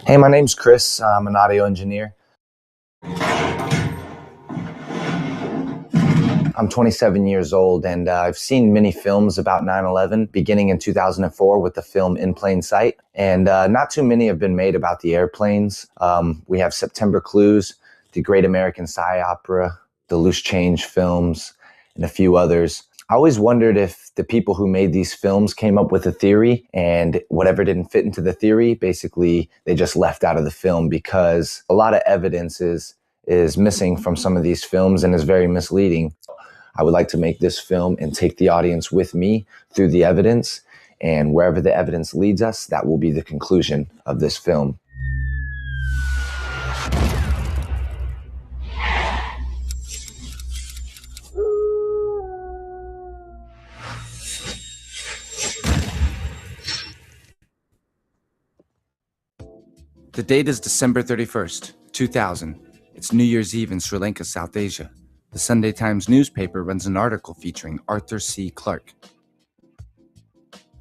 Hey, my name's Chris. I'm an audio engineer. I'm 27 years old, and I've seen many films about 9/11, beginning in 2004 with the film In Plain Sight. And not too many have been made about the airplanes. We have September Clues, the Great American Psy Opera, the Loose Change films, and a few others. I always wondered if the people who made these films came up with a theory and whatever didn't fit into the theory, basically they just left out of the film, because a lot of evidence is missing from some of these films and is very misleading. I would like to make this film and take the audience with me through the evidence, and wherever the evidence leads us, that will be the conclusion of this film. The date is December 31st, 2000. It's New Year's Eve in Sri Lanka, South Asia. The Sunday Times newspaper runs an article featuring Arthur C. Clarke.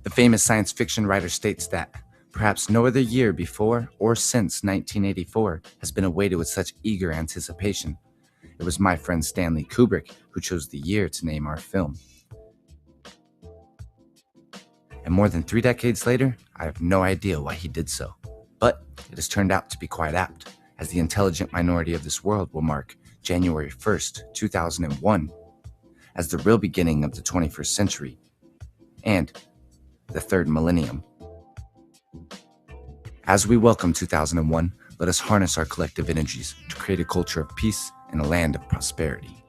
The famous science fiction writer states that perhaps no other year before or since 1984 has been awaited with such eager anticipation. It was my friend Stanley Kubrick who chose the year to name our film. And more than 3 decades later, I have no idea why he did so. But it has turned out to be quite apt, as the intelligent minority of this world will mark January 1st, 2001, as the real beginning of the 21st century, and the third millennium. As we welcome 2001, let us harness our collective energies to create a culture of peace and a land of prosperity.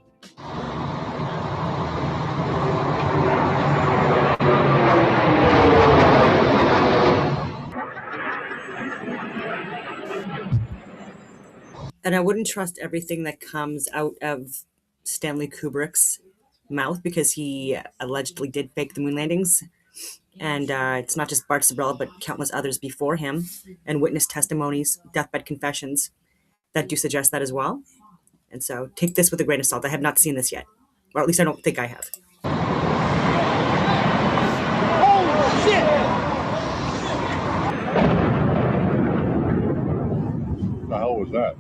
And I wouldn't trust everything that comes out of Stanley Kubrick's mouth, because he allegedly did fake the moon landings. And it's not just Bart Sabella, but countless others before him, and witness testimonies, deathbed confessions that do suggest that as well. And so take this with a grain of salt. I have not seen this yet, or at least I don't think I have. Oh, shit! What the hell was that?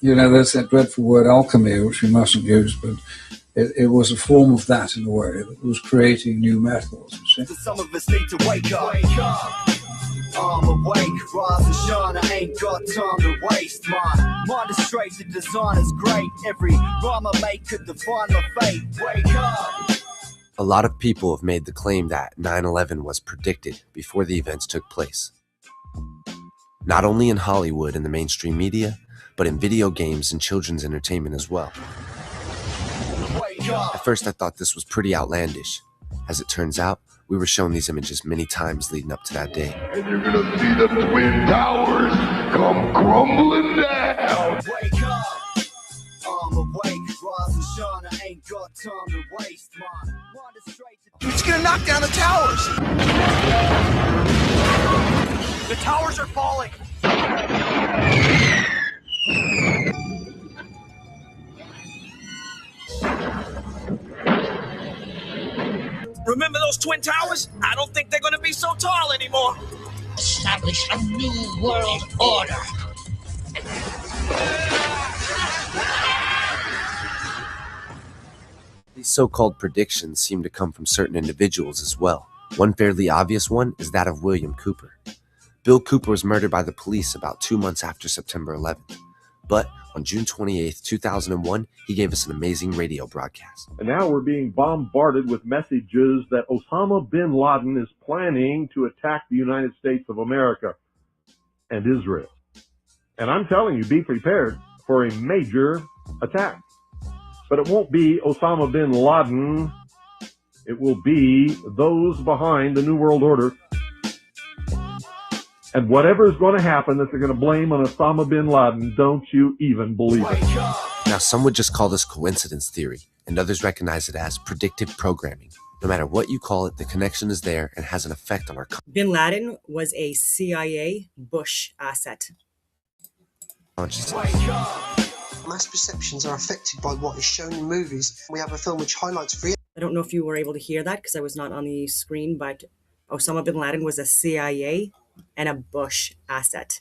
You know, there's that dreadful word alchemy, which we mustn't use, but it was a form of that in a way. It was creating new metals, you see. Some of us need to wake up. I'm awake, rise and shine, I ain't got time to waste. My mind is straight, the design is great. Every rhyme I make could define my fate. Wake up. A lot of people have made the claim that 9/11 was predicted before the events took place. Not only in Hollywood and the mainstream media, but in video games and children's entertainment as well. At first I thought this was pretty outlandish. As it turns out, we were shown these images many times leading up to that day. And you're gonna see the Twin Towers come crumbling down. Wake up. I'm awake, rise and shine, I ain't got time to waste. My mind is straight. Who's gonna knock down the towers? The towers are falling. Remember those Twin Towers? I don't think they're gonna be so tall anymore. Establish a new world order. These so-called predictions seem to come from certain individuals as well. One fairly obvious one is that of William Cooper. Bill Cooper was murdered by the police about 2 months after September 11th. But on June 28th, 2001, he gave us an amazing radio broadcast. And now we're being bombarded with messages that Osama bin Laden is planning to attack the United States of America and Israel. And I'm telling you, be prepared for a major attack. But it won't be Osama bin Laden. It will be those behind the New World Order. And whatever is going to happen that they're going to blame on Osama bin Laden, don't you even believe it. Now, some would just call this coincidence theory, and others recognize it as predictive programming. No matter what you call it, the connection is there and has an effect on our Bin Laden was a CIA Bush asset. consciousness. Mass perceptions are affected by what is shown in movies. We have a film which highlights free. I don't know if you were able to hear that because I was not on the screen, but Osama bin Laden was a CIA and a Bush asset.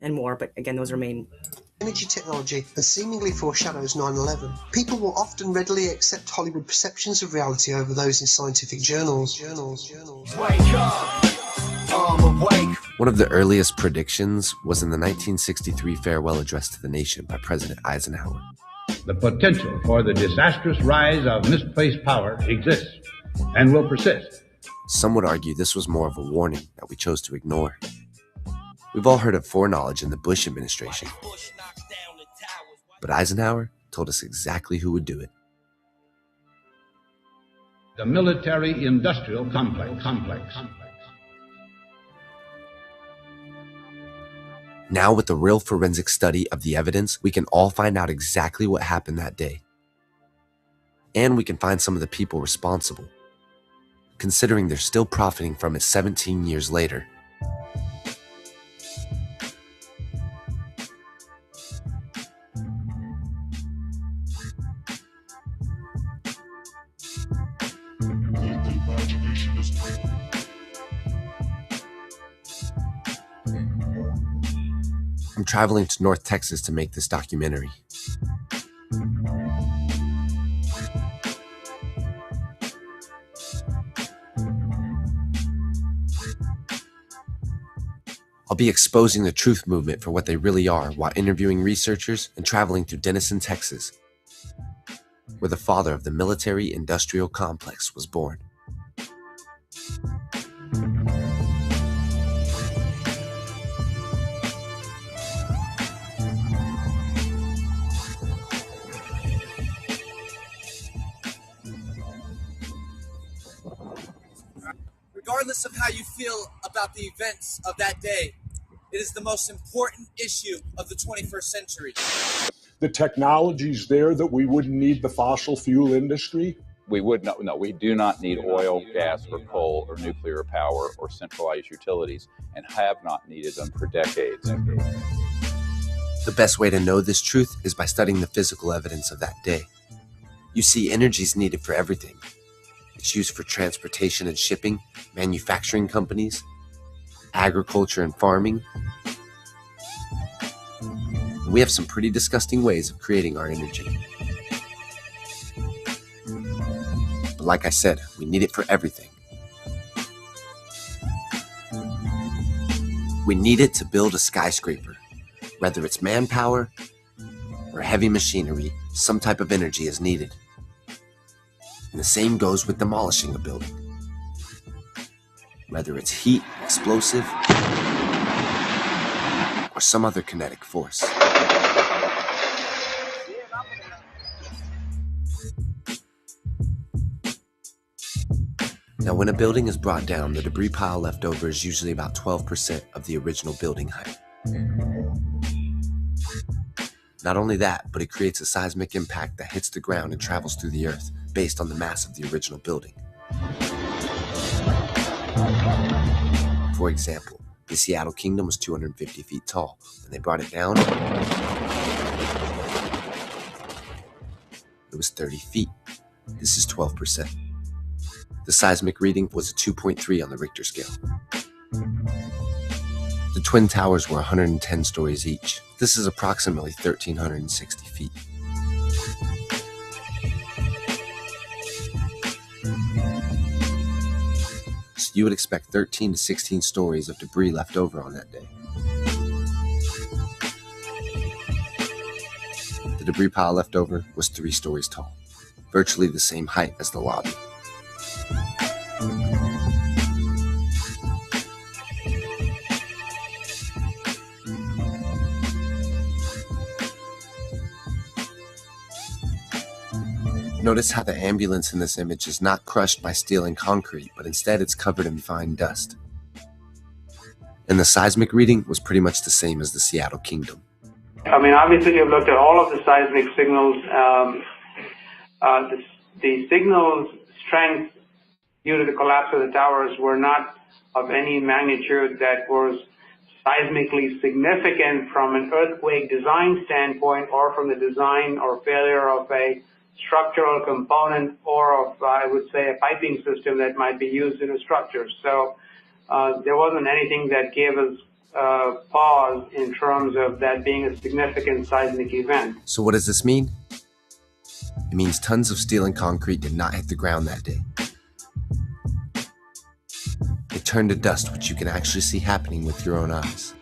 And more, but again, those remain. Energy technology and seemingly foreshadows 9/11. People will often readily accept Hollywood perceptions of reality over those in scientific journals. Wake up, I'm awake. One of the earliest predictions was in the 1963 farewell address to the nation by President Eisenhower. The potential for the disastrous rise of misplaced power exists and will persist. Some would argue this was more of a warning that we chose to ignore. We've all heard of foreknowledge in the Bush administration, but Eisenhower told us exactly who would do it. The military-industrial complex. Now, with the real forensic study of the evidence, we can all find out exactly what happened that day. And we can find some of the people responsible, considering they're still profiting from it 17 years later. I'm traveling to North Texas to make this documentary. I'll be exposing the truth movement for what they really are while interviewing researchers and traveling to Denison, Texas, where the father of the military-industrial complex was born. Regardless of how you feel about the events of that day, it is the most important issue of the 21st century. The technology's there that we wouldn't need the fossil fuel industry. We would not. No, we do not need oil, gas, or coal, or nuclear power, or centralized utilities, and have not needed them for decades. The best way to know this truth is by studying the physical evidence of that day. You see, energy is needed for everything. It's used for transportation and shipping, manufacturing companies, agriculture and farming. We have some pretty disgusting ways of creating our energy. But like I said, we need it for everything. We need it to build a skyscraper. Whether it's manpower or heavy machinery, some type of energy is needed. And the same goes with demolishing a building. Whether it's heat, explosive, or some other kinetic force. Now, when a building is brought down, the debris pile left over is usually about 12% of the original building height. Not only that, but it creates a seismic impact that hits the ground and travels through the earth based on the mass of the original building. For example, the Seattle Kingdom was 250 feet tall. When they brought it down, it was 30 feet. This is 12%. The seismic reading was a 2.3 on the Richter scale. The Twin Towers were 110 stories each. This is approximately 1,360 feet. So you would expect 13 to 16 stories of debris left over on that day. The debris pile left over was 3 stories tall, virtually the same height as the lobby. Notice how the ambulance in this image is not crushed by steel and concrete, but instead it's covered in fine dust. And the seismic reading was pretty much the same as the Seattle Kingdom. I mean, obviously you've looked at all of the seismic signals. The signals strength due to the collapse of the towers were not of any magnitude that was seismically significant from an earthquake design standpoint, or from the design or failure of a structural component, or of, I would say, a piping system that might be used in a structure. So there wasn't anything that gave us pause in terms of that being a significant seismic event. So what does this mean? It means tons of steel and concrete did not hit the ground that day. It turned to dust, which you can actually see happening with your own eyes.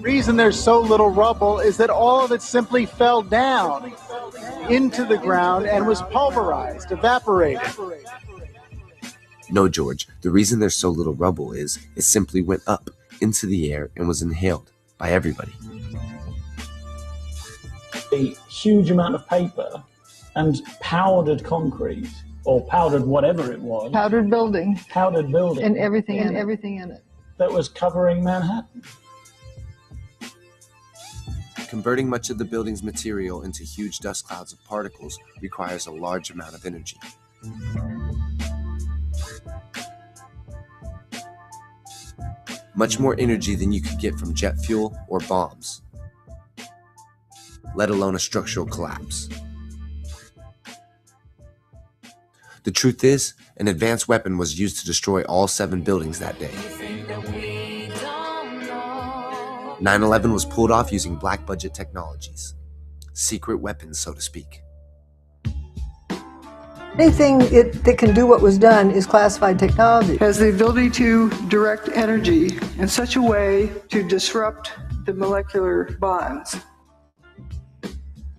Reason there's so little rubble is that all of it simply fell down into the ground and was pulverized, evaporated. No, George, the reason there's so little rubble is it simply went up into the air and was inhaled by everybody. A huge amount of paper and powdered concrete, or powdered whatever it was. Powdered building. Powdered building. And everything in it. That was covering Manhattan. Converting much of the building's material into huge dust clouds of particles requires a large amount of energy. Much more energy than you could get from jet fuel or bombs, let alone a structural collapse. The truth is, an advanced weapon was used to destroy all 7 buildings that day. 9/11 was pulled off using black budget technologies. Secret weapons, so to speak. Anything that can do what was done is classified technology. It has the ability to direct energy in such a way to disrupt the molecular bonds.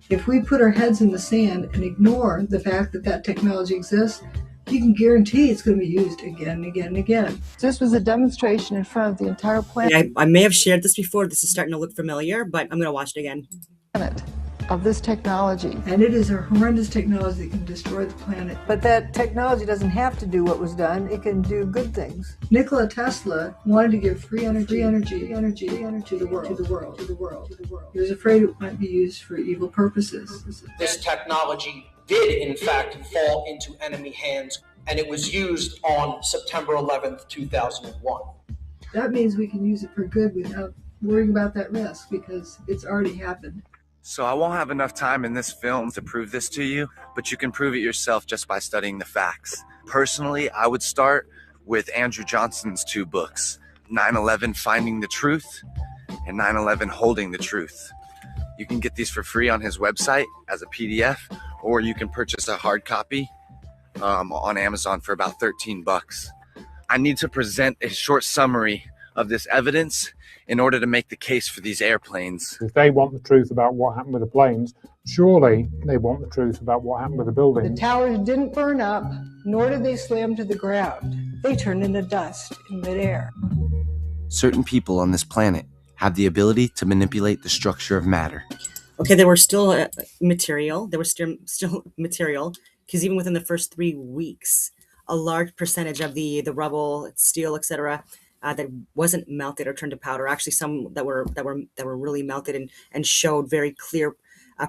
If we put our heads in the sand and ignore the fact that that technology exists, you can guarantee it's going to be used again and again and again. This was a demonstration in front of the entire planet. I may have shared this before. This is starting to look familiar, but I'm going to watch it again. Of this technology. And it is a horrendous technology that can destroy the planet. But that technology doesn't have to do what was done. It can do good things. Nikola Tesla wanted to give free energy to the world. He was afraid it might be used for evil purposes. This technology did, in fact, fall into enemy hands, and it was used on September 11th, 2001. That means we can use it for good without worrying about that risk, because it's already happened. So I won't have enough time in this film to prove this to you, but you can prove it yourself just by studying the facts. Personally, I would start with Andrew Johnson's 2 books, 9/11 Finding the Truth and 9/11 Holding the Truth. You can get these for free on his website as a PDF, or you can purchase a hard copy on Amazon for about $13. I need to present a short summary of this evidence in order to make the case for these airplanes. If they want the truth about what happened with the planes, surely they want the truth about what happened with the buildings. The towers didn't burn up, nor did they slam to the ground. They turned into dust in midair. Certain people on this planet have the ability to manipulate the structure of matter. Okay, there were still material. There was still material, because even within the first 3 weeks, a large percentage of the rubble, steel, etc., that wasn't melted or turned to powder. Actually, some that were really melted and showed very clear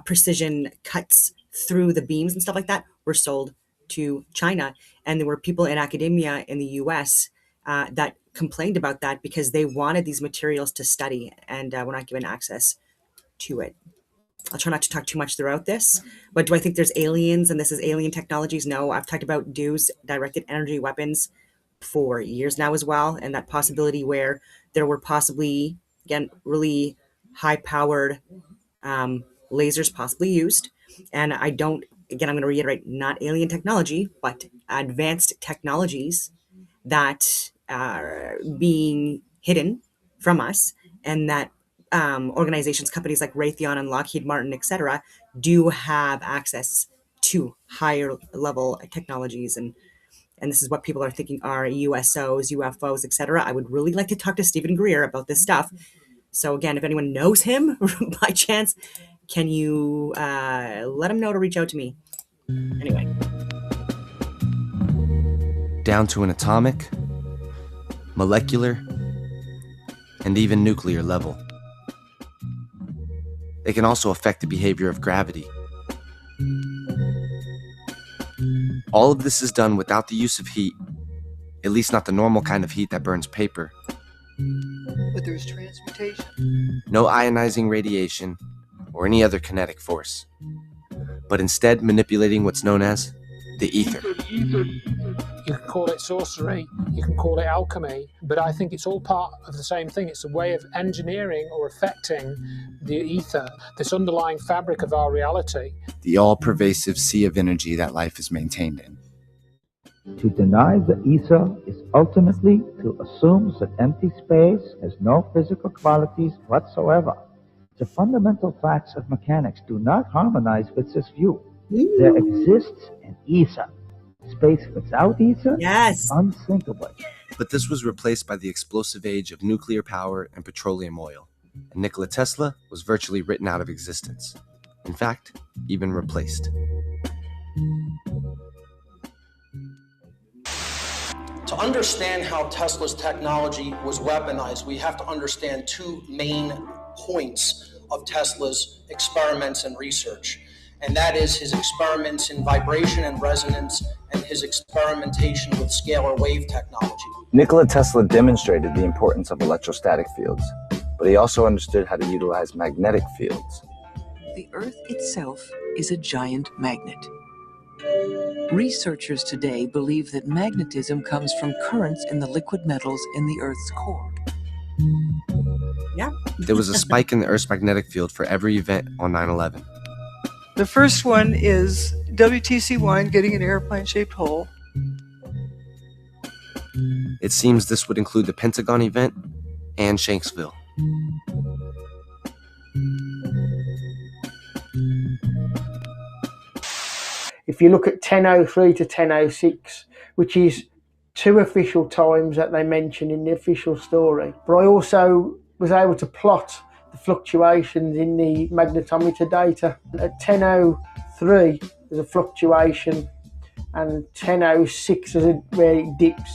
precision cuts through the beams and stuff like that were sold to China. And there were people in academia in the U.S. That complained about that because they wanted these materials to study and were not given access to it. I'll try not to talk too much throughout this, but do I think there's aliens and this is alien technologies? No, I've talked about DEWs, directed energy weapons, for years now as well, and that possibility where there were possibly, again, really high-powered lasers possibly used. And I'm going to reiterate, not alien technology, but advanced technologies that are being hidden from us, and that organizations, companies like Raytheon and Lockheed Martin, etc., do have access to higher level technologies. And this is what people are thinking are USOs, UFOs, etc. I would really like to talk to Stephen Greer about this stuff. So again, if anyone knows him by chance, Can you let him know to reach out to me? Anyway. Down to an atomic, molecular, and even nuclear level. They can also affect the behavior of gravity. All of this is done without the use of heat, at least not the normal kind of heat that burns paper. But there's transmutation. No ionizing radiation or any other kinetic force, but instead manipulating what's known as the ether. You can call it sorcery, you can call it alchemy, but I think it's all part of the same thing. It's a way of engineering or affecting the ether, this underlying fabric of our reality. The all-pervasive sea of energy that life is maintained in. To deny the ether is ultimately to assume that empty space has no physical qualities whatsoever. The fundamental facts of mechanics do not harmonize with this view. There exists an ether. Space without ether is unthinkable. But this was replaced by the explosive age of nuclear power and petroleum oil, and Nikola Tesla was virtually written out of existence. In fact, even replaced. To understand how Tesla's technology was weaponized, we have to understand two main points of Tesla's experiments and research. And that is his experiments in vibration and resonance and his experimentation with scalar wave technology. Nikola Tesla demonstrated the importance of electrostatic fields, but he also understood how to utilize magnetic fields. The Earth itself is a giant magnet. Researchers today believe that magnetism comes from currents in the liquid metals in the Earth's core. Yeah. There was a spike in the Earth's magnetic field for every event on 9/11. The first one is WTC-1 getting an airplane-shaped hole. It seems this would include the Pentagon event and Shanksville. If you look at 10:03 to 10:06, which is two official times that they mention in the official story, but I also was able to plot the fluctuations in the magnetometer data. At 10:03 there's a fluctuation, and 10:06 is where it dips.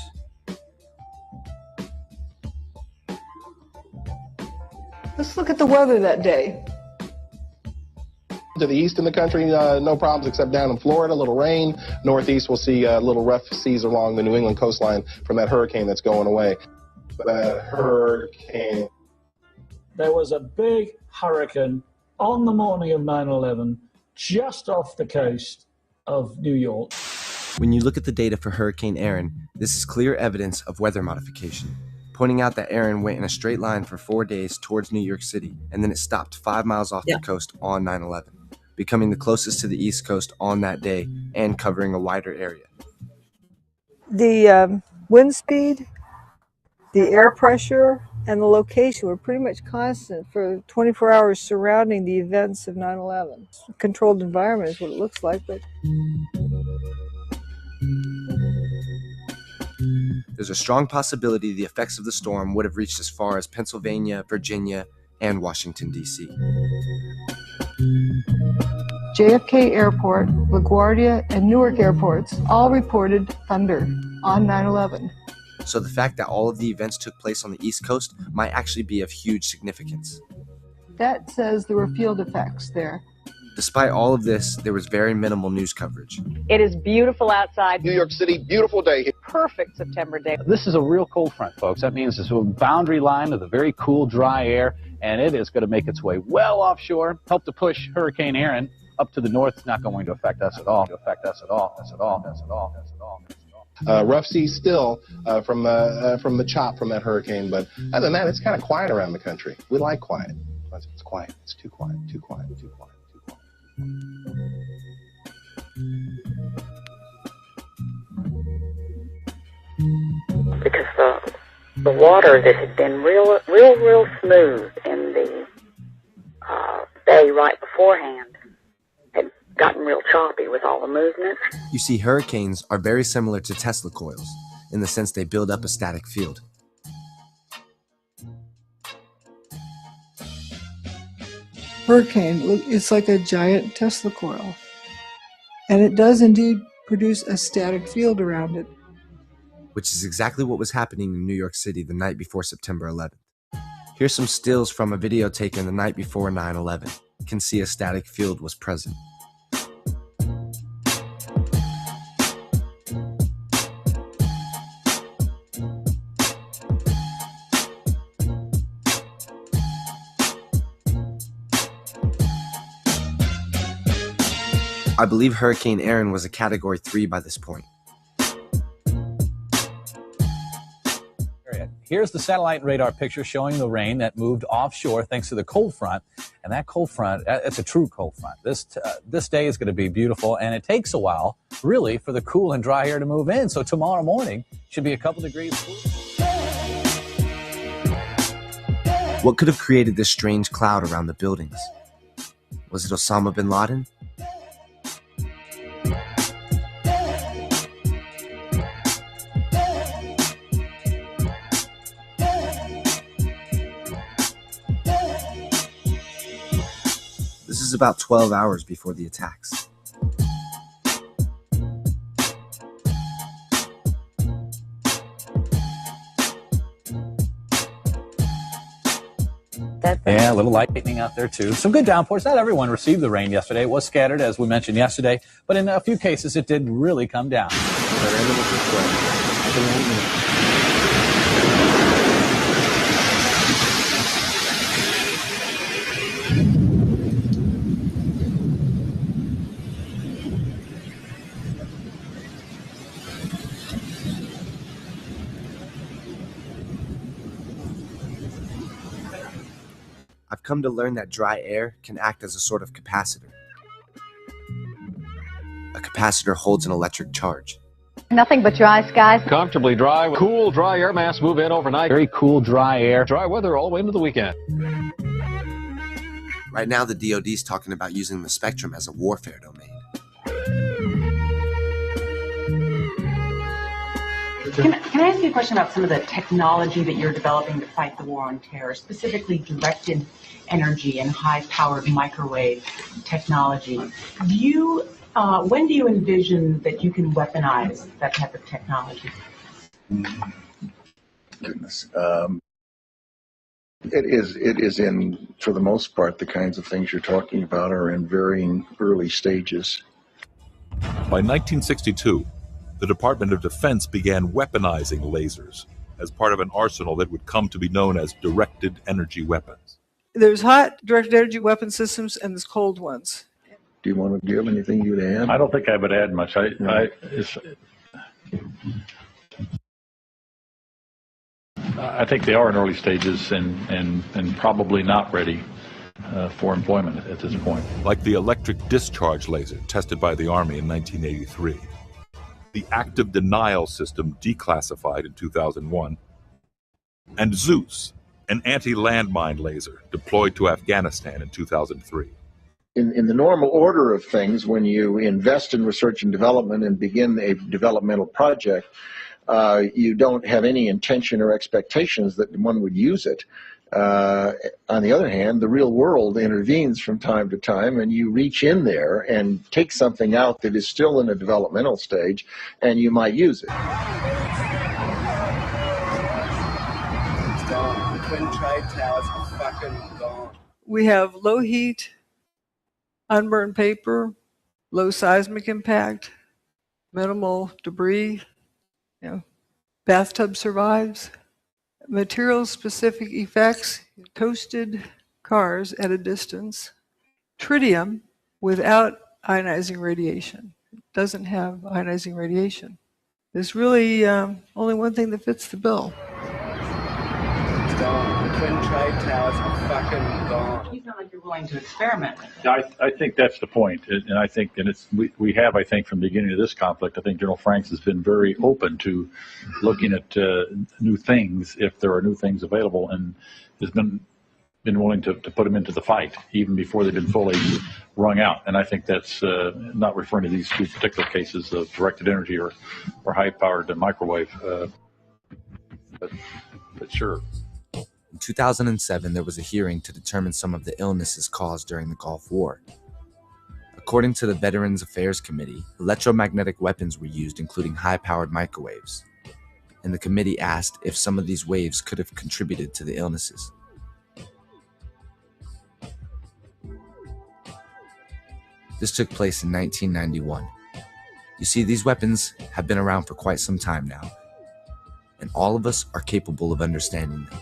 Let's look at the weather that day. To the east in the country, no problems except down in Florida, a little rain. Northeast, we'll see little rough seas along the New England coastline from that hurricane that's going away. That hurricane. There was a big hurricane on the morning of 9/11 just off the coast of New York. When you look at the data for Hurricane Erin, this is clear evidence of weather modification, pointing out that Erin went in a straight line for 4 days towards New York City, and then it stopped 5 miles off the coast on 9/11, becoming the closest to the East Coast on that day and covering a wider area. The wind speed, the air pressure, and the location were pretty much constant for 24 hours surrounding the events of 9/11. Controlled environment is what it looks like, but there's a strong possibility the effects of the storm would have reached as far as Pennsylvania, Virginia, and Washington, D.C. JFK Airport, LaGuardia, and Newark airports all reported thunder on 9/11. So the fact that all of the events took place on the East Coast might actually be of huge significance. That says there were field effects there. Despite all of this, there was very minimal news coverage. It is beautiful outside. New York City, beautiful day. Perfect September day. This is a real cold front, folks. That means it's a boundary line of the very cool, dry air, and it is going to make its way well offshore, help to push Hurricane Erin up to the north. It's not going to affect us at all. Rough seas still from the chop from that hurricane, but other than that, it's kind of quiet around the country. We like quiet. It's quiet. It's too quiet. Too quiet. Too quiet. Too quiet. Because the water that had been real smooth in the bay right beforehand had gotten real choppy with all the movement. You see, hurricanes are very similar to Tesla coils in the sense they build up a static field. hurricane, it's like a giant Tesla coil. And it does indeed produce a static field around it. Which is exactly what was happening in New York City the night before September 11th. Here's some stills from a video taken the night before 9/11. You can see a static field was present. I believe Hurricane Aaron was a Category 3 by this point. Here's the satellite radar picture showing the rain that moved offshore thanks to the cold front. And that cold front, it's a true cold front. This day is going to be beautiful, and it takes a while, really, for the cool and dry air to move in. So tomorrow morning should be a couple degrees cooler. What could have created this strange cloud around the buildings? Was it Osama bin Laden? This is about 12 hours before the attacks. Yeah, a little lightning out there too. Some good downpours. Not everyone received the rain yesterday. It was scattered, as we mentioned yesterday, but in a few cases it did really come down. I've come to learn that dry air can act as a sort of capacitor. A capacitor holds an electric charge. Nothing but dry skies. Comfortably dry with cool, dry air mass move in overnight. Very cool, dry air. Dry weather all the way into the weekend. Right now, the DoD is talking about using the spectrum as a warfare domain. Can I ask you a question about some of the technology that you're developing to fight the war on terror, specifically directed energy and high-powered microwave technology? When do you envision that you can weaponize that type of technology? Goodness. It is in, for the most part, the kinds of things you're talking about are in varying early stages. By 1962, the Department of Defense began weaponizing lasers as part of an arsenal that would come to be known as directed energy weapons. There's hot directed energy weapon systems and there's cold ones. Do you have anything you'd add? I don't think I would add much. I think they are in early stages and probably not ready for employment at this point. Like the electric discharge laser tested by the Army in 1983. The active denial system declassified in 2001, and Zeus, an anti-landmine laser deployed to Afghanistan in 2003. In the normal order of things, when you invest in research and development and begin a developmental project, you don't have any intention or expectations that one would use it. On the other hand, the real world intervenes from time to time, and you reach in there and take something out that is still in a developmental stage, and you might use it. It's gone. The Twin Trade Towers are fucking gone. We have low heat, unburned paper, low seismic impact, minimal debris, bathtub survives. Material-specific effects, toasted cars at a distance, tritium without ionizing radiation. It doesn't have ionizing radiation. There's really only one thing that fits the bill. It's gone. The Twin Trade Towers are fucking gone. You sound like you're willing to experiment with it. I think that's the point, and I think, and we have, I think, from the beginning of this conflict, I think General Franks has been very open to looking at new things if there are new things available, and has been willing to put them into the fight even before they've been fully wrung out. And I think that's not referring to these two particular cases of directed energy or high-powered microwave, but sure. In 2007, there was a hearing to determine some of the illnesses caused during the Gulf War. According to the Veterans Affairs Committee, electromagnetic weapons were used, including high-powered microwaves. And the committee asked if some of these waves could have contributed to the illnesses. This took place in 1991. You see, these weapons have been around for quite some time now, and all of us are capable of understanding them.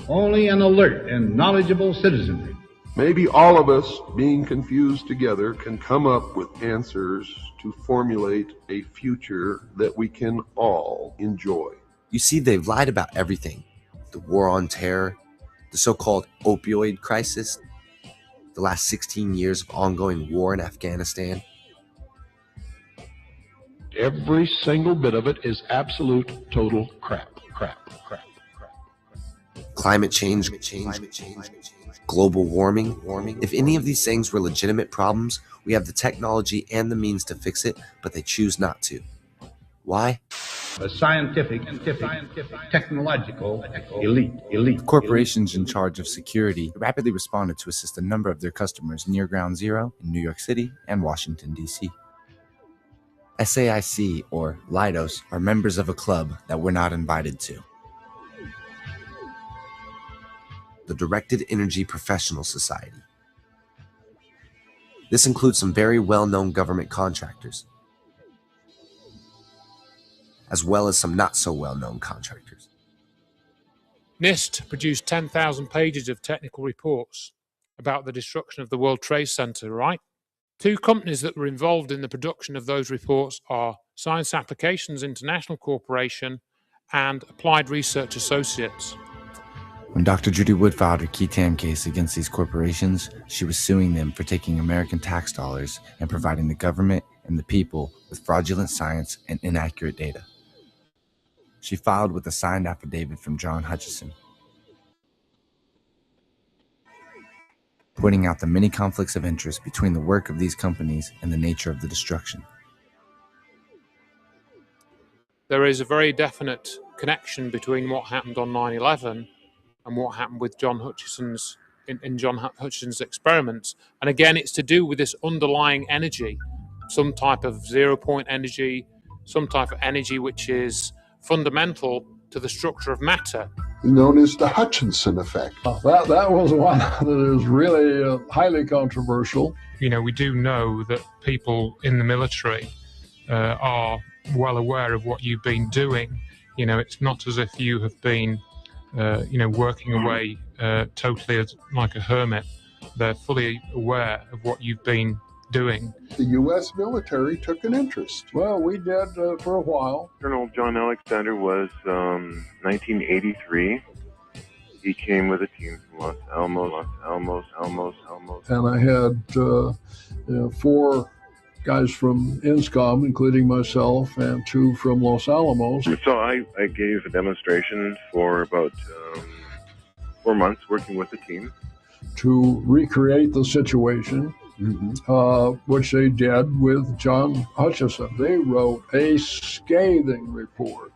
Only an alert and knowledgeable citizenry. Maybe all of us, being confused together, can come up with answers to formulate a future that we can all enjoy. You see, they've lied about everything. The war on terror, the so-called opioid crisis, the last 16 years of ongoing war in Afghanistan. Every single bit of it is absolute, total crap. Climate change, global warming. If any of these things were legitimate problems, we have the technology and the means to fix it, but they choose not to. Why? A scientific, technological elite. The corporations in charge of security rapidly responded to assist a number of their customers near Ground Zero in New York City and Washington, D.C. SAIC, or Leidos, are members of a club that we're not invited to. The Directed Energy Professional Society. This includes some very well-known government contractors, as well as some not-so-well-known contractors. NIST produced 10,000 pages of technical reports about the destruction of the World Trade Center, right? Two companies that were involved in the production of those reports are Science Applications International Corporation and Applied Research Associates. When Dr. Judy Wood filed her qui tam case against these corporations, she was suing them for taking American tax dollars and providing the government and the people with fraudulent science and inaccurate data. She filed with a signed affidavit from John Hutchison, pointing out the many conflicts of interest between the work of these companies and the nature of the destruction. There is a very definite connection between what happened on 9/11 and what happened with John Hutchison's in John Hutchison's experiments. And again, it's to do with this underlying energy, some type of zero-point energy, some type of energy which is fundamental to the structure of matter. Known as the Hutchinson effect. That was one that is really highly controversial. You know, we do know that people in the military are well aware of what you've been doing. You know, it's not as if you have been working away totally as like a hermit. They're fully aware of what you've been doing. The U.S. military took an interest. Well, we did for a while. Colonel John Alexander was 1983. He came with a team from Los Alamos. And I had 4 guys from INSCOM, including myself, and 2 from Los Alamos. So I gave a demonstration for about 4 months working with the team. To recreate the situation, which they did with John Hutchison. They wrote a scathing report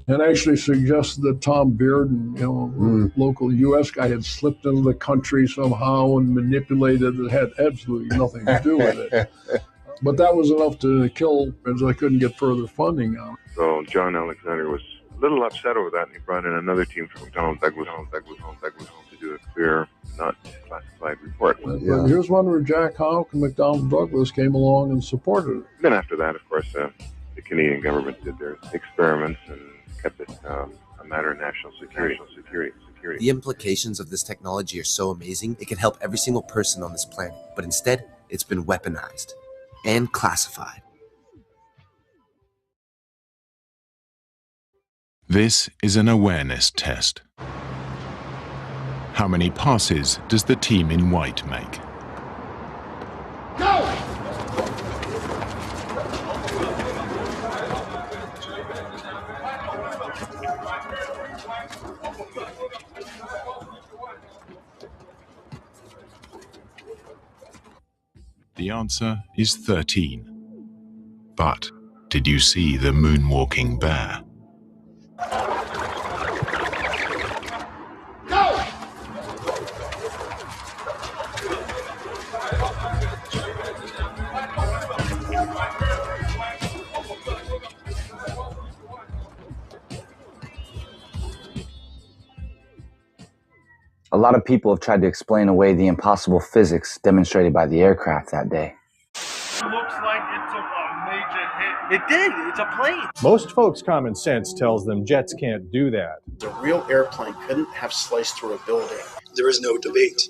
and actually suggested that Tom Bearden, local U.S. guy, had slipped into the country somehow and manipulated it. Had absolutely nothing to do with it. But that was enough to kill, as I couldn't get further funding out. So John Alexander was a little upset over that, and he brought in another team from McDonnell Douglas to do a clear, not classified report. But here's one where Jack Houck and McDonnell Douglas came along and supported it. Then after that, of course, the Canadian government did their experiments and kept it a matter of national security. The implications of this technology are so amazing, it could help every single person on this planet. But instead, it's been weaponized and classified. This is an awareness test. How many passes does the team in white make? Go! The answer is 13. But did you see the moonwalking bear? A lot of people have tried to explain away the impossible physics demonstrated by the aircraft that day. It looks like it took a major hit. It did. It's a plane. Most folks' common sense tells them jets can't do that. A real airplane couldn't have sliced through a building. There is no debate.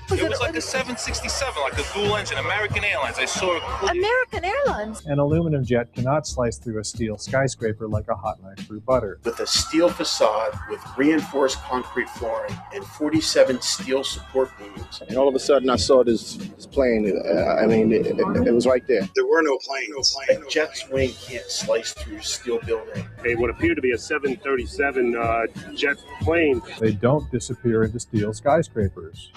It was like a 767, like a dual engine, American Airlines. I saw it. American Airlines? An aluminum jet cannot slice through a steel skyscraper like a hot knife through butter. With a steel facade, with reinforced concrete flooring, and 47 steel support beams. And all of a sudden I saw this plane. It was right there. There were no planes. A jet's wing can't slice through steel building. It would appear to be a 737 jet plane. They don't disappear into steel skyscrapers.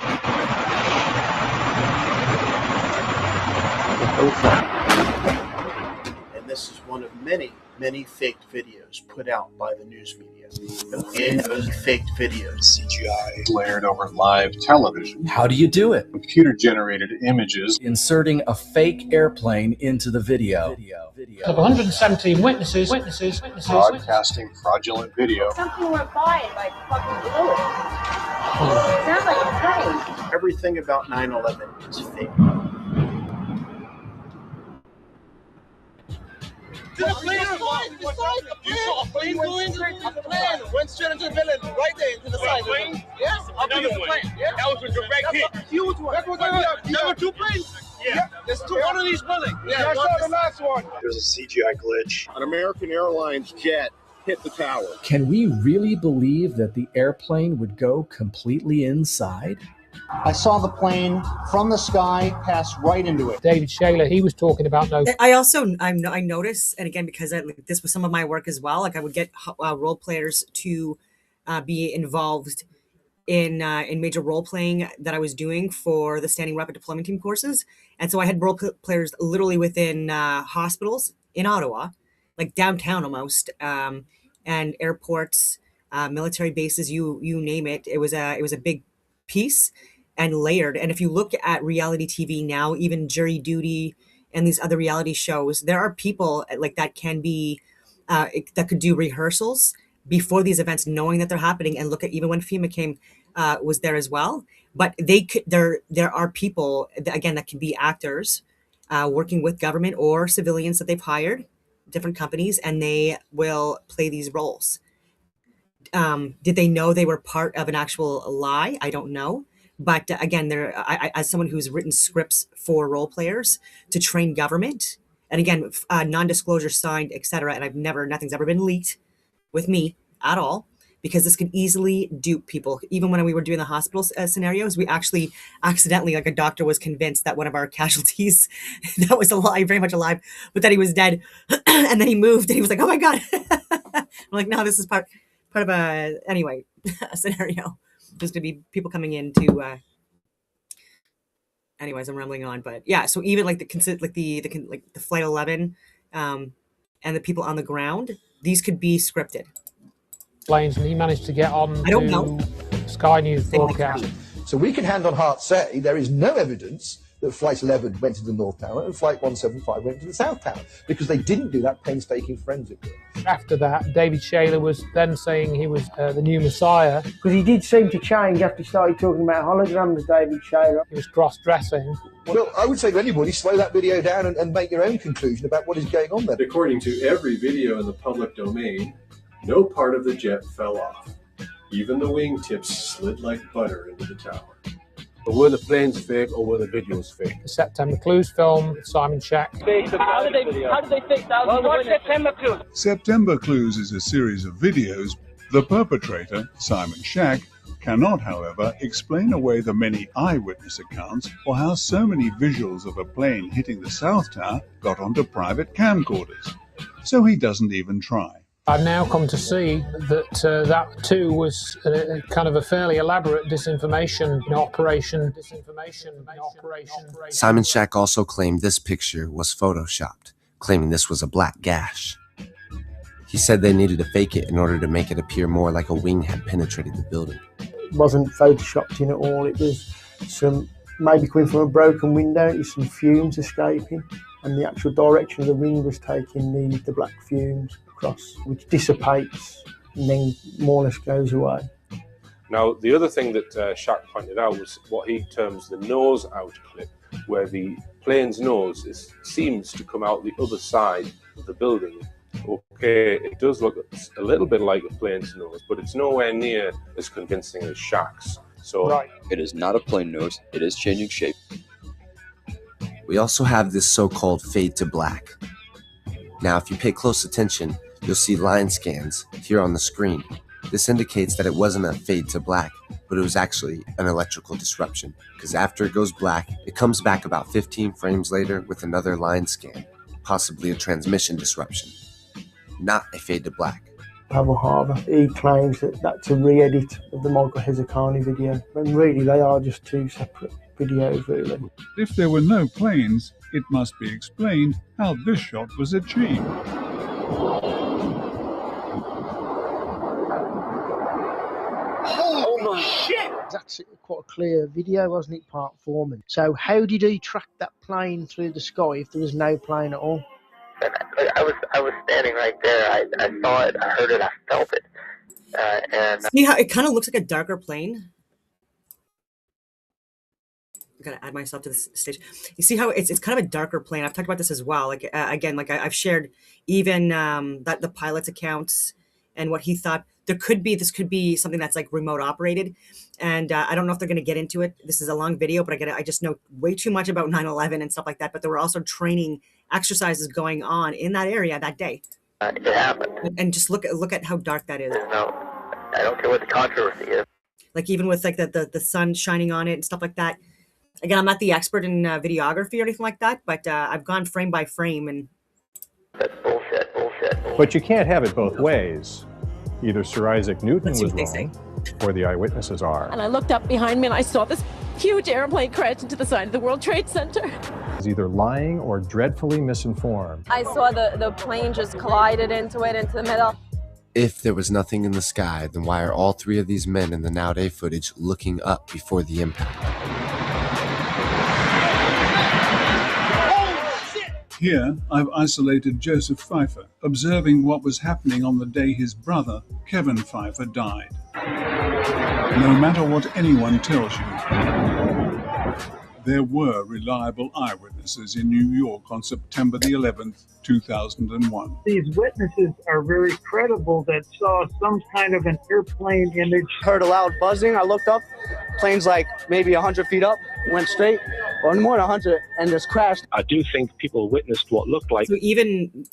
And this is one of many, many faked videos put out by the news media. In those faked videos, CGI blared over live television. How do you do it? Computer-generated images. Inserting a fake airplane into the video. Of 117 witnesses. Broadcasting fraudulent video. Something went by and like fucking blew it. It sounds like a plane. Everything about 9/11 is fake. You saw a plane go into the plane. Went straight into the building, right there into the side. Plane? Yes. How big is the plane? Yeah. That was a direct hit. That's a huge one. There were two planes. Yeah. There's two. One of these buildings. Yeah. I saw the last one. There's a CGI glitch. An American Airlines jet hit the tower. Can we really believe that the airplane would go completely inside? I saw the plane from the sky pass right into it. David Shaler, he was talking about no. I notice, and again, because this was some of my work as well, like I would get role players to be involved in major role playing that I was doing for the Standing Rapid Deployment Team courses. And so I had role players literally within hospitals in Ottawa, like downtown almost, and airports, military bases, you name it. It was a big piece and layered. And if you look at reality TV now, even Jury Duty and these other reality shows, there are people like that can be that could do rehearsals before these events, knowing that they're happening. And look at even when FEMA came, was there as well. But there are people again that can be actors working with government or civilians that they've hired, different companies, and they will play these roles. Did they know they were part of an actual lie? I don't know. But again, as someone who's written scripts for role players to train government, and again, non-disclosure signed, etc. And nothing's ever been leaked with me at all, because this can easily dupe people. Even when we were doing the hospital scenarios, we actually accidentally, like a doctor was convinced that one of our casualties that was alive, very much alive, but that he was dead. And then he moved and he was like, oh my God. I'm like, no, this is part of a scenario. There's going to be people coming in to, anyways, I'm rambling on, but yeah. So even like the Flight 11, and the people on the ground, these could be scripted. Planes, and he managed to get on. I don't know. Sky News broadcast. So we can hand on heart say there is no evidence that Flight 11 went to the North Tower and Flight 175 went to the South Tower, because they didn't do that painstaking forensic work. After that, David Shaler was then saying he was the new Messiah. Because he did seem to change after he started talking about holograms, David Shaler. He was cross-dressing. Well, I would say to anybody, slow that video down and make your own conclusion about what is going on there. According to every video in the public domain, no part of the jet fell off. Even the wingtips slid like butter into the tower. But were the planes fake or were the videos fake? The September Clues film, Simon Shack. How did they fake thousands of witnesses? September Clues? September Clues is a series of videos. The perpetrator, Simon Shack, cannot, however, explain away the many eyewitness accounts or how so many visuals of a plane hitting the South Tower got onto private camcorders. So he doesn't even try. I've now come to see that that too was kind of a fairly elaborate disinformation operation. Simon Shack also claimed this picture was photoshopped, claiming this was a black gash. He said they needed to fake it in order to make it appear more like a wing had penetrated the building. It wasn't photoshopped in at all. It was some, maybe coming from a broken window, it was some fumes escaping, and the actual direction of the wing was taking the black fumes across, which dissipates and then more or less goes away. Now, the other thing that Shaq pointed out was what he terms the nose out clip, where the plane's nose seems to come out the other side of the building. Okay, it does look a little bit like a plane's nose, but it's nowhere near as convincing as Shaq's. So It is not a plane nose. It is changing shape. We also have this so-called fade to black. Now, if you pay close attention, you'll see line scans here on the screen. This indicates that it wasn't a fade to black, but it was actually an electrical disruption, because after it goes black, it comes back about 15 frames later with another line scan, possibly a transmission disruption, not a fade to black. Pavel Harbour, he claims that that's a re-edit of the Michael Hezekiah video, when really they are just two separate videos, really. If there were no planes, it must be explained how this shot was achieved. Holy shit! That's quite a clear video, wasn't it, Part Foreman? So how did he track that plane through the sky if there was no plane at all? I was standing right there. I saw it, I heard it, I felt it. And See how it kind of looks like a darker plane? I gotta add myself to this stage. You see how it's kind of a darker plane. I've talked about this as well. Like again, like I've shared even that the pilot's accounts and what he thought this could be something that's like remote operated. And I don't know if they're going to get into it. This is a long video, but I just know way too much about 9/11 and stuff like that. But there were also training exercises going on in that area that day. it happened. And just look at how dark that is. No, I don't care what the controversy is. Like even with like the sun shining on it and stuff like that. Again, I'm not the expert in videography or anything like that, but I've gone frame by frame and. That's bullshit. But you can't have it both ways. Either Sir Isaac Newton Let's was see what they wrong, or the eyewitnesses are. And I looked up behind me and I saw this huge airplane crash into the side of the World Trade Center. He's either lying or dreadfully misinformed. I saw the plane just collided into the middle. If there was nothing in the sky, then why are all three of these men in the Now-Day footage looking up before the impact? Here, I've isolated Joseph Pfeiffer, observing what was happening on the day his brother, Kevin Pfeiffer, died. No matter what anyone tells you, there were reliable eyewitnesses in New York on September the 11th, 2001. These witnesses are very credible that saw some kind of an airplane image. Heard a loud buzzing. I looked up. Plane's like maybe 100 feet up, went straight, or more than 100, and just crashed. I do think people witnessed what looked like. So even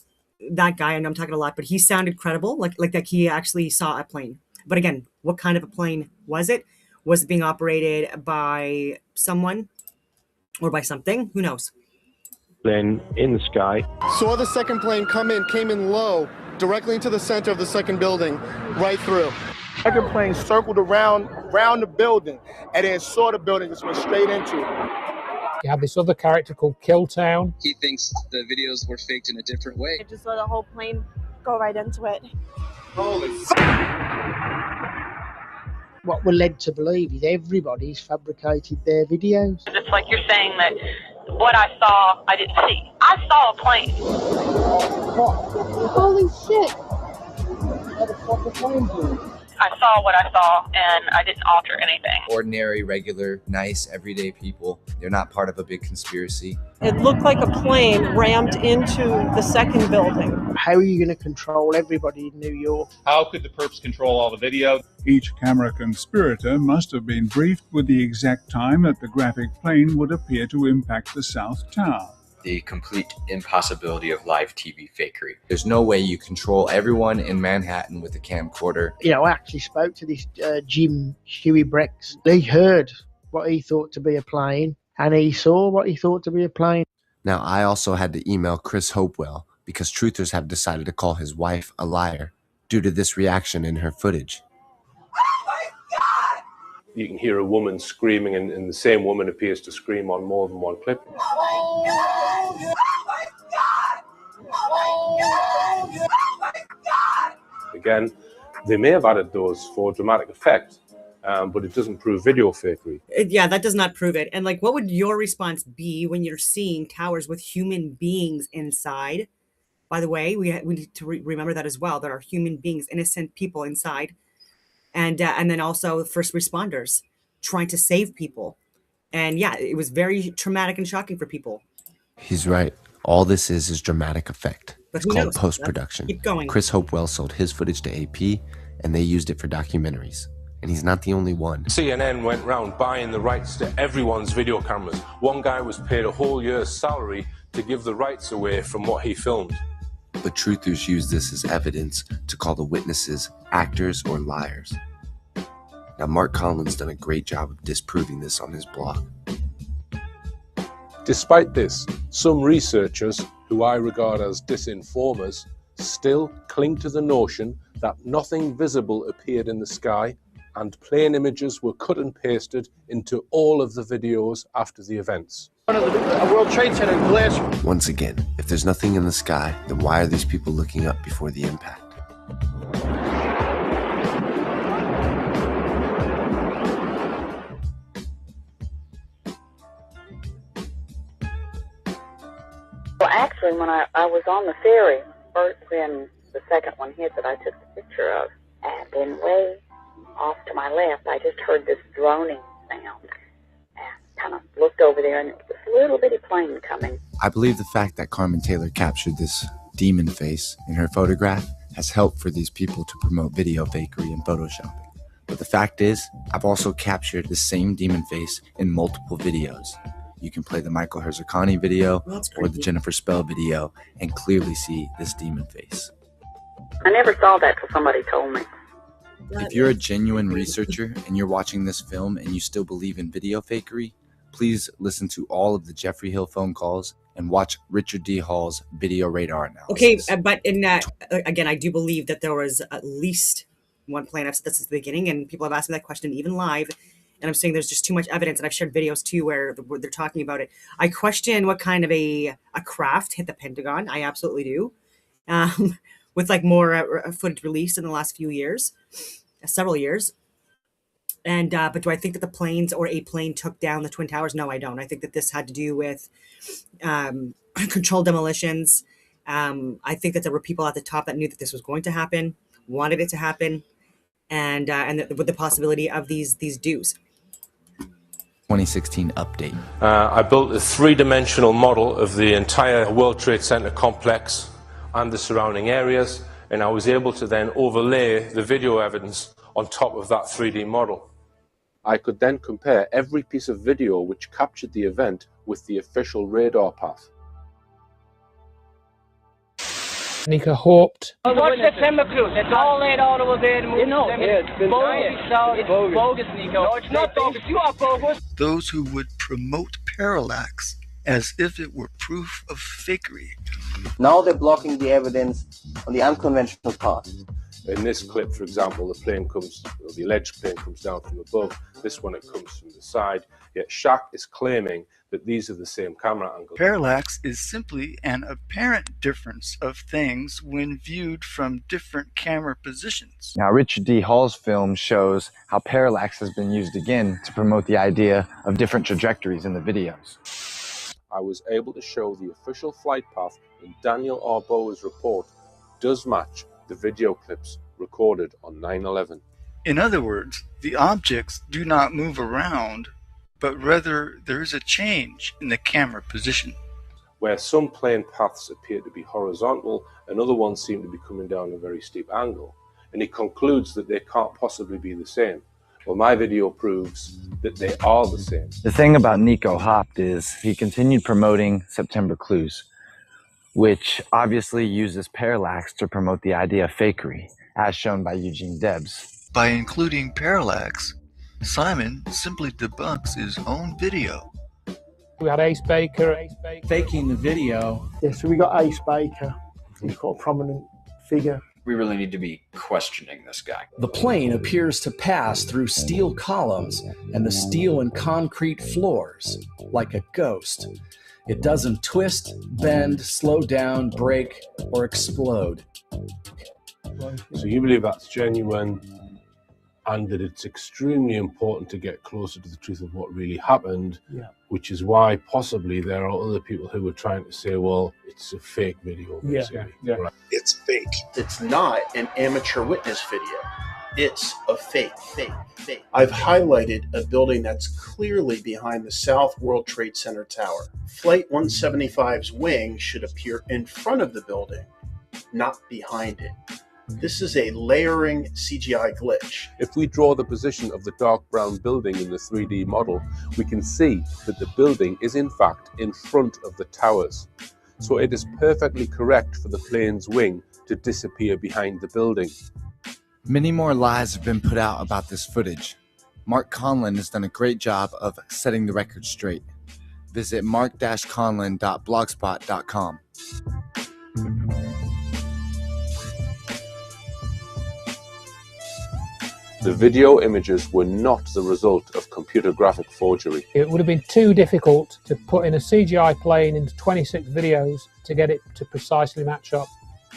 that guy, I know I'm talking a lot, but he sounded credible, like that he actually saw a plane. But again, what kind of a plane was it? Was it being operated by someone or by something? Who knows? Then in the sky. Saw the second plane came in low, directly into the center of the second building, right through. Second plane circled around the building and then saw the building, just went straight into it. You have this other character called Killtown. He thinks the videos were faked in a different way. I just saw the whole plane go right into it. Holy What we're led to believe is everybody's fabricated their videos. It's like you're saying that what I saw, I didn't see. I saw a plane. Holy shit! What the fuck are planes doing? I saw what I saw, and I didn't alter anything. Ordinary, regular, nice, everyday people. They're not part of a big conspiracy. It looked like a plane rammed into the second building. How are you going to control everybody in New York? How could the perps control all the video? Each camera conspirator must have been briefed with the exact time that the graphic plane would appear to impact the South Tower. The complete impossibility of live TV fakery. There's no way you control everyone in Manhattan with a camcorder. You know, I actually spoke to this Jim Huey Brex. He heard what he thought to be a plane, and he saw what he thought to be a plane. Now, I also had to email Chris Hopewell because truthers have decided to call his wife a liar due to this reaction in her footage. You can hear a woman screaming, and the same woman appears to scream on more than one clip. Again, they may have added those for dramatic effect, but it doesn't prove video fakery. Yeah, that does not prove it. And like, what would your response be when you're seeing towers with human beings inside? By the way, we need to remember that as well. There are human beings, innocent people inside. and then also first responders trying to save people. And yeah, it was very traumatic and shocking for people. He's right. All this is dramatic effect. But It's who called knows? post-production. Keep going. Chris Hopewell sold his footage to AP, and they used it for documentaries. And he's not the only one. CNN went round buying the rights to everyone's video cameras. One guy was paid a whole year's salary to give the rights away from what he filmed. But truthers use this as evidence to call the witnesses actors or liars. Now, Mark Collins done a great job of disproving this on his blog. Despite this, some researchers, who I regard as disinformers, still cling to the notion that nothing visible appeared in the sky and plane images were cut and pasted into all of the videos after the events. World Trade Center glass. Once again, if there's nothing in the sky, then why are these people looking up before the impact? Well, actually, when I was on the ferry, when the second one hit that I took the picture of, and then way off to my left, I just heard this droning sound, and kind of looked over there, and it was this little bitty plane coming. I believe the fact that Carmen Taylor captured this demon face in her photograph has helped for these people to promote video fakery and photoshopping. But the fact is, I've also captured the same demon face in multiple videos. You can play the Michael Herzakani video or the Jennifer Spell video and clearly see this demon face. I never saw that till somebody told me. If you're a genuine researcher and you're watching this film and you still believe in video fakery, please listen to all of the Jeffrey Hill phone calls and watch Richard D. Hall's video radar analysis. Okay, but in again, I do believe that there was at least one plane. I've said this since the beginning, and people have asked me that question even live. And I'm saying there's just too much evidence, and I've shared videos too where they're talking about it. I question what kind of a craft hit the Pentagon. I absolutely do. With like more footage released in the last few years, several years. And but do I think that the planes or a plane took down the Twin Towers? No, I don't. I think that this had to do with controlled demolitions. I think that there were people at the top that knew that this was going to happen, wanted it to happen, and with the possibility of these dues. 2016 update. I built a three-dimensional model of the entire World Trade Center complex and the surrounding areas, and I was able to then overlay the video evidence on top of that 3D model. I could then compare every piece of video which captured the event with the official radar path. Nico hoped. Watch September Cruise. It's all laid out over there. You know, it's bogus, Nico. No, it's not bogus. You are bogus. Those who would promote parallax as if it were proof of fakery. Now they're blocking the evidence on the unconventional path. In this clip, for example, the plane comes, or the alleged plane comes down from above. This one, it comes from the side. Yet Shaq is claiming that these are the same camera angles. Parallax is simply an apparent difference of things when viewed from different camera positions. Now, Richard D. Hall's film shows how parallax has been used again to promote the idea of different trajectories in the videos. I was able to show the official flight path in Daniel Arboa's report does match the video clips recorded on 9/11. In other words, the objects do not move around, but rather there is a change in the camera position. Where some plane paths appear to be horizontal and other ones seem to be coming down a very steep angle. And he concludes that they can't possibly be the same. Well, my video proves that they are the same. The thing about Nico Hopt is he continued promoting September Clues, which obviously uses parallax to promote the idea of fakery, as shown by Eugene Debs. By including parallax, Simon simply debunks his own video. We had Ace Baker. Faking the video. Yeah, so we got Ace Baker. He's quite a prominent figure. We really need to be questioning this guy. The plane appears to pass through steel columns and the steel and concrete floors like a ghost. It doesn't twist, bend, slow down, break, or explode. So you believe that's genuine and that it's extremely important to get closer to the truth of what really happened, which is why possibly there are other people who are trying to say, well, it's a fake video, basically. Right. It's fake. It's not an amateur witness video. It's a fake. I've highlighted a building that's clearly behind the South World Trade Center tower. Flight 175's wing should appear in front of the building, not behind it. This is a layering CGI glitch. If we draw the position of the dark brown building in the 3D model, we can see that the building is in fact in front of the towers. So it is perfectly correct for the plane's wing to disappear behind the building. Many more lies have been put out about this footage. Mark Conlon has done a great job of setting the record straight. Visit mark-conlon.blogspot.com. The video images were not the result of computer graphic forgery. It would have been too difficult to put in a CGI plane into 26 videos to get it to precisely match up.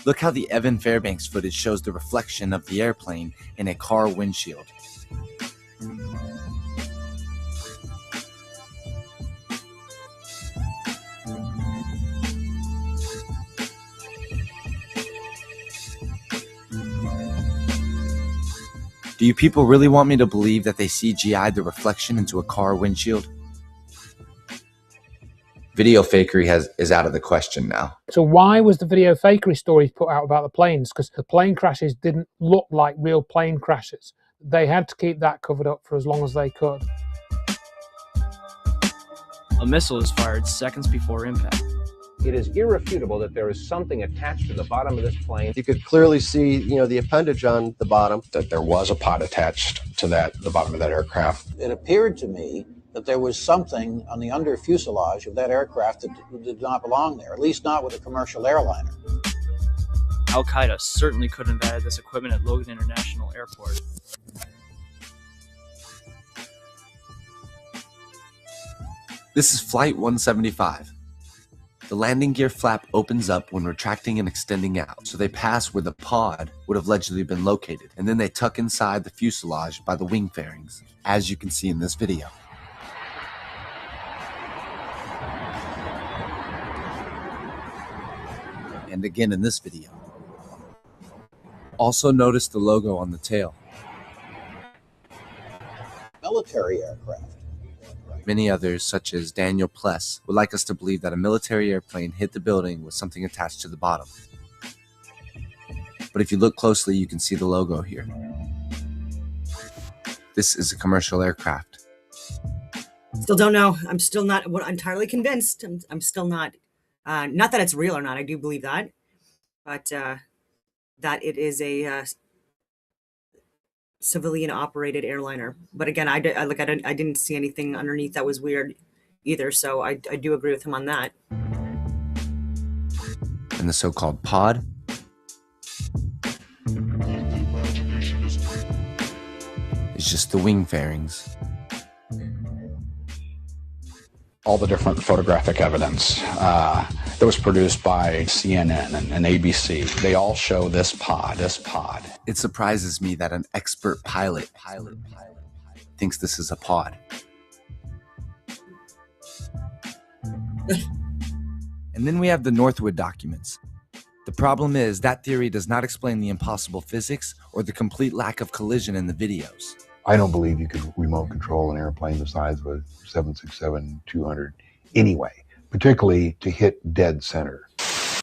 Look how the Evan Fairbanks footage shows the reflection of the airplane in a car windshield. Do you people really want me to believe that they CGI'd the reflection into a car windshield? Video fakery is out of the question now. So why was the video fakery stories put out about the planes? Because the plane crashes didn't look like real plane crashes. They had to keep that covered up for as long as they could. A missile is fired seconds before impact. It is irrefutable that there is something attached to the bottom of this plane. You could clearly see, the appendage on the bottom. That there was a pod attached to the bottom of that aircraft. It appeared to me that there was something on the under fuselage of that aircraft that did not belong there, at least not with a commercial airliner. Al-Qaeda certainly couldn't have added this equipment at Logan International Airport. This is Flight 175. The landing gear flap opens up when retracting and extending out, so they pass where the pod would have allegedly been located, and then they tuck inside the fuselage by the wing fairings, as you can see in this video. And again in this video. Also notice the logo on the tail. Military aircraft. Many others, such as Daniel Pless, would like us to believe that a military airplane hit the building with something attached to the bottom. But if you look closely, you can see the logo here. This is a commercial aircraft. Still don't know. I'm still not entirely convinced. I'm still not. Not that it's real or not. I do believe that, but that it is a civilian-operated airliner. But again, I didn't see anything underneath that was weird either. So I do agree with him on that. And the so-called pod is just the wing fairings. All the different photographic evidence that was produced by CNN and ABC, they all show this pod. It surprises me that an expert pilot thinks this is a pod. And then we have the Northwood documents. The problem is that theory does not explain the impossible physics or the complete lack of collision in the videos. I don't believe you could remote control an airplane the size of a 767-200 anyway, particularly to hit dead center.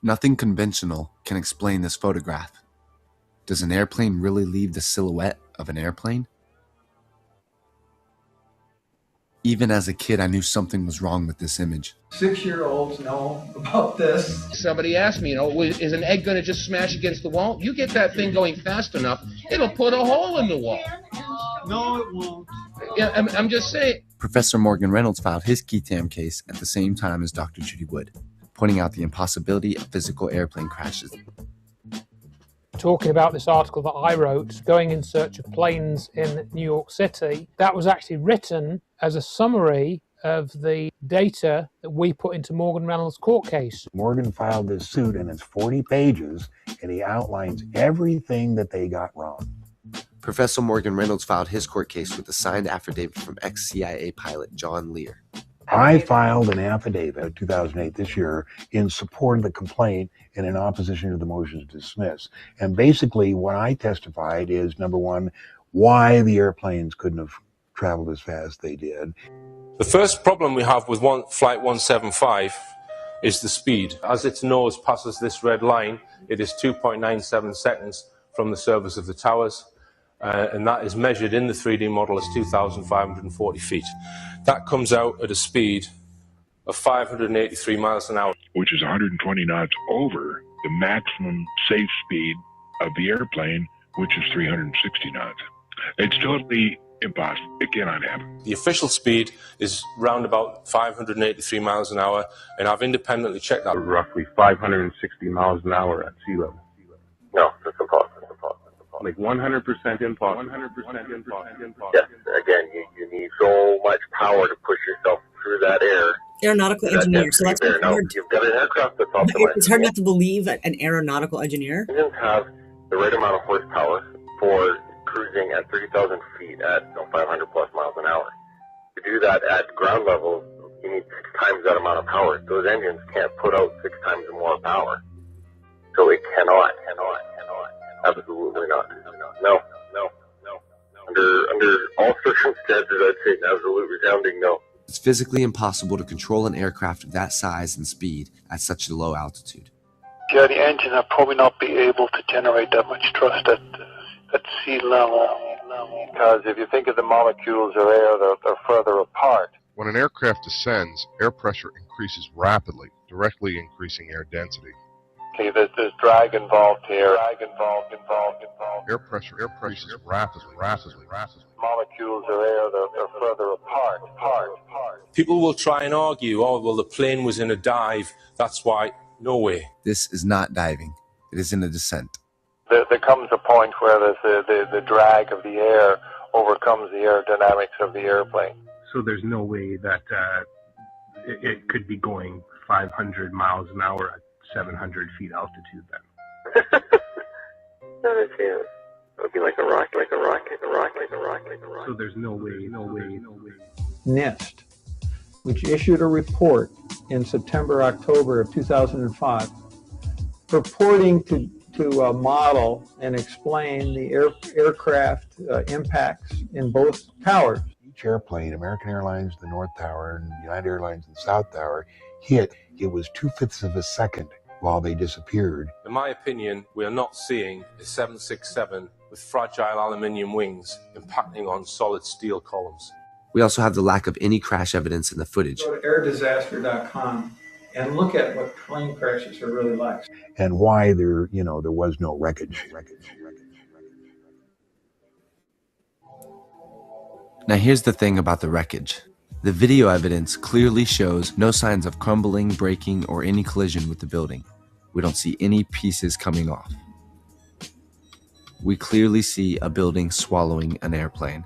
Nothing conventional can explain this photograph. Does an airplane really leave the silhouette of an airplane? Even as a kid, I knew something was wrong with this image. 6-year-olds know about this. Somebody asked me, is an egg going to just smash against the wall? You get that thing going fast enough, it'll put a hole in the wall. No, it won't. Yeah, I'm just saying. Professor Morgan Reynolds filed his Ketam case at the same time as Dr. Judy Wood, pointing out the impossibility of physical airplane crashes. Talking about this article that I wrote, Going in Search of Planes in New York City, that was actually written as a summary of the data that we put into Morgan Reynolds' court case. Morgan filed this suit and it's 40 pages and he outlines everything that they got wrong. Professor Morgan Reynolds filed his court case with a signed affidavit from ex-CIA pilot John Lear. I filed an affidavit in 2008 this year in support of the complaint and in opposition to the motion to dismiss. And basically what I testified is, number one, why the airplanes couldn't have traveled as fast as they did. The first problem we have with Flight 175 is the speed. As its nose passes this red line, it is 2.97 seconds from the surface of the towers, and that is measured in the 3D model as 2,540 feet. That comes out at a speed of 583 miles an hour. Which is 120 knots over the maximum safe speed of the airplane, which is 360 knots. It's totally impossible. It cannot happen. The official speed is round about 583 miles an hour, and I've independently checked that. Roughly 560 miles an hour at sea level. No, that's impossible. Like 100% impossible. 100% impossible. Yes, again, you need so much power to push yourself through that air. Aeronautical engineer. So that's there. Now, you've got an aircraft that's optimized. It's hard not to believe that an aeronautical engineer. Engines have the right amount of horsepower for cruising at 30,000 feet at 500 plus miles an hour. To do that at ground level, you need 6 times that amount of power. Those engines can't put out 6 times more power. So it cannot. Absolutely not. No. Under all circumstances, I'd say an absolute resounding no. It's physically impossible to control an aircraft of that size and speed at such a low altitude. Yeah, the engine will probably not be able to generate that much thrust at sea level. Because if you think of the molecules of air, they're further apart. When an aircraft descends, air pressure increases rapidly, directly increasing air density. Okay, there's drag involved here. Air pressure increases rapidly. Molecules of air, they're further apart. People will try and argue, oh, well, the plane was in a dive, that's why. No way. This is not diving. It is in a descent. There comes a point where the drag of the air overcomes the aerodynamics of the airplane. So there's no way that it could be going 500 miles an hour at 700 feet altitude then. Not a chance. It would be like a rocket. So there's no way. NIST, which issued a report in September, October of 2005, purporting to model and explain the aircraft impacts in both towers. Each airplane, American Airlines, the North Tower, and United Airlines, the South Tower, hit. It was 2/5 of a second while they disappeared. In my opinion, we are not seeing a 767 with fragile aluminium wings impacting on solid steel columns. We also have the lack of any crash evidence in the footage. Go to airdisaster.com and look at what plane crashes are really like. And why there was no wreckage. Now here's the thing about the wreckage. The video evidence clearly shows no signs of crumbling, breaking, or any collision with the building. We don't see any pieces coming off. We clearly see a building swallowing an airplane.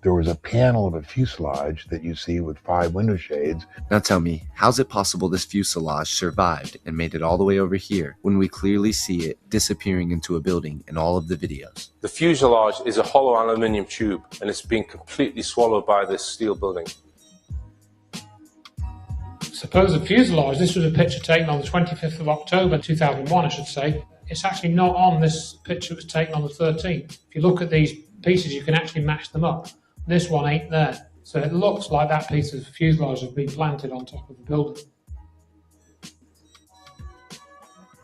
There was a panel of a fuselage that you see with 5 window shades. Now tell me, how's it possible this fuselage survived and made it all the way over here when we clearly see it disappearing into a building in all of the videos? The fuselage is a hollow aluminium tube, and it's being completely swallowed by this steel building. Suppose the fuselage, this was a picture taken on the 25th of October 2001, I should say. It's actually not on this picture that was taken on the 13th. If you look at these pieces, you can actually match them up. This one ain't there. So it looks like that piece of fuselage has been planted on top of the building.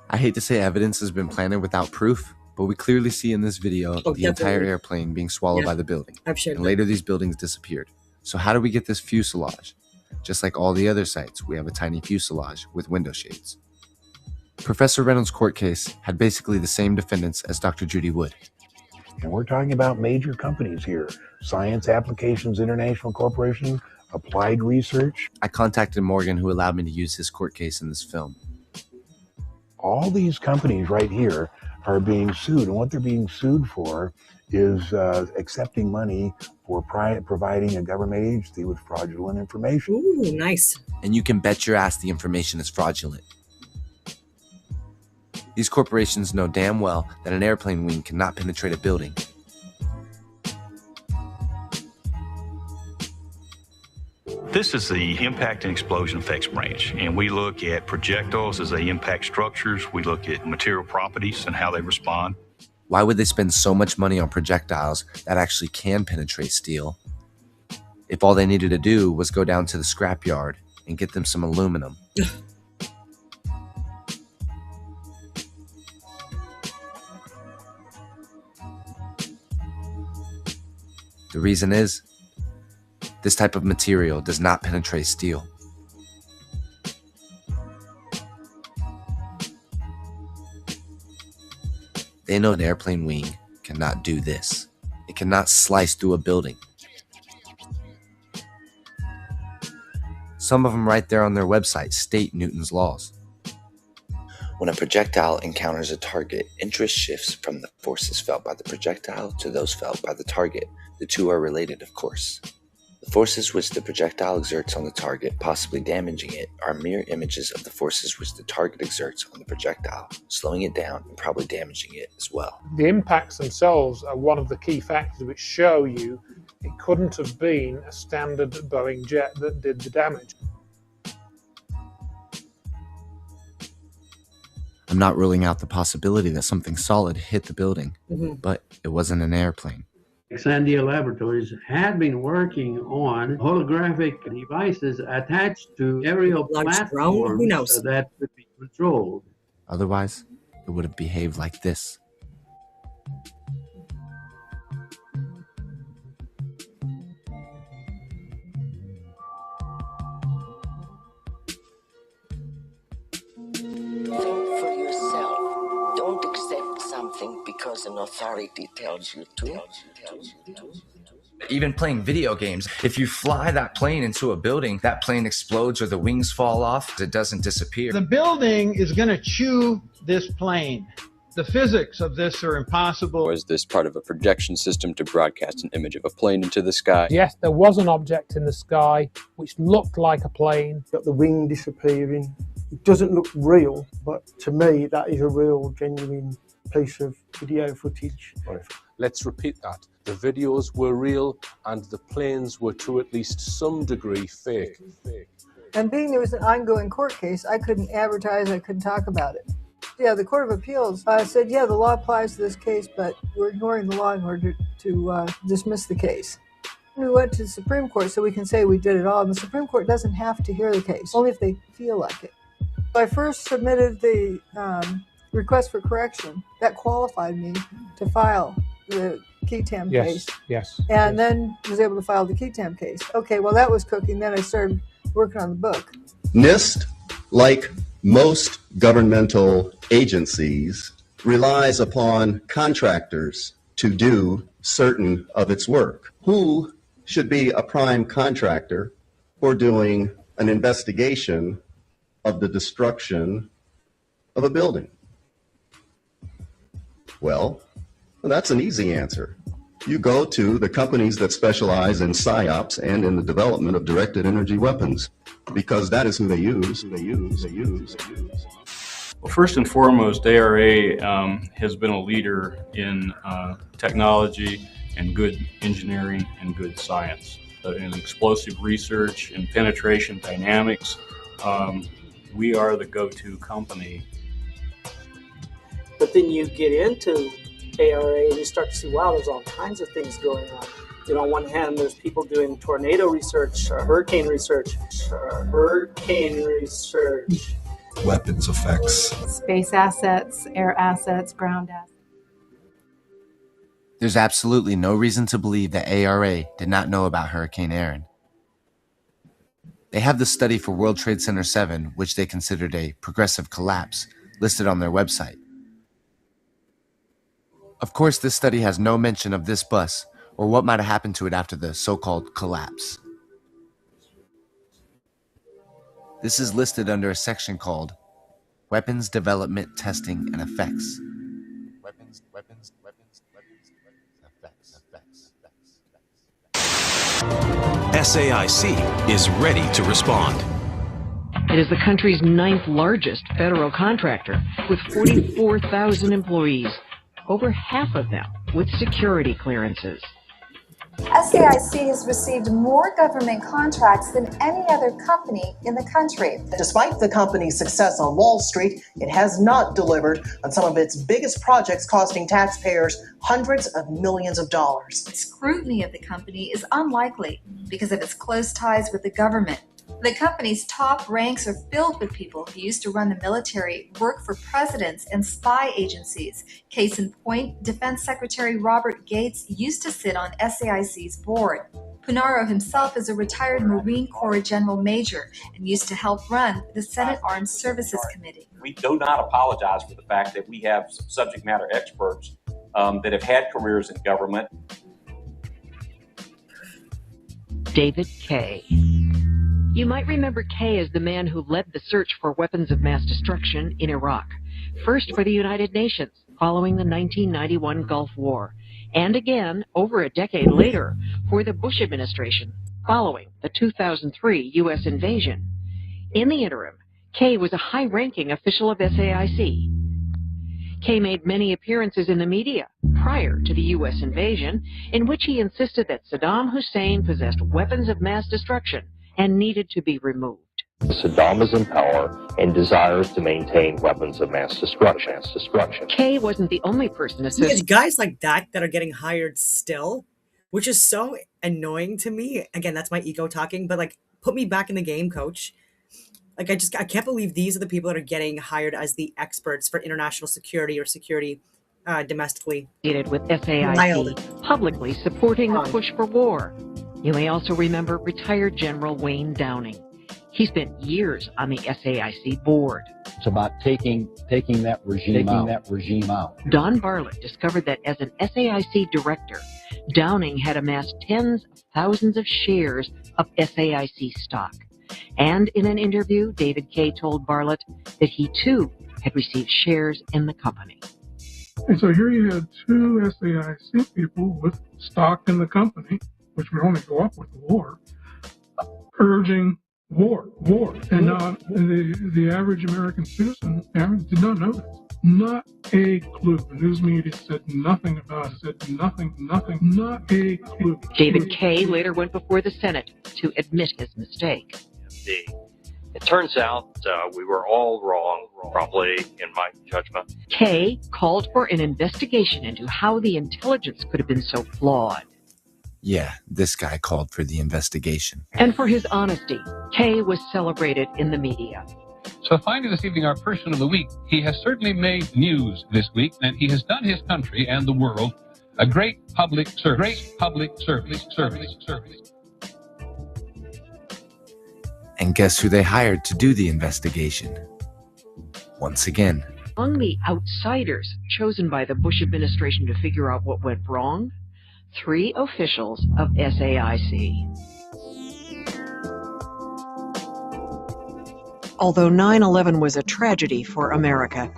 I hate to say evidence has been planted without proof, but we clearly see in this video the entire airplane being swallowed by the building. And later these buildings disappeared. So how do we get this fuselage? Just like all the other sites, we have a tiny fuselage with window shades. Professor Reynolds' court case had basically the same defendants as Dr. Judy Wood. And we're talking about major companies here. Science Applications International Corporation, Applied Research. I contacted Morgan, who allowed me to use his court case in this film. All these companies right here are being sued, and what they're being sued for is accepting money for providing a government agency with fraudulent information. Ooh, nice. And you can bet your ass the information is fraudulent. These corporations know damn well that an airplane wing cannot penetrate a building. This is the Impact and Explosion Effects branch, and we look at projectiles as they impact structures. We look at material properties and how they respond. Why would they spend so much money on projectiles that actually can penetrate steel if all they needed to do was go down to the scrapyard and get them some aluminum? The reason is, this type of material does not penetrate steel. They know an airplane wing cannot do this. It cannot slice through a building. Some of them right there on their website state Newton's laws. When a projectile encounters a target, interest shifts from the forces felt by the projectile to those felt by the target. The two are related, of course. The forces which the projectile exerts on the target, possibly damaging it, are mirror images of the forces which the target exerts on the projectile, slowing it down and probably damaging it as well. The impacts themselves are one of the key factors which show you it couldn't have been a standard Boeing jet that did the damage. I'm not ruling out the possibility that something solid hit the building, but it wasn't an airplane. Sandia Laboratories had been working on holographic devices attached to aerial platforms that could be controlled. Otherwise, it would have behaved like this. Think for yourself. Don't accept something because an authority tells you to. Even playing video games, if you fly that plane into a building, that plane explodes or the wings fall off, it doesn't disappear. The building is going to chew this plane. The physics of this are impossible. Was this part of a projection system to broadcast an image of a plane into the sky? Yes, there was an object in the sky which looked like a plane. Got the wing disappearing. It doesn't look real, but to me that is a real, genuine piece of video footage. Let's repeat that. The videos were real and the planes were to at least some degree fake. And being there was an ongoing court case, I couldn't advertise, I couldn't talk about it. Yeah, the Court of Appeals said, yeah, the law applies to this case, but we're ignoring the law in order to dismiss the case. We went to the Supreme Court so we can say we did it all, and the Supreme Court doesn't have to hear the case, only if they feel like it. So I first submitted the request for correction. That qualified me to file the Ketam case. Yes. And then was able to file the Ketam case. Okay, well that was cooking. Then I started working on the book. NIST, like most governmental agencies, relies upon contractors to do certain of its work. Who should be a prime contractor for doing an investigation of the destruction of a building? Well, that's an easy answer. You go to the companies that specialize in PSYOPs and in the development of directed energy weapons, because that is who they use. Well, first and foremost, ARA has been a leader in technology and good engineering and good science. In explosive research and penetration dynamics, we are the go-to company. But then you get into ARA and you start to see, wow, there's all kinds of things going on. You know, on one hand, there's people doing tornado research, hurricane research, weapons effects, space assets, air assets, ground assets. There's absolutely no reason to believe that ARA did not know about Hurricane Erin. They have the study for World Trade Center 7, which they considered a progressive collapse, listed on their website. Of course, this study has no mention of this bus or what might have happened to it after the so-called collapse. This is listed under a section called Weapons Development, Testing, and Effects. SAIC is ready to respond. It is the country's 9th largest federal contractor with 44,000 employees, over half of them with security clearances. SAIC has received more government contracts than any other company in the country. Despite the company's success on Wall Street, it has not delivered on some of its biggest projects, costing taxpayers hundreds of millions of dollars. Scrutiny of the company is unlikely because of its close ties with the government. The company's top ranks are filled with people who used to run the military, work for presidents and spy agencies. Case in point, Defense Secretary Robert Gates used to sit on SAIC's board. Punaro himself is a retired Marine Corps General Major and used to help run the Senate Armed Services Committee. We do not apologize for the fact that we have some subject matter experts that have had careers in government. David Kaye. You might remember Kaye as the man who led the search for weapons of mass destruction in Iraq, first for the United Nations following the 1991 Gulf War, and again over a decade later for the Bush administration following the 2003 U.S. invasion. In the interim, Kaye was a high-ranking official of SAIC. Kaye made many appearances in the media prior to the U.S. invasion, in which he insisted that Saddam Hussein possessed weapons of mass destruction and needed to be removed. Saddam is in power and desires to maintain weapons of mass destruction. Kaye wasn't the only person It's guys like that that are getting hired still, which is so annoying to me. Again, that's my ego talking, but like, put me back in the game, coach. Like, I can't believe these are the people that are getting hired as the experts for international security or security domestically. With SAIC, publicly supporting the push for war. You may also remember retired General Wayne Downing. He spent years on the SAIC board. It's about taking that regime out. Don Bartlett discovered that as an SAIC director, Downing had amassed tens of thousands of shares of SAIC stock. And in an interview, David Kaye told Bartlett that he too had received shares in the company. And so here you had two SAIC people with stock in the company, which would only go up with the war, urging war. And the average American citizen did not know this. Not a clue. The news media said nothing about it, said nothing, not a clue. David Kaye later went before the Senate to admit his mistake. It turns out we were all wrong, probably, in my judgment. Kaye called for an investigation into how the intelligence could have been so flawed. Yeah, this guy called for the investigation. And for his honesty, Kaye was celebrated in the media. So finally this evening, our person of the week. He has certainly made news this week, and he has done his country and the world a great public service. And guess who they hired to do the investigation? Once again. Among the outsiders chosen by the Bush administration to figure out what went wrong, 3 officials of SAIC. Although 9/11 was a tragedy for America,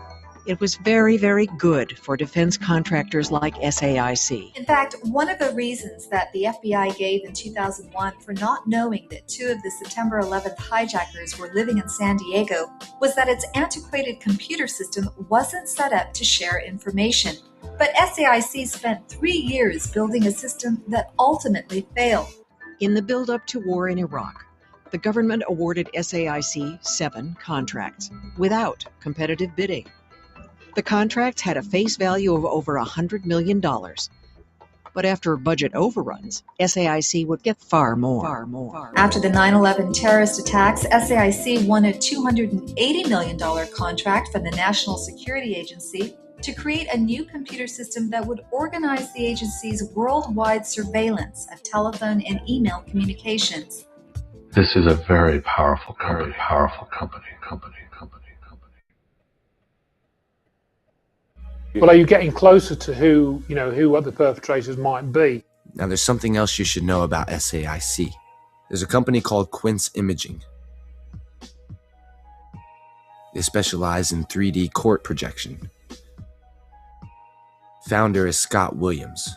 it was very, very good for defense contractors like SAIC. In fact, one of the reasons that the FBI gave in 2001 for not knowing that 2 of the September 11th hijackers were living in San Diego was that its antiquated computer system wasn't set up to share information. But SAIC spent 3 years building a system that ultimately failed. In the build-up to war in Iraq, the government awarded SAIC 7 contracts without competitive bidding. The contracts had a face value of over $100 million. But after budget overruns, SAIC would get far more. After the 9/11 terrorist attacks, SAIC won a $280 million contract from the National Security Agency to create a new computer system that would organize the agency's worldwide surveillance of telephone and email communications. This is a very powerful company. Well, are you getting closer to who other perpetrators might be? Now, there's something else you should know about SAIC. There's a company called Quince Imaging. They specialize in 3D court projection. Founder is Scott Williams.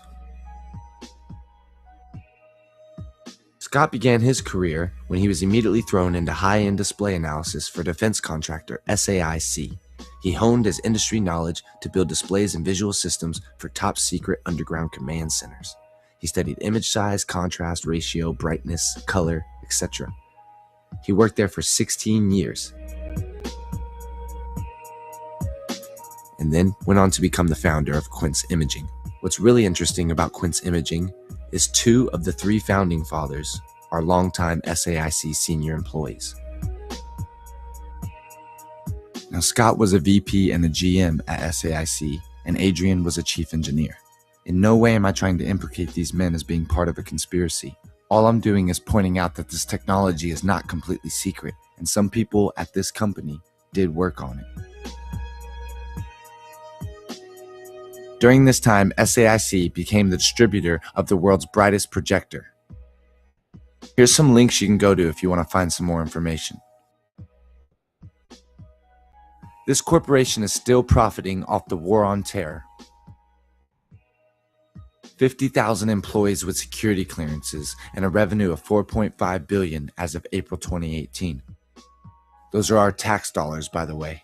Scott began his career when he was immediately thrown into high-end display analysis for defense contractor SAIC. He honed his industry knowledge to build displays and visual systems for top-secret underground command centers. He studied image size, contrast, ratio, brightness, color, etc. He worked there for 16 years and then went on to become the founder of Quince Imaging. What's really interesting about Quince Imaging is 2 of the 3 founding fathers are longtime SAIC senior employees. Now, Scott was a VP and a GM at SAIC, and Adrian was a chief engineer. In no way am I trying to implicate these men as being part of a conspiracy. All I'm doing is pointing out that this technology is not completely secret, and some people at this company did work on it. During this time, SAIC became the distributor of the world's brightest projector. Here's some links you can go to if you want to find some more information. This corporation is still profiting off the war on terror. 50,000 employees with security clearances and a revenue of $4.5 billion as of April 2018. Those are our tax dollars, by the way.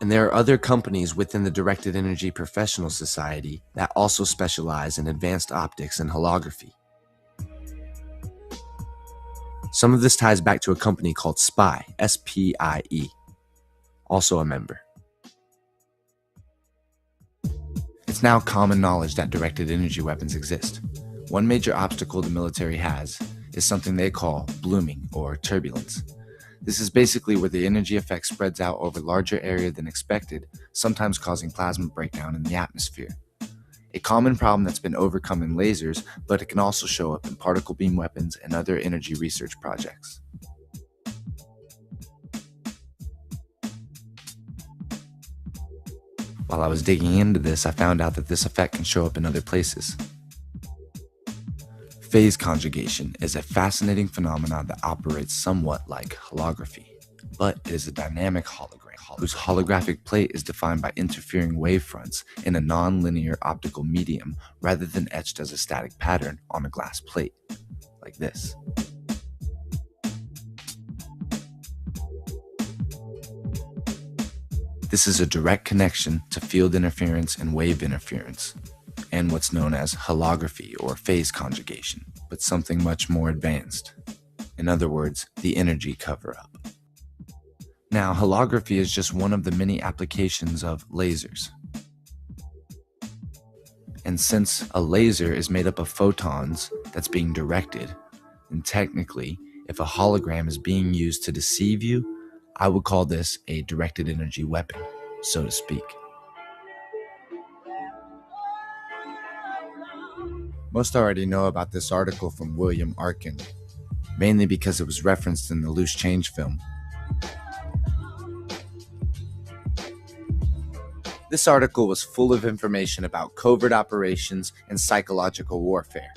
And there are other companies within the Directed Energy Professional Society that also specialize in advanced optics and holography. Some of this ties back to a company called SPIE, S-P-I-E, also a member. It's now common knowledge that directed energy weapons exist. One major obstacle the military has is something they call blooming or turbulence. This is basically where the energy effect spreads out over a larger area than expected, sometimes causing plasma breakdown in the atmosphere. A common problem that's been overcome in lasers, but it can also show up in particle beam weapons and other energy research projects. While I was digging into this, I found out that this effect can show up in other places. Phase conjugation is a fascinating phenomenon that operates somewhat like holography, but it is a dynamic hologram whose holographic plate is defined by interfering wavefronts in a non-linear optical medium rather than etched as a static pattern on a glass plate, like this. This is a direct connection to field interference and wave interference, and what's known as holography or phase conjugation, but something much more advanced. In other words, the energy cover-up. Now, holography is just one of the many applications of lasers. And since a laser is made up of photons that's being directed, then technically, if a hologram is being used to deceive you, I would call this a directed energy weapon, so to speak. Most already know about this article from William Arkin, mainly because it was referenced in the Loose Change film. This article was full of information about covert operations and psychological warfare.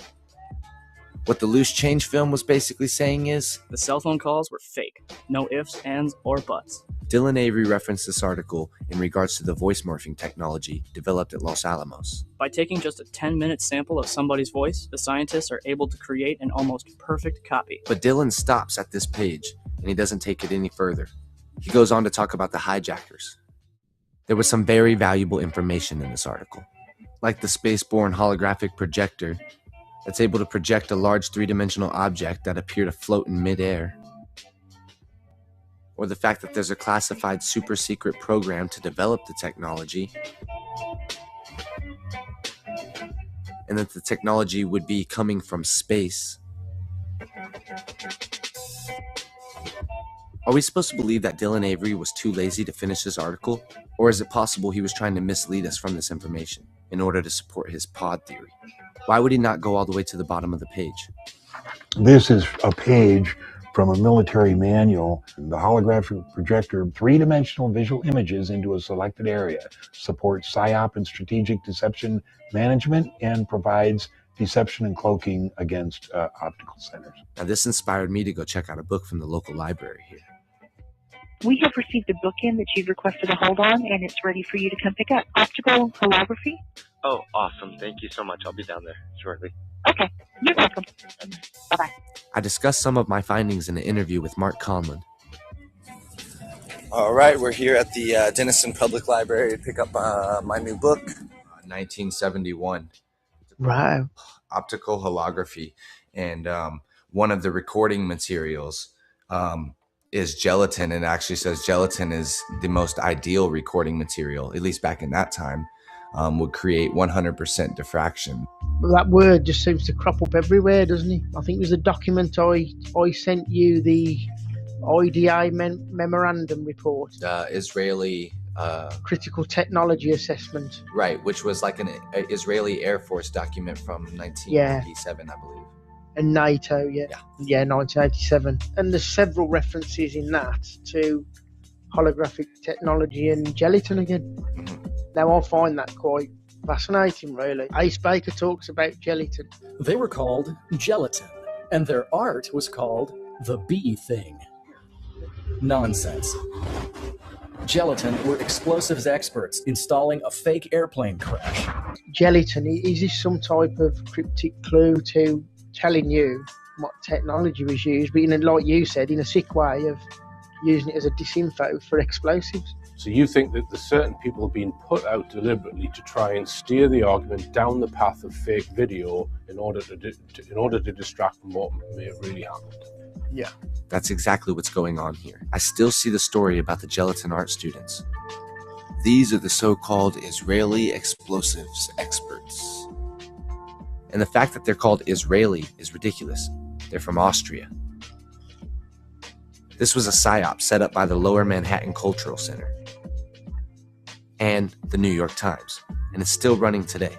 What the Loose Change film was basically saying is, the cell phone calls were fake. No ifs, ands, or buts. Dylan Avery referenced this article in regards to the voice morphing technology developed at Los Alamos. By taking just a 10-minute sample of somebody's voice, the scientists are able to create an almost perfect copy. But Dylan stops at this page, and he doesn't take it any further. He goes on to talk about the hijackers. There was some very valuable information in this article, like the spaceborne holographic projector that's able to project a large three-dimensional object that appeared to float in midair, or the fact that there's a classified super-secret program to develop the technology, and that the technology would be coming from space. Are we supposed to believe that Dylan Avery was too lazy to finish this article? Or is it possible he was trying to mislead us from this information in order to support his pod theory? Why would he not go all the way to the bottom of the page? This is a page from a military manual. The holographic projector, three-dimensional visual images into a selected area, supports PSYOP and strategic deception management, and provides deception and cloaking against optical centers. Now, this inspired me to go check out a book from the local library here. We have received a book in that you've requested a hold on, and it's ready for you to come pick up. Optical holography? Oh, awesome. Thank you so much. I'll be down there shortly. Okay. You're welcome. Bye-bye. I discussed some of my findings in an interview with Mark Conlon. All right, we're here at the Denison Public Library to pick up my new book, 1971. Wow. Optical holography. And one of the recording materials is gelatin, and it actually says gelatin is the most ideal recording material, at least back in that time, would create 100% diffraction. Well, that word just seems to crop up everywhere, doesn't it? I think it was a document I sent you, the IDA memorandum report. Israeli critical technology assessment. Right, which was like an Israeli Air Force document from 1987, I believe. And NATO, yeah, 1987. And there's several references in that to holographic technology and gelatin again. Mm-hmm. Now I find that quite fascinating, really. Ace Baker talks about gelatin. They were called gelatin, and their art was called the bee thing. Nonsense. Gelatin were explosives experts installing a fake airplane crash. Gelatin, is this some type of cryptic clue to telling you what technology was used, but like you said, in a sick way of using it as a disinfo for explosives? So you think that there's certain people being put out deliberately to try and steer the argument down the path of fake video in order to distract from what may have really happened? Yeah. That's exactly what's going on here. I still see the story about the gelatin art students. These are the so-called Israeli explosives experts. And the fact that they're called Israeli is ridiculous. They're from Austria. This was a psyop set up by the Lower Manhattan Cultural Center and the New York Times, and it's still running today.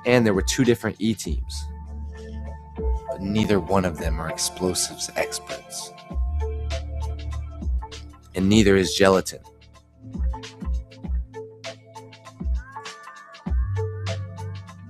And there were 2 different E-teams, but neither one of them are explosives experts. And neither is gelatin.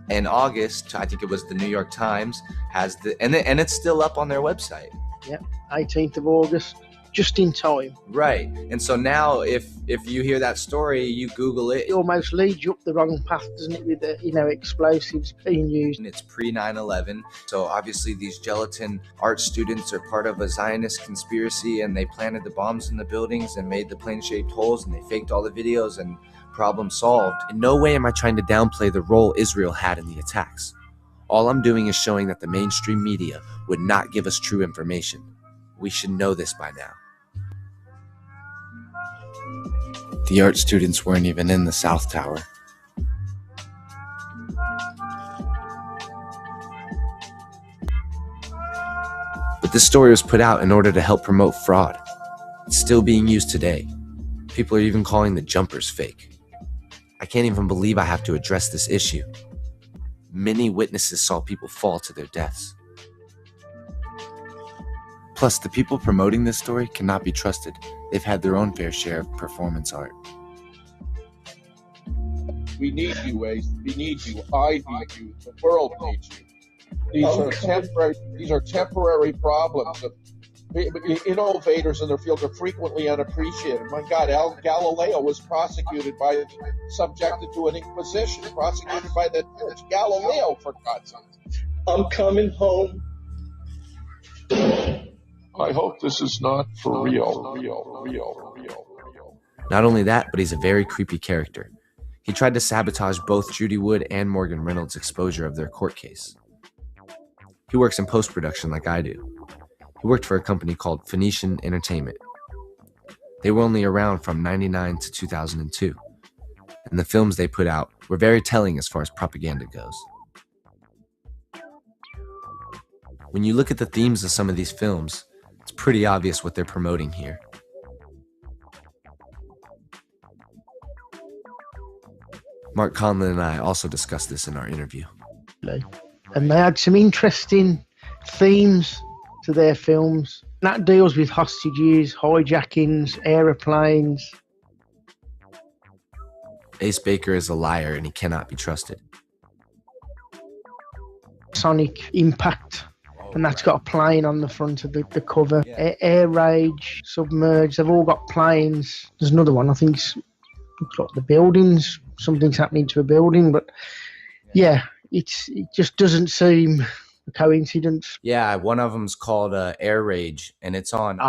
In August, I think it was the New York Times, has and it's still up on their website. Yeah, 18th of August, just in time. Right. And so now if you hear that story, you Google it. It almost leads you up the wrong path, doesn't it, with the, explosives being used. And it's pre-9/11. So obviously these gelatin art students are part of a Zionist conspiracy, and they planted the bombs in the buildings and made the plane-shaped holes, and they faked all the videos, and problem solved. In no way am I trying to downplay the role Israel had in the attacks. All I'm doing is showing that the mainstream media would not give us true information. We should know this by now. The art students weren't even in the South Tower. But this story was put out in order to help promote fraud. It's still being used today. People are even calling the jumpers fake. I can't even believe I have to address this issue. Many witnesses saw people fall to their deaths. Plus, the people promoting this story cannot be trusted. They've had their own fair share of performance art. We need you, Ace. We need you. I need you. The world needs you. These are temporary problems. Innovators in their field are frequently unappreciated. My God, Galileo was subjected to an inquisition, prosecuted by the church. Galileo, for God's sake. I'm coming home. I hope this is not for real. Not only that, but he's a very creepy character. He tried to sabotage both Judy Wood and Morgan Reynolds' exposure of their court case. He works in post-production like I do. He worked for a company called Phoenician Entertainment. They were only around from 1999 to 2002, and the films they put out were very telling as far as propaganda goes. When you look at the themes of some of these films, it's pretty obvious what they're promoting here. Mark Conlon and I also discussed this in our interview. And they had some interesting themes to their films. That deals with hostages, hijackings, aeroplanes. Ace Baker is a liar and he cannot be trusted. Sonic Impact, and that's got a plane on the front of the cover. Yeah. Air Rage, Submerged, they've all got planes. There's another one, I think it's like the buildings. Something's happening to a building, but yeah, it just doesn't seem a coincidence. Yeah, one of them's called Air Rage, and it's on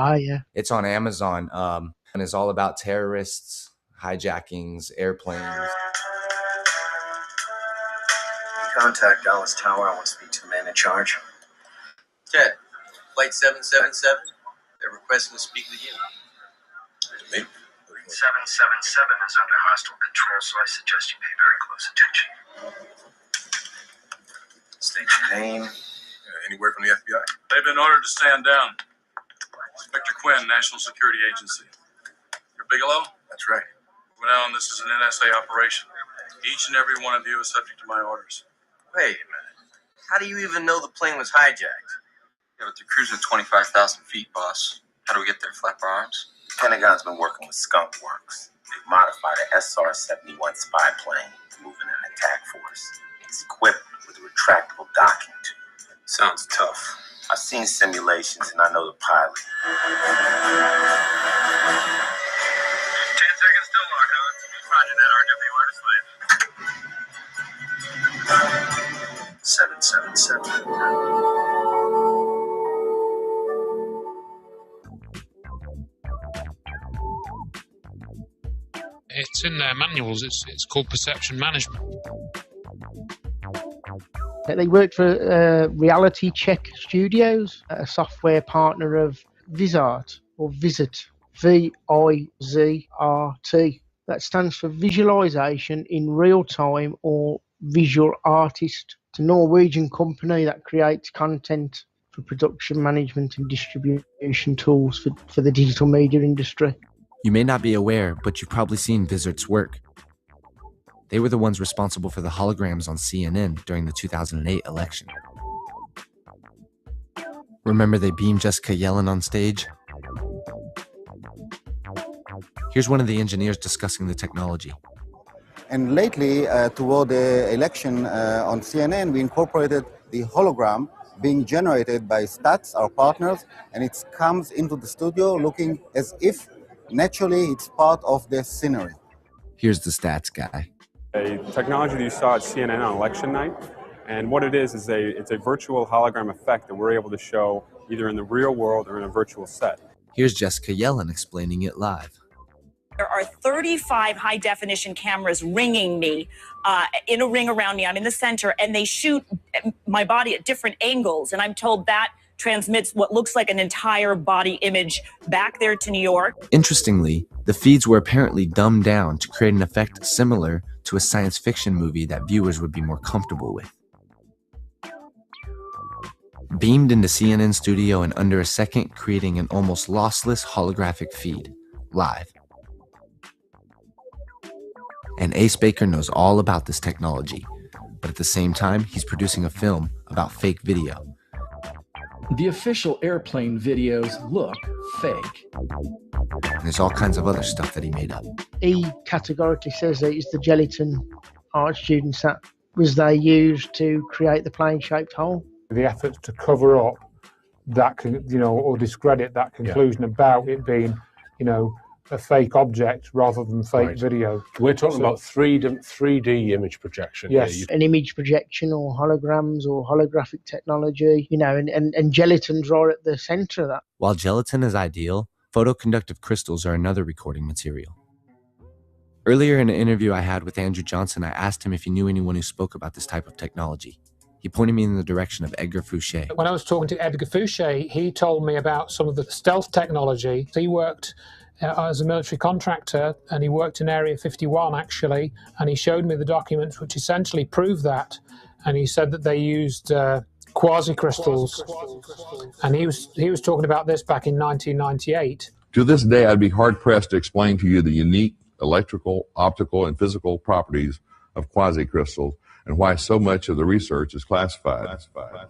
it's on Amazon, and it's all about terrorists, hijackings, airplanes. Contact Dallas Tower. I want to speak to the man in charge. Ted, Flight 777. They're requesting to speak with you. Me? 777 is under hostile control, so I suggest you pay very close attention. State your name. Any word from the FBI? They've been ordered to stand down. Inspector Quinn, National Security Agency. You're Bigelow? That's right. From now on, this is an NSA operation. Each and every one of you is subject to my orders. Wait a minute. How do you even know the plane was hijacked? Yeah, but they're cruising at 25,000 feet, boss. How do we get there? Flap our arms? The Pentagon's been working with Skunk Works. They've modified an SR-71 spy plane to move in an attack force. It's equipped with a retractable docking tube. Sounds tough. I've seen simulations and I know the pilot. 10 seconds till lockout. Roger that, RWR to slave. 777. It's in their manuals. It's called perception management. They worked for Reality Check Studios, a software partner of Vizart, or Visit, V-I-Z-R-T. That stands for Visualization in Real Time or Visual Artist. It's a Norwegian company that creates content for production management and distribution tools for the digital media industry. You may not be aware, but you've probably seen Vizart's work. They were the ones responsible for the holograms on CNN during the 2008 election. Remember they beamed Jessica Yellen on stage? Here's one of the engineers discussing the technology. And lately, toward the election on CNN, we incorporated the hologram being generated by Stats, our partners, and it comes into the studio looking as if naturally it's part of the scenery. Here's the Stats guy. A technology that you saw at CNN on election night, and what it is it's a virtual hologram effect that we're able to show either in the real world or in a virtual set. Here's Jessica Yellen explaining it live. There are 35 high-definition cameras ringing me in a ring around me. I'm in the center, and they shoot my body at different angles, and I'm told that transmits what looks like an entire body image back there to New York. Interestingly, the feeds were apparently dumbed down to create an effect similar to a science fiction movie that viewers would be more comfortable with. Beamed into CNN studio in under a second, creating an almost lossless holographic feed, live. And Ace Baker knows all about this technology, but at the same time, he's producing a film about fake video. The official airplane videos look fake. And there's all kinds of other stuff that he made up. He categorically says that it's the gelatin art students that was they used to create the plane-shaped hole. The efforts to cover up that, or discredit that conclusion about it being, a fake object rather than fake video. We're talking about 3D image projection. Yes, an image projection or holograms or holographic technology, and gelatin's right at the center of that. While gelatin is ideal, photoconductive crystals are another recording material. Earlier in an interview I had with Andrew Johnson, I asked him if he knew anyone who spoke about this type of technology. He pointed me in the direction of Edgar Fouché. When I was talking to Edgar Fouché, he told me about some of the stealth technology. He worked as a military contractor, and he worked in Area 51 actually, and he showed me the documents which essentially prove that. And he said that they used quasi-crystals, and he was talking about this back in 1998. To this day, I'd be hard-pressed to explain to you the unique electrical, optical, and physical properties of quasi-crystals and why so much of the research is classified.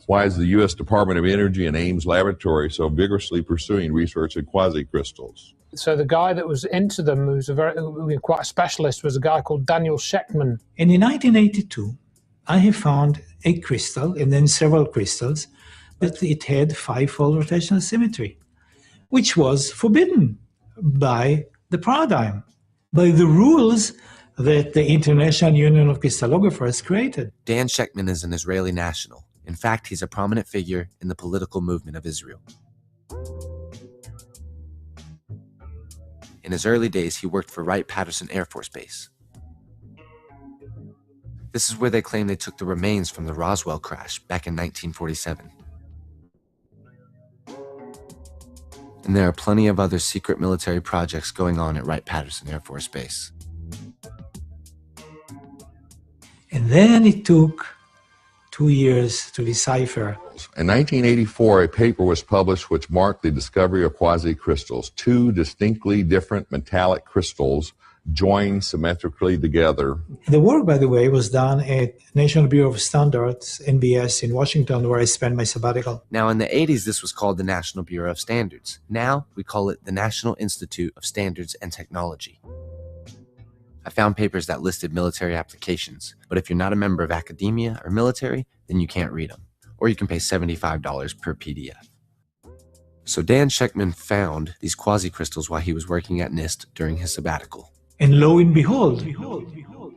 Why is the U.S. Department of Energy and Ames Laboratory so vigorously pursuing research in quasi-crystals? So the guy that was into them, who was quite a specialist, was a guy called Daniel Shechtman. And in 1982, I have found a crystal, and then several crystals, that it had 5-fold rotational symmetry, which was forbidden by the paradigm, by the rules that the International Union of Crystallographers created. Dan Shechtman is an Israeli national. In fact, he's a prominent figure in the political movement of Israel. In his early days, he worked for Wright-Patterson Air Force Base. This is where they claim they took the remains from the Roswell crash back in 1947. And there are plenty of other secret military projects going on at Wright-Patterson Air Force Base. And then it took 2 years to decipher. In 1984, a paper was published which marked the discovery of quasi-crystals, two distinctly different metallic crystals joined symmetrically together. The work, by the way, was done at National Bureau of Standards, NBS, in Washington, where I spent my sabbatical. Now, in the 80s, this was called the National Bureau of Standards. Now, we call it the National Institute of Standards and Technology. I found papers that listed military applications, but if you're not a member of academia or military, then you can't read them. Or you can pay $75 per PDF. So Dan Shechtman found these quasi-crystals while he was working at NIST during his sabbatical. And lo and behold,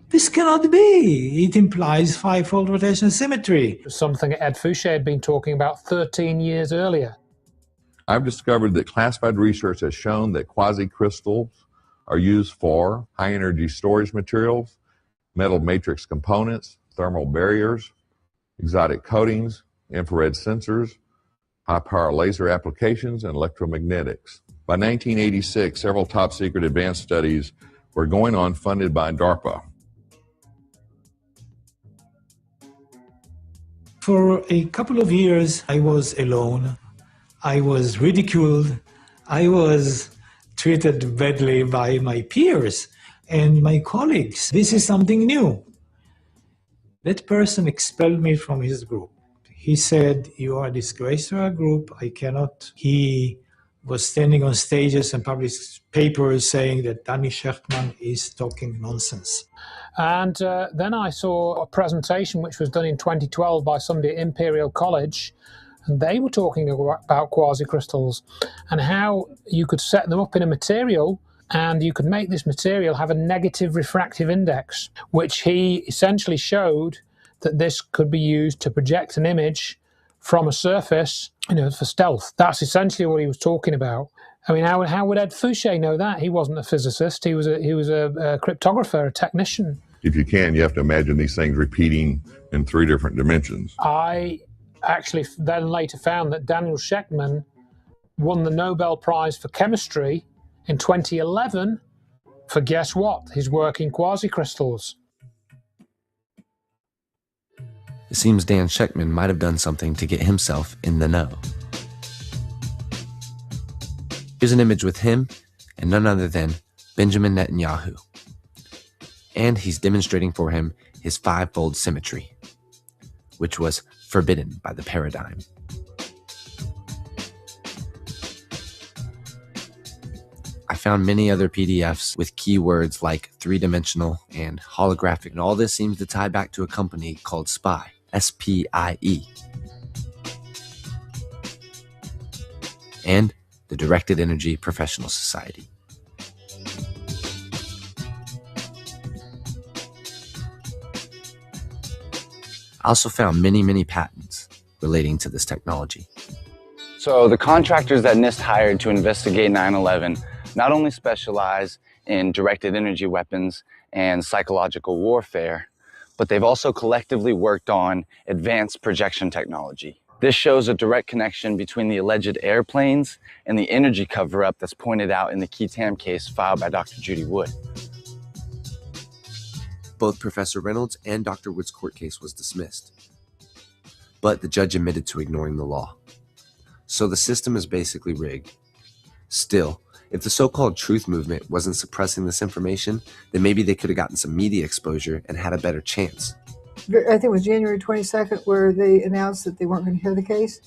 this cannot be. It implies five-fold rotational symmetry. Something Ed Fouché had been talking about 13 years earlier. I've discovered that classified research has shown that quasi-crystals are used for high-energy storage materials, metal matrix components, thermal barriers, exotic coatings, infrared sensors, high-power laser applications, and electromagnetics. By 1986, several top-secret advanced studies were going on funded by DARPA. For a couple of years, I was alone. I was ridiculed. I was treated badly by my peers and my colleagues. This is something new. That person expelled me from his group. He said, "You are a disgrace to our group. I cannot." He was standing on stages and published papers saying that Danny Shechtman is talking nonsense. And then I saw a presentation which was done in 2012 by somebody at Imperial College, and they were talking about quasi-crystals and how you could set them up in a material and you could make this material have a negative refractive index, which he essentially showed that this could be used to project an image from a surface, for stealth. That's essentially what he was talking about. I mean, how would Ed Fouché know that? He wasn't a physicist. He was a cryptographer, a technician. If you can, you have to imagine these things repeating in 3 different dimensions. I actually then later found that Daniel Shechtman won the Nobel Prize for Chemistry in 2011 for, guess what? His work in quasi-crystals. It seems Dan Shechtman might have done something to get himself in the know. Here's an image with him and none other than Benjamin Netanyahu. And he's demonstrating for him his five-fold symmetry, which was forbidden by the paradigm. I found many other PDFs with keywords like three-dimensional and holographic, and all this seems to tie back to a company called SPIE, S-P-I-E, and the Directed Energy Professional Society. I also found many patents relating to this technology. So the contractors that NIST hired to investigate 9/11 not only specialize in directed energy weapons and psychological warfare, but they've also collectively worked on advanced projection technology. This shows a direct connection between the alleged airplanes and the energy cover-up that's pointed out in the Qui Tam case filed by Dr. Judy Wood. Both Professor Reynolds and Dr. Wood's court case was dismissed, but the judge admitted to ignoring the law. So the system is basically rigged. Still, if the so-called truth movement wasn't suppressing this information, then maybe they could have gotten some media exposure and had a better chance. I think it was January 22nd where they announced that they weren't going to hear the case.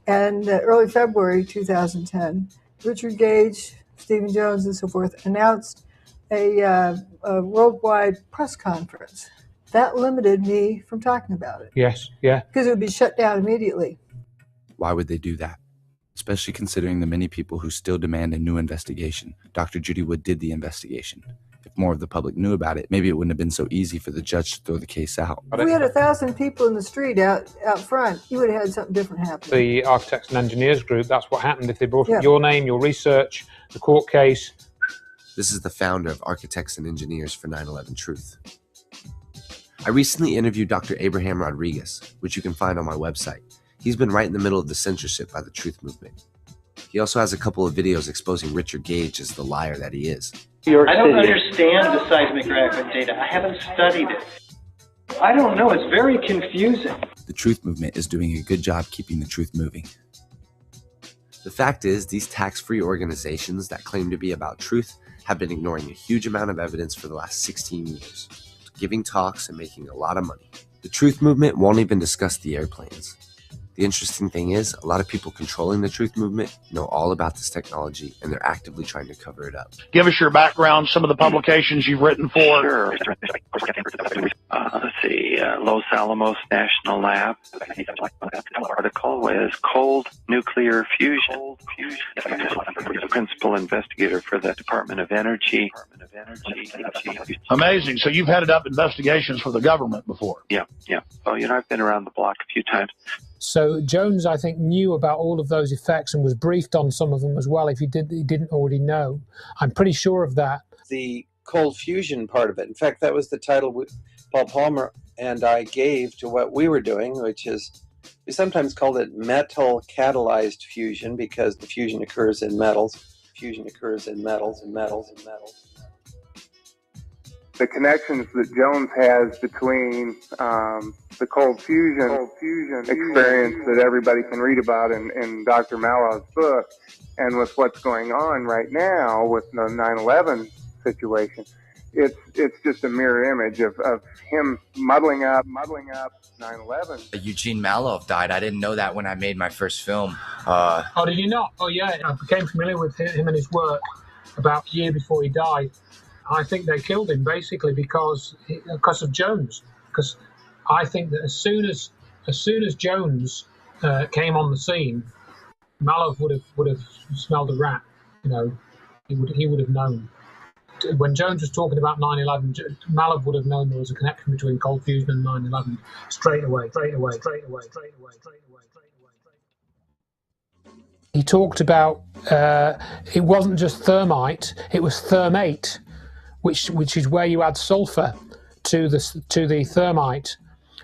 And early February 2010, Richard Gage, Stephen Jones, and so forth announced a worldwide press conference. That limited me from talking about it. Yes, yeah. Because it would be shut down immediately. Why would they do that? Especially considering the many people who still demand a new investigation. Dr. Judy Wood did the investigation. If more of the public knew about it, maybe it wouldn't have been so easy for the judge to throw the case out. If we had 1,000 people in the street out front, you would have had something different happen. The Architects and Engineers group, that's what happened. If they brought up your name, your research, the court case. This is the founder of Architects and Engineers for 9/11 Truth. I recently interviewed Dr. Abraham Rodriguez, which you can find on my website. He's been right in the middle of the censorship by the Truth Movement. He also has a couple of videos exposing Richard Gage as the liar that he is. I don't understand the seismic rapid data. I haven't studied it. I don't know. It's very confusing. The Truth Movement is doing a good job keeping the truth moving. The fact is, these tax-free organizations that claim to be about truth have been ignoring a huge amount of evidence for the last 16 years, giving talks and making a lot of money. The Truth Movement won't even discuss the airplanes. The interesting thing is, a lot of people controlling the Truth Movement know all about this technology, and they're actively trying to cover it up. Give us your background, some of the publications you've written for. Sure. Let's see, Los Alamos National Lab. Article is Cold Nuclear Fusion. Principal investigator for the Department of Energy. Amazing. So you've headed up investigations for the government before. Yeah. Oh, I've been around the block a few times. So Jones, I think, knew about all of those effects and was briefed on some of them as well, if he didn't already know. I'm pretty sure of that. The cold fusion part of it. In fact, that was the title Paul Palmer and I gave to what we were doing, which is, we sometimes called it metal catalyzed fusion because the fusion occurs in metals. Fusion occurs in metals and metals and metals. The connections that Jones has between the cold fusion experience that everybody can read about in Dr. Maloh's book, and with what's going on right now with the 9/11 situation, it's just a mirror image of him muddling up 9/11. Eugene Maloff died. I didn't know that when I made my first film. Oh, did you not? Oh, yeah. I became familiar with him and his work about a year before he died. I think they killed him basically because of Jones. Because I think that as soon as Jones came on the scene, Maloff would have smelled a rat. He would have known. When Jones was talking about 9/11, Maloff would have known there was a connection between cold fusion and 9/11 straight away. He talked about it wasn't just thermite; it was thermate, which is where you add sulfur to the thermite,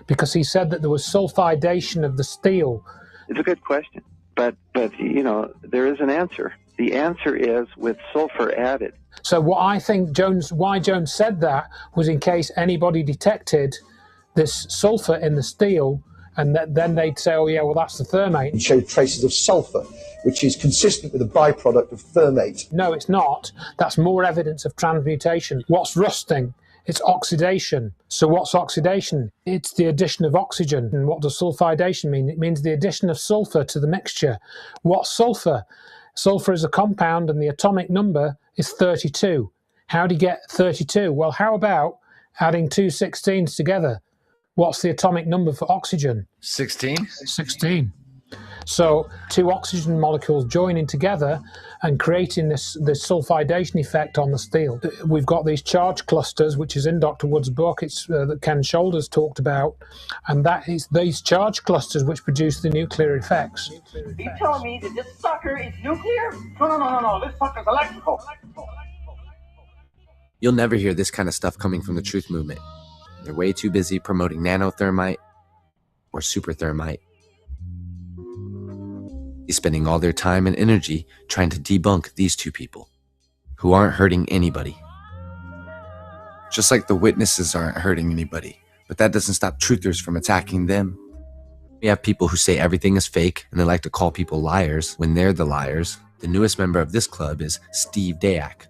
because he said that there was sulfidation of the steel. It's a good question, but there is an answer. The answer is with sulfur added. So what I think why Jones said that was in case anybody detected this sulfur in the steel, and then they'd say, oh yeah, well that's the thermate. It showed traces of sulfur, which is consistent with a byproduct of thermate. No, it's not. That's more evidence of transmutation. What's rusting? It's oxidation. So what's oxidation? It's the addition of oxygen. And what does sulfidation mean? It means the addition of sulfur to the mixture. What's sulfur? Sulfur is a compound and the atomic number is 32. How do you get 32? Well, how about adding two 16s together? What's the atomic number for oxygen? 16? 16. So two oxygen molecules joining together and creating this sulfidation effect on the steel. We've got these charge clusters, which is in Dr. Wood's book. It's that Ken Shoulders talked about, and that is these charge clusters which produce the nuclear effects. You telling me that this sucker is nuclear? No. This sucker's electrical. You'll never hear this kind of stuff coming from the Truth Movement. They're way too busy promoting nanothermite or superthermite. He's spending all their time and energy trying to debunk these two people who aren't hurting anybody. Just like the witnesses aren't hurting anybody, but that doesn't stop truthers from attacking them. We have people who say everything is fake and they like to call people liars when they're the liars. The newest member of this club is Steve Dayak.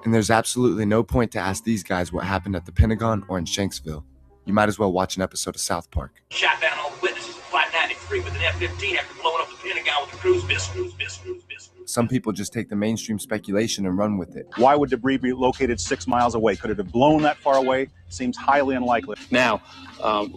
And there's absolutely no point to ask these guys what happened at the Pentagon or in Shanksville. You might as well watch an episode of South Park. Shot down all the witnesses in Flight 93 with an F-15 after blowing up the Pentagon with a cruise missile. Some people just take the mainstream speculation and run with it. Why would debris be located 6 miles away? Could it have blown that far away? Seems highly unlikely. Now,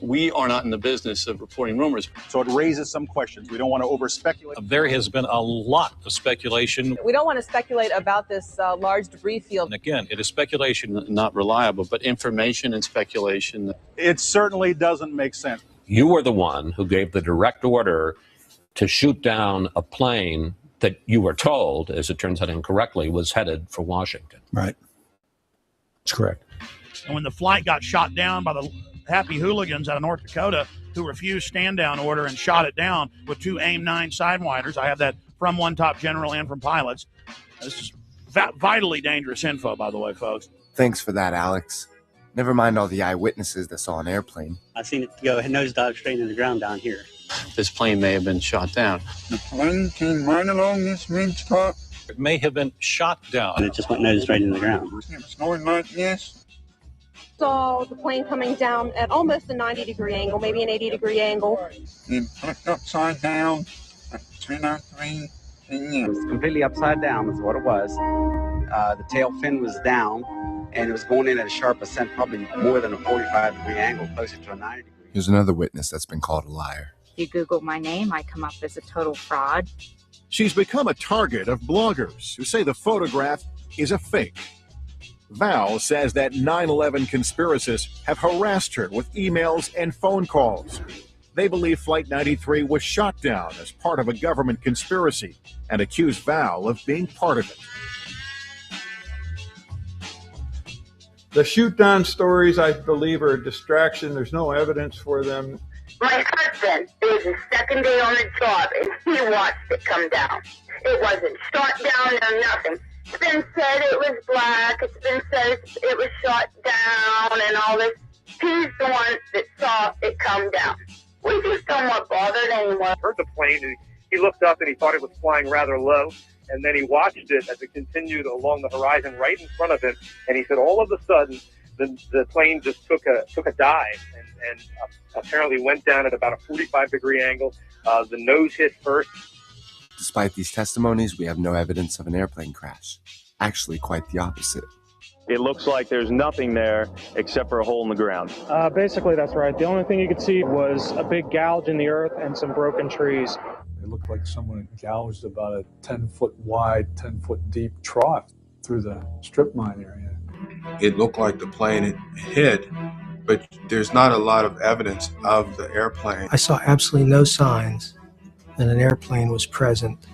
we are not in the business of reporting rumors. So it raises some questions. We don't want to over-speculate. There has been a lot of speculation. We don't want to speculate about this large debris field. And again, it is speculation. Not reliable, but information and speculation. It certainly doesn't make sense. You were the one who gave the direct order to shoot down a plane that you were told, as it turns out incorrectly, was headed for Washington. Right. That's correct. And when the flight got shot down by the happy hooligans out of North Dakota who refused stand-down order and shot it down with 2 AIM-9 Sidewinders. I have that from one top general and from pilots. This is vitally dangerous info, by the way, folks. Thanks for that, Alex. Never mind all the eyewitnesses that saw an airplane. I seen it go nosedive straight into the ground down here. This plane may have been shot down. The plane came right along this mid-spot. It may have been shot down. And it just went nose right into the ground. It was going like this. Saw the plane coming down at almost a 90-degree angle, maybe an 80-degree angle. Then flipped upside down at 10:03 p.m. It was completely upside down is what it was. The tail fin was down, and it was going in at a sharp ascent, probably more than a 45-degree angle, closer to a 90-degree. Here's another witness that's been called a liar. If you Google my name, I come up as a total fraud. She's become a target of bloggers who say the photograph is a fake. Val says that 9/11 conspiracists have harassed her with emails and phone calls. They believe Flight 93 was shot down as part of a government conspiracy and accuse Val of being part of it. The shoot-down stories, I believe, are a distraction. There's no evidence for them. My husband, it was his second day on the job, and he watched it come down. It wasn't shot down or nothing. It's been said it was black. It's been said it was shot down and all this. He's the one that saw it come down. We just don't want bothered anymore. Heard the plane, and he looked up and he thought it was flying rather low. And then he watched it as it continued along the horizon right in front of him. And he said all of a sudden, the plane just took a dive and apparently went down at about a 45-degree angle. The nose hit first. Despite these testimonies, we have no evidence of an airplane crash. Actually, quite the opposite. It looks like there's nothing there except for a hole in the ground. Basically, that's right. The only thing you could see was a big gouge in the earth and some broken trees. It looked like someone gouged about a 10-foot wide, 10-foot deep trough through the strip mine area. It looked like the plane had hit, but there's not a lot of evidence of the airplane. I saw absolutely no signs that an airplane was present,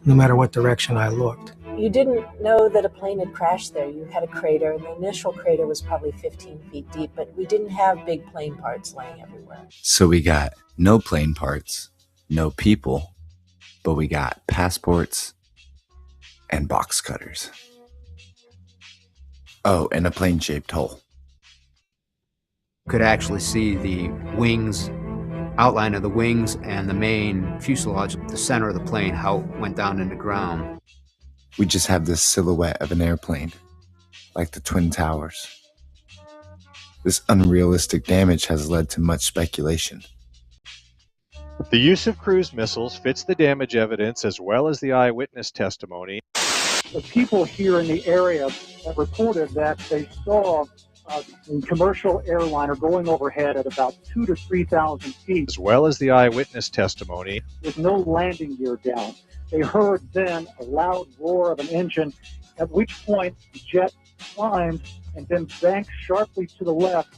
no matter what direction I looked. You didn't know that a plane had crashed there. You had a crater, and the initial crater was probably 15 feet deep, but we didn't have big plane parts laying everywhere. So we got no plane parts, no people, but we got passports and box cutters. Oh, and a plane-shaped hole. Could actually see the wings, outline of the wings and the main fuselage, the center of the plane, how it went down into the ground. We just have this silhouette of an airplane, like the Twin Towers. This unrealistic damage has led to much speculation. The use of cruise missiles fits the damage evidence as well as the eyewitness testimony. The people here in the area have reported that they saw a commercial airliner going overhead at about 2,000 to 3,000 feet. As well as the eyewitness testimony. With no landing gear down. They heard then a loud roar of an engine, at which point the jet climbed and then banked sharply to the left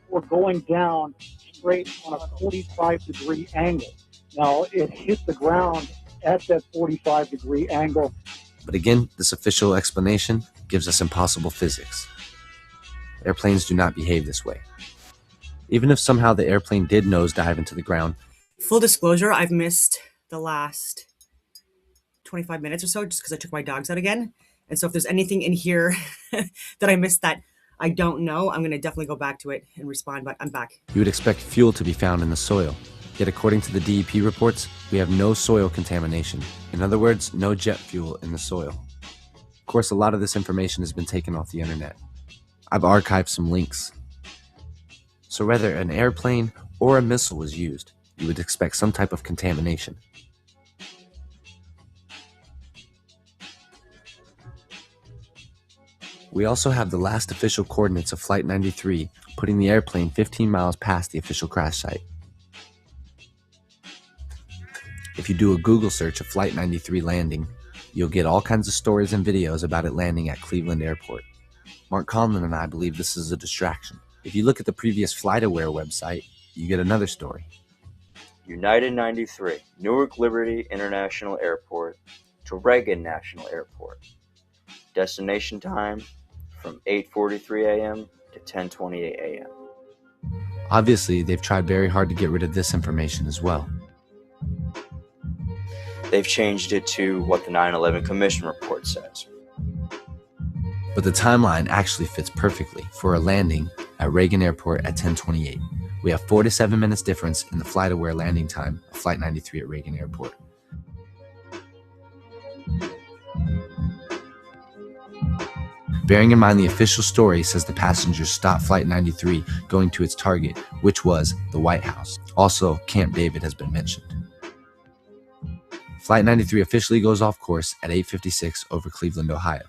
before going down straight on a 45-degree angle. Now, it hit the ground at that 45-degree angle. But again, this official explanation gives us impossible physics. Airplanes do not behave this way. Even if somehow the airplane did nosedive into the ground. Full disclosure, I've missed the last 25 minutes or so just because I took my dogs out again. And so if there's anything in here that I missed that I don't know, I'm going to definitely go back to it and respond, but I'm back. You would expect fuel to be found in the soil. Yet according to the DEP reports, we have no soil contamination. In other words, no jet fuel in the soil. Of course, a lot of this information has been taken off the internet. I've archived some links. So whether an airplane or a missile was used, you would expect some type of contamination. We also have the last official coordinates of Flight 93, putting the airplane 15 miles past the official crash site. If you do a Google search of Flight 93 landing, you'll get all kinds of stories and videos about it landing at Cleveland Airport. Mark Conlon and I believe this is a distraction. If you look at the previous FlightAware website, you get another story. United 93, Newark Liberty International Airport to Reagan National Airport. Destination time from 8:43 a.m. to 10:28 a.m. Obviously, they've tried very hard to get rid of this information as well. They've changed it to what the 9/11 Commission report says. But the timeline actually fits perfectly for a landing at Reagan Airport at 10:28. We have 4 to 7 minutes difference in the flight-aware landing time of Flight 93 at Reagan Airport. Bearing in mind the official story says the passengers stopped Flight 93 going to its target, which was the White House. Also, Camp David has been mentioned. Flight 93 officially goes off course at 8:56 over Cleveland, Ohio.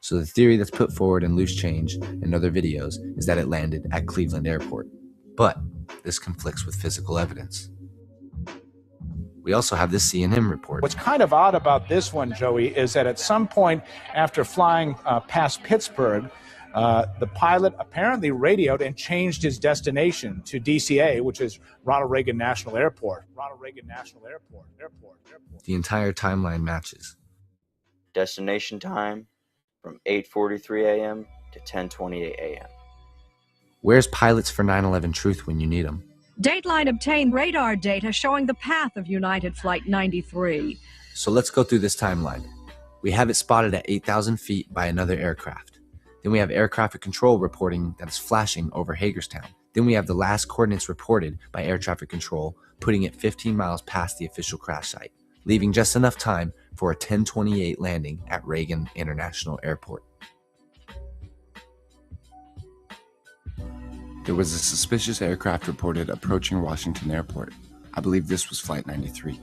So the theory that's put forward in Loose Change and other videos is that it landed at Cleveland Airport. But this conflicts with physical evidence. We also have this CNN report. What's kind of odd about this one, Joey, is that at some point after flying past Pittsburgh, the pilot apparently radioed and changed his destination to DCA, which is Ronald Reagan National Airport. Ronald Reagan National Airport. The entire timeline matches. Destination time from 8:43 a.m. to 10:28 a.m. Where's pilots for 9/11 Truth when you need them? Dateline obtained radar data showing the path of United Flight 93. So let's go through this timeline. We have it spotted at 8,000 feet by another aircraft. Then we have air traffic control reporting that it's flashing over Hagerstown. Then we have the last coordinates reported by air traffic control, putting it 15 miles past the official crash site, leaving just enough time for a 10:28 landing at Reagan International Airport. There was a suspicious aircraft reported approaching Washington Airport. I believe this was Flight 93.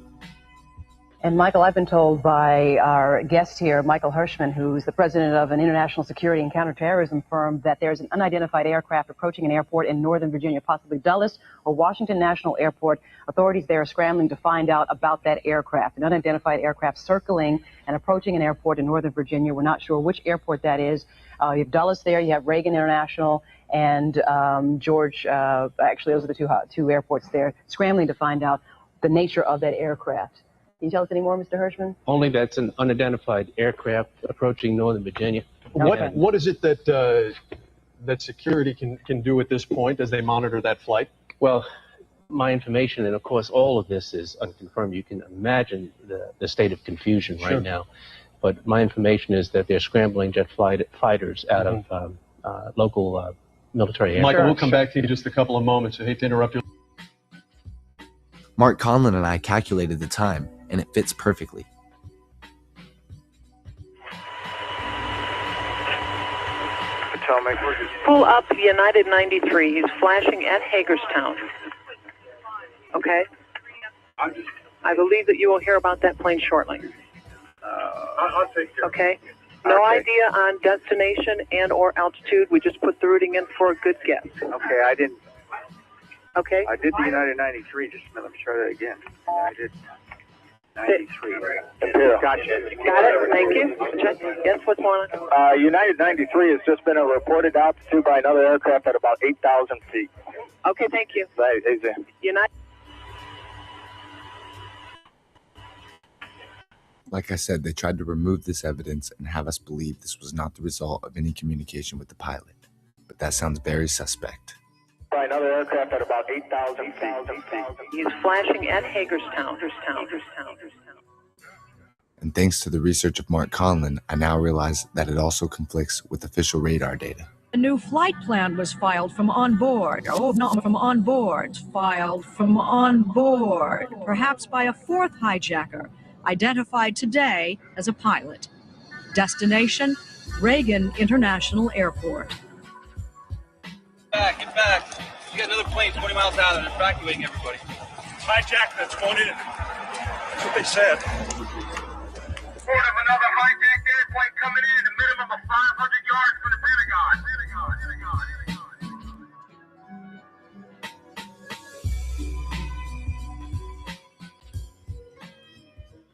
And Michael, I've been told by our guest here, Michael Hirschman, who's the president of an international security and counterterrorism firm, that there's an unidentified aircraft approaching an airport in Northern Virginia, possibly Dulles or Washington National Airport. Authorities there are scrambling to find out about that aircraft. An unidentified aircraft circling and approaching an airport in Northern Virginia. We're not sure which airport that is. You have Dulles there, you have Reagan International, and George, actually those are the two airports there, scrambling to find out the nature of that aircraft. Can you tell us any more, Mr. Hirschman? Only that's an unidentified aircraft approaching Northern Virginia. What is it that that security can do at this point as they monitor that flight? Well, my information, and of course all of this is unconfirmed. You can imagine the state of confusion right now. But my information is that they're scrambling jet fighters out of local military aircraft. Michael, we'll come back to you in just a couple of moments. I hate to interrupt you. Mark Conlon and I calculated the time, and it fits perfectly. Pull up United 93. He's flashing at Hagerstown. Okay? I believe that you will hear about that plane shortly. I'll take care. Okay? No idea on destination and or altitude. We just put the routing in for a good guess. Okay, I didn't. Okay? I did the United 93. Just let me try that again. United 93. Gotcha. Got it. Thank you. Yes, what's going on? United 93 has just been reported altitude by another aircraft at about 8,000 feet. Okay, thank you. Right, exactly. United. Like I said, they tried to remove this evidence and have us believe this was not the result of any communication with the pilot. But that sounds very suspect. By another aircraft at about 8,000 feet. He's flashing at Hagerstown. And thanks to the research of Mark Conlon, I now realize that it also conflicts with official radar data. A new flight plan was filed from on board. Oh, not from on board. Filed from on board. Perhaps by a fourth hijacker, identified today as a pilot. Destination, Reagan International Airport. Get back. You got another plane 20 miles out and they're evacuating everybody. Hijack that's going in. That's what they said. Report of another hijacked airplane coming in, a minimum of 500 yards from the Pentagon.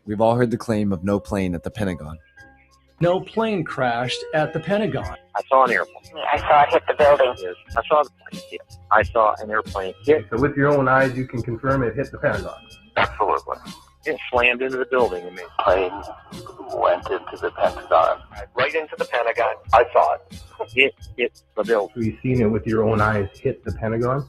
We've all heard the claim of no plane at the Pentagon. No plane crashed at the Pentagon. I saw an airplane. I saw it hit the building. Yes. I saw the plane hit. I saw an airplane hit. So with your own eyes, you can confirm it hit the Pentagon. Absolutely. It slammed into the building. I mean, Plane went into the Pentagon. right into the Pentagon. I saw it. It hit the building. So you've seen it with your own eyes hit the Pentagon?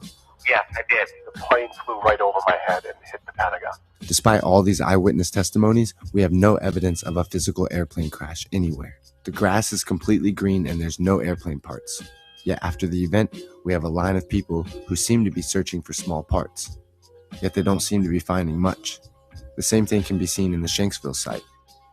Yeah, I did. The plane flew right over my head and hit the Pentagon. Despite all these eyewitness testimonies, we have no evidence of a physical airplane crash anywhere. The grass is completely green and there's no airplane parts. Yet after the event, we have a line of people who seem to be searching for small parts. Yet they don't seem to be finding much. The same thing can be seen in the Shanksville site.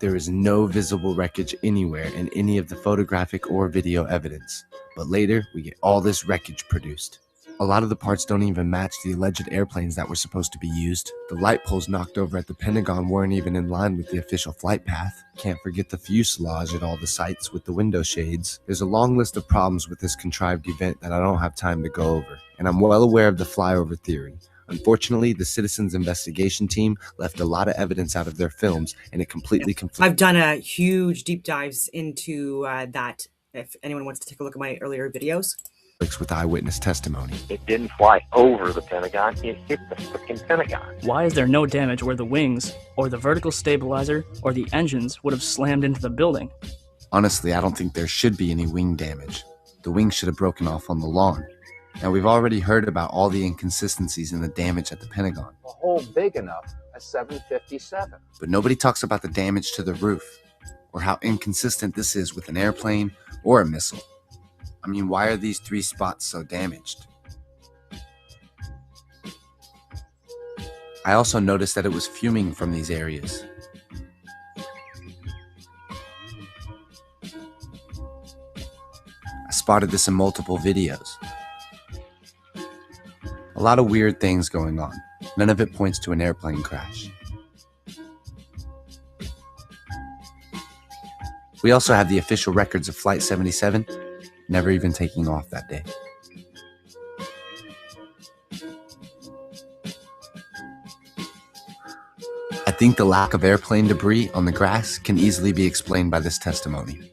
There is no visible wreckage anywhere in any of the photographic or video evidence. But later, we get all this wreckage produced. A lot of the parts don't even match the alleged airplanes that were supposed to be used. The light poles knocked over at the Pentagon weren't even in line with the official flight path. Can't forget the fuselage at all the sites with the window shades. There's a long list of problems with this contrived event that I don't have time to go over. And I'm well aware of the flyover theory. Unfortunately, the Citizens Investigation team left a lot of evidence out of their films, and it completely conflicts. I've done a huge deep dives into that. If anyone wants to take a look at my earlier videos. With eyewitness testimony. It didn't fly over the Pentagon, it hit the freaking Pentagon. Why is there no damage where the wings, or the vertical stabilizer, or the engines would have slammed into the building? Honestly, I don't think there should be any wing damage. The wings should have broken off on the lawn. Now, we've already heard about all the inconsistencies in the damage at the Pentagon. A hole big enough, a 757. But nobody talks about the damage to the roof, or how inconsistent this is with an airplane or a missile. I mean, why are these 3 spots so damaged? I also noticed that it was fuming from these areas. I spotted this in multiple videos. A lot of weird things going on. None of it points to an airplane crash. We also have the official records of Flight 77, never even taking off that day. I think the lack of airplane debris on the grass can easily be explained by this testimony.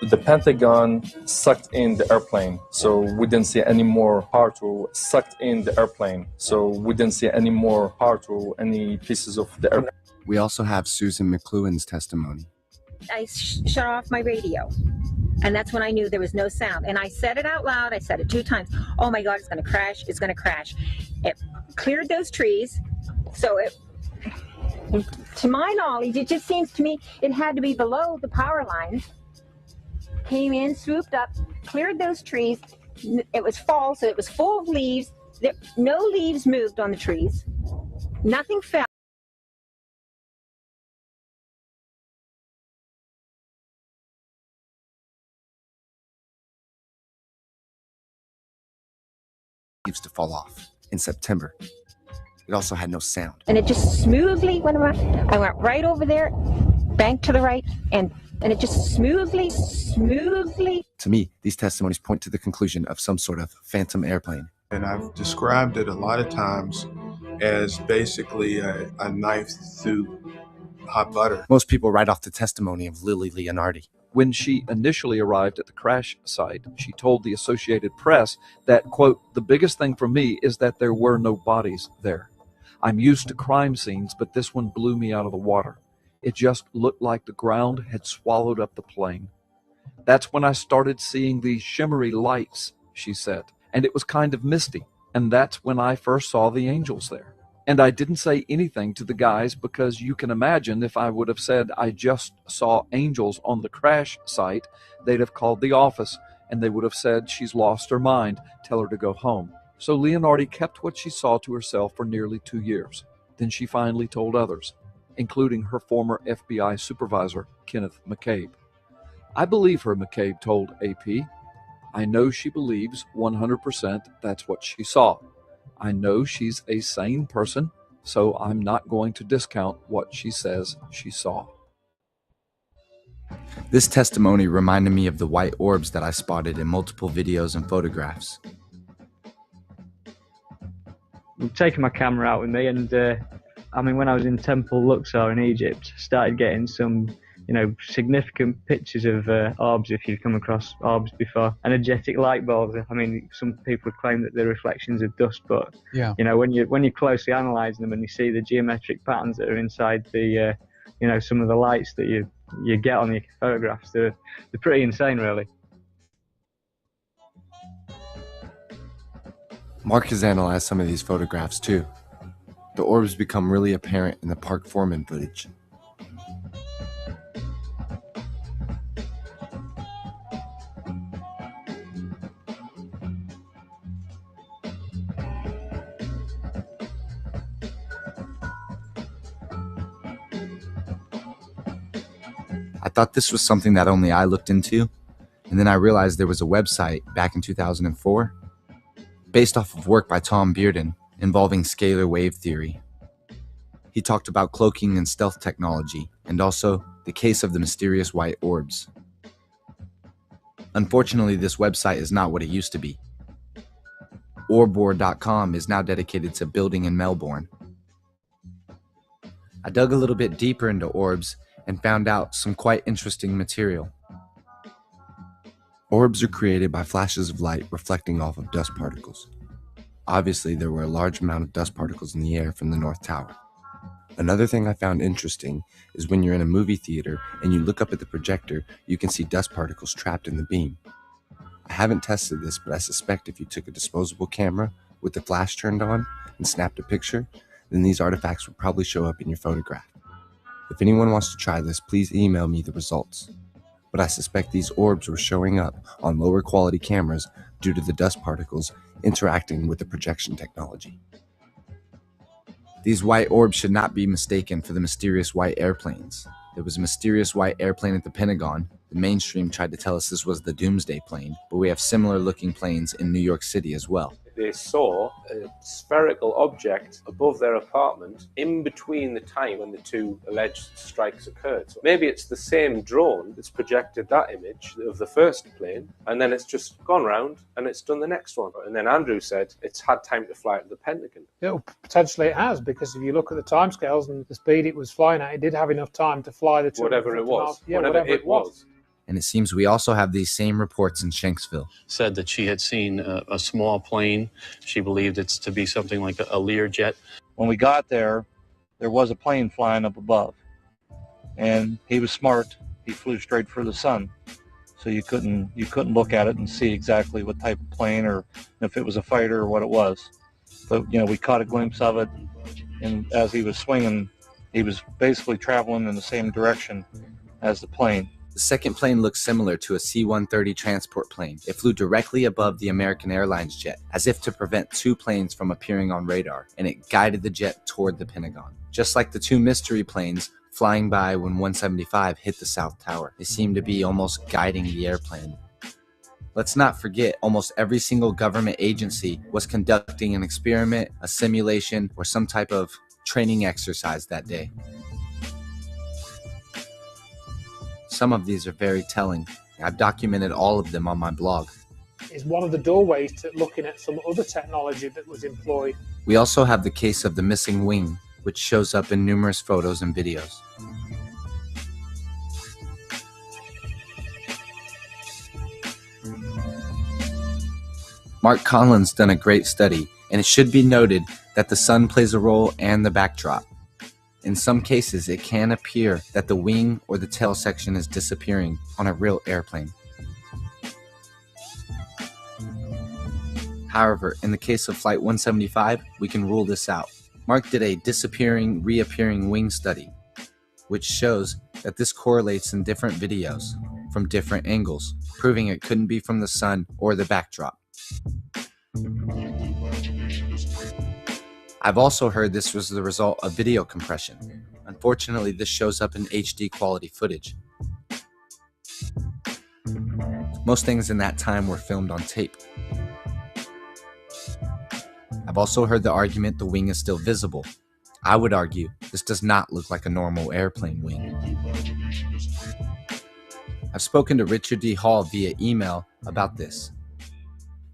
The Pentagon sucked in the airplane, so we didn't see any more parts or sucked in the airplane, so we didn't see any more parts or any pieces of the airplane. We also have Susan McLuhan's testimony. I shut off my radio. And that's when I knew there was no sound. And I said it out loud. I said it 2 times. Oh my God, it's going to crash. It's going to crash. It cleared those trees. So it, to my knowledge, it just seems to me it had to be below the power lines. Came in, swooped up, cleared those trees. It was fall, so it was full of leaves. No leaves moved on the trees. Nothing fell. To fall off in September. It also had no sound. And it just smoothly went around. I went right over there, banked to the right, and it just smoothly. To me, these testimonies point to the conclusion of some sort of phantom airplane. And I've described it a lot of times as basically a knife through hot butter. Most people write off the testimony of Lily Leonardi. When she initially arrived at the crash site, she told the Associated Press that, quote, "The biggest thing for me is that there were no bodies there. I'm used to crime scenes, but this one blew me out of the water. It just looked like the ground had swallowed up the plane. That's when I started seeing these shimmery lights," she said, "and it was kind of misty, and that's when I first saw the angels there. And I didn't say anything to the guys because you can imagine if I would have said I just saw angels on the crash site, they'd have called the office and they would have said she's lost her mind, tell her to go home." So Leonardi kept what she saw to herself for nearly 2 years. Then she finally told others, including her former FBI supervisor, Kenneth McCabe. "I believe her," McCabe told AP. "I know she believes 100% that's what she saw. I know she's a sane person, so I'm not going to discount what she says she saw." This testimony reminded me of the white orbs that I spotted in multiple videos and photographs. I'm taking my camera out with me, and when I was in Temple Luxor in Egypt, started getting some significant pictures of orbs, if you've come across orbs before. Energetic light balls. I mean, some people claim that they're reflections of dust, but yeah, when you closely analyse them and you see the geometric patterns that are inside the some of the lights that you get on the photographs, they're pretty insane, really. Mark has analyzed some of these photographs too. The orbs become really apparent in the Park Foreman footage. I thought this was something that only I looked into, and then I realized there was a website back in 2004 based off of work by Tom Bearden involving scalar wave theory. He talked about cloaking and stealth technology, and also the case of the mysterious white orbs. Unfortunately, this website is not what it used to be. Orbboard.com is now dedicated to building in Melbourne. I dug a little bit deeper into orbs and found out some quite interesting material. Orbs are created by flashes of light reflecting off of dust particles. Obviously, there were a large amount of dust particles in the air from the North Tower. Another thing I found interesting is when you're in a movie theater and you look up at the projector, you can see dust particles trapped in the beam. I haven't tested this, but I suspect if you took a disposable camera with the flash turned on and snapped a picture, then these artifacts would probably show up in your photograph. If anyone wants to try this, please email me the results. But I suspect these orbs were showing up on lower quality cameras due to the dust particles interacting with the projection technology. These white orbs should not be mistaken for the mysterious white airplanes. There was a mysterious white airplane at the Pentagon. The mainstream tried to tell us this was the Doomsday plane, but we have similar looking planes in New York City as well. They saw a spherical object above their apartment in between the time when the two alleged strikes occurred. So maybe it's the same drone that's projected that image of the first plane, and then it's just gone round and it's done the next one. And then Andrew said it's had time to fly to the Pentagon. Potentially it has, because if you look at the timescales and the speed it was flying at, it did have enough time to fly the 250 whatever it was. miles. Yeah, whatever it was. And it seems we also have these same reports in Shanksville. Said that she had seen a small plane. She believed it's to be something like a Learjet. When we got there, there was a plane flying up above. And he was smart. He flew straight for the sun. So you couldn't look at it and see exactly what type of plane or if it was a fighter or what it was. But, we caught a glimpse of it. And as he was swinging, he was basically traveling in the same direction as the plane. The second plane looks similar to a C-130 transport plane. It flew directly above the American Airlines jet, as if to prevent two planes from appearing on radar, and it guided the jet toward the Pentagon. Just like the two mystery planes flying by when 175 hit the South Tower. They seemed to be almost guiding the airplane. Let's not forget, almost every single government agency was conducting an experiment, a simulation, or some type of training exercise that day. Some of these are very telling. I've documented all of them on my blog. Is one of the doorways to looking at some other technology that was employed. We also have the case of the missing wing, which shows up in numerous photos and videos. Mark Conlin's done a great study, and it should be noted that the sun plays a role and the backdrop. In some cases, it can appear that the wing or the tail section is disappearing on a real airplane. However, in the case of Flight 175, we can rule this out. Mark did a disappearing, reappearing wing study, which shows that this correlates in different videos from different angles, proving it couldn't be from the sun or the backdrop. I've also heard this was the result of video compression. Unfortunately, this shows up in HD quality footage. Most things in that time were filmed on tape. I've also heard the argument the wing is still visible. I would argue this does not look like a normal airplane wing. I've spoken to Richard D. Hall via email about this.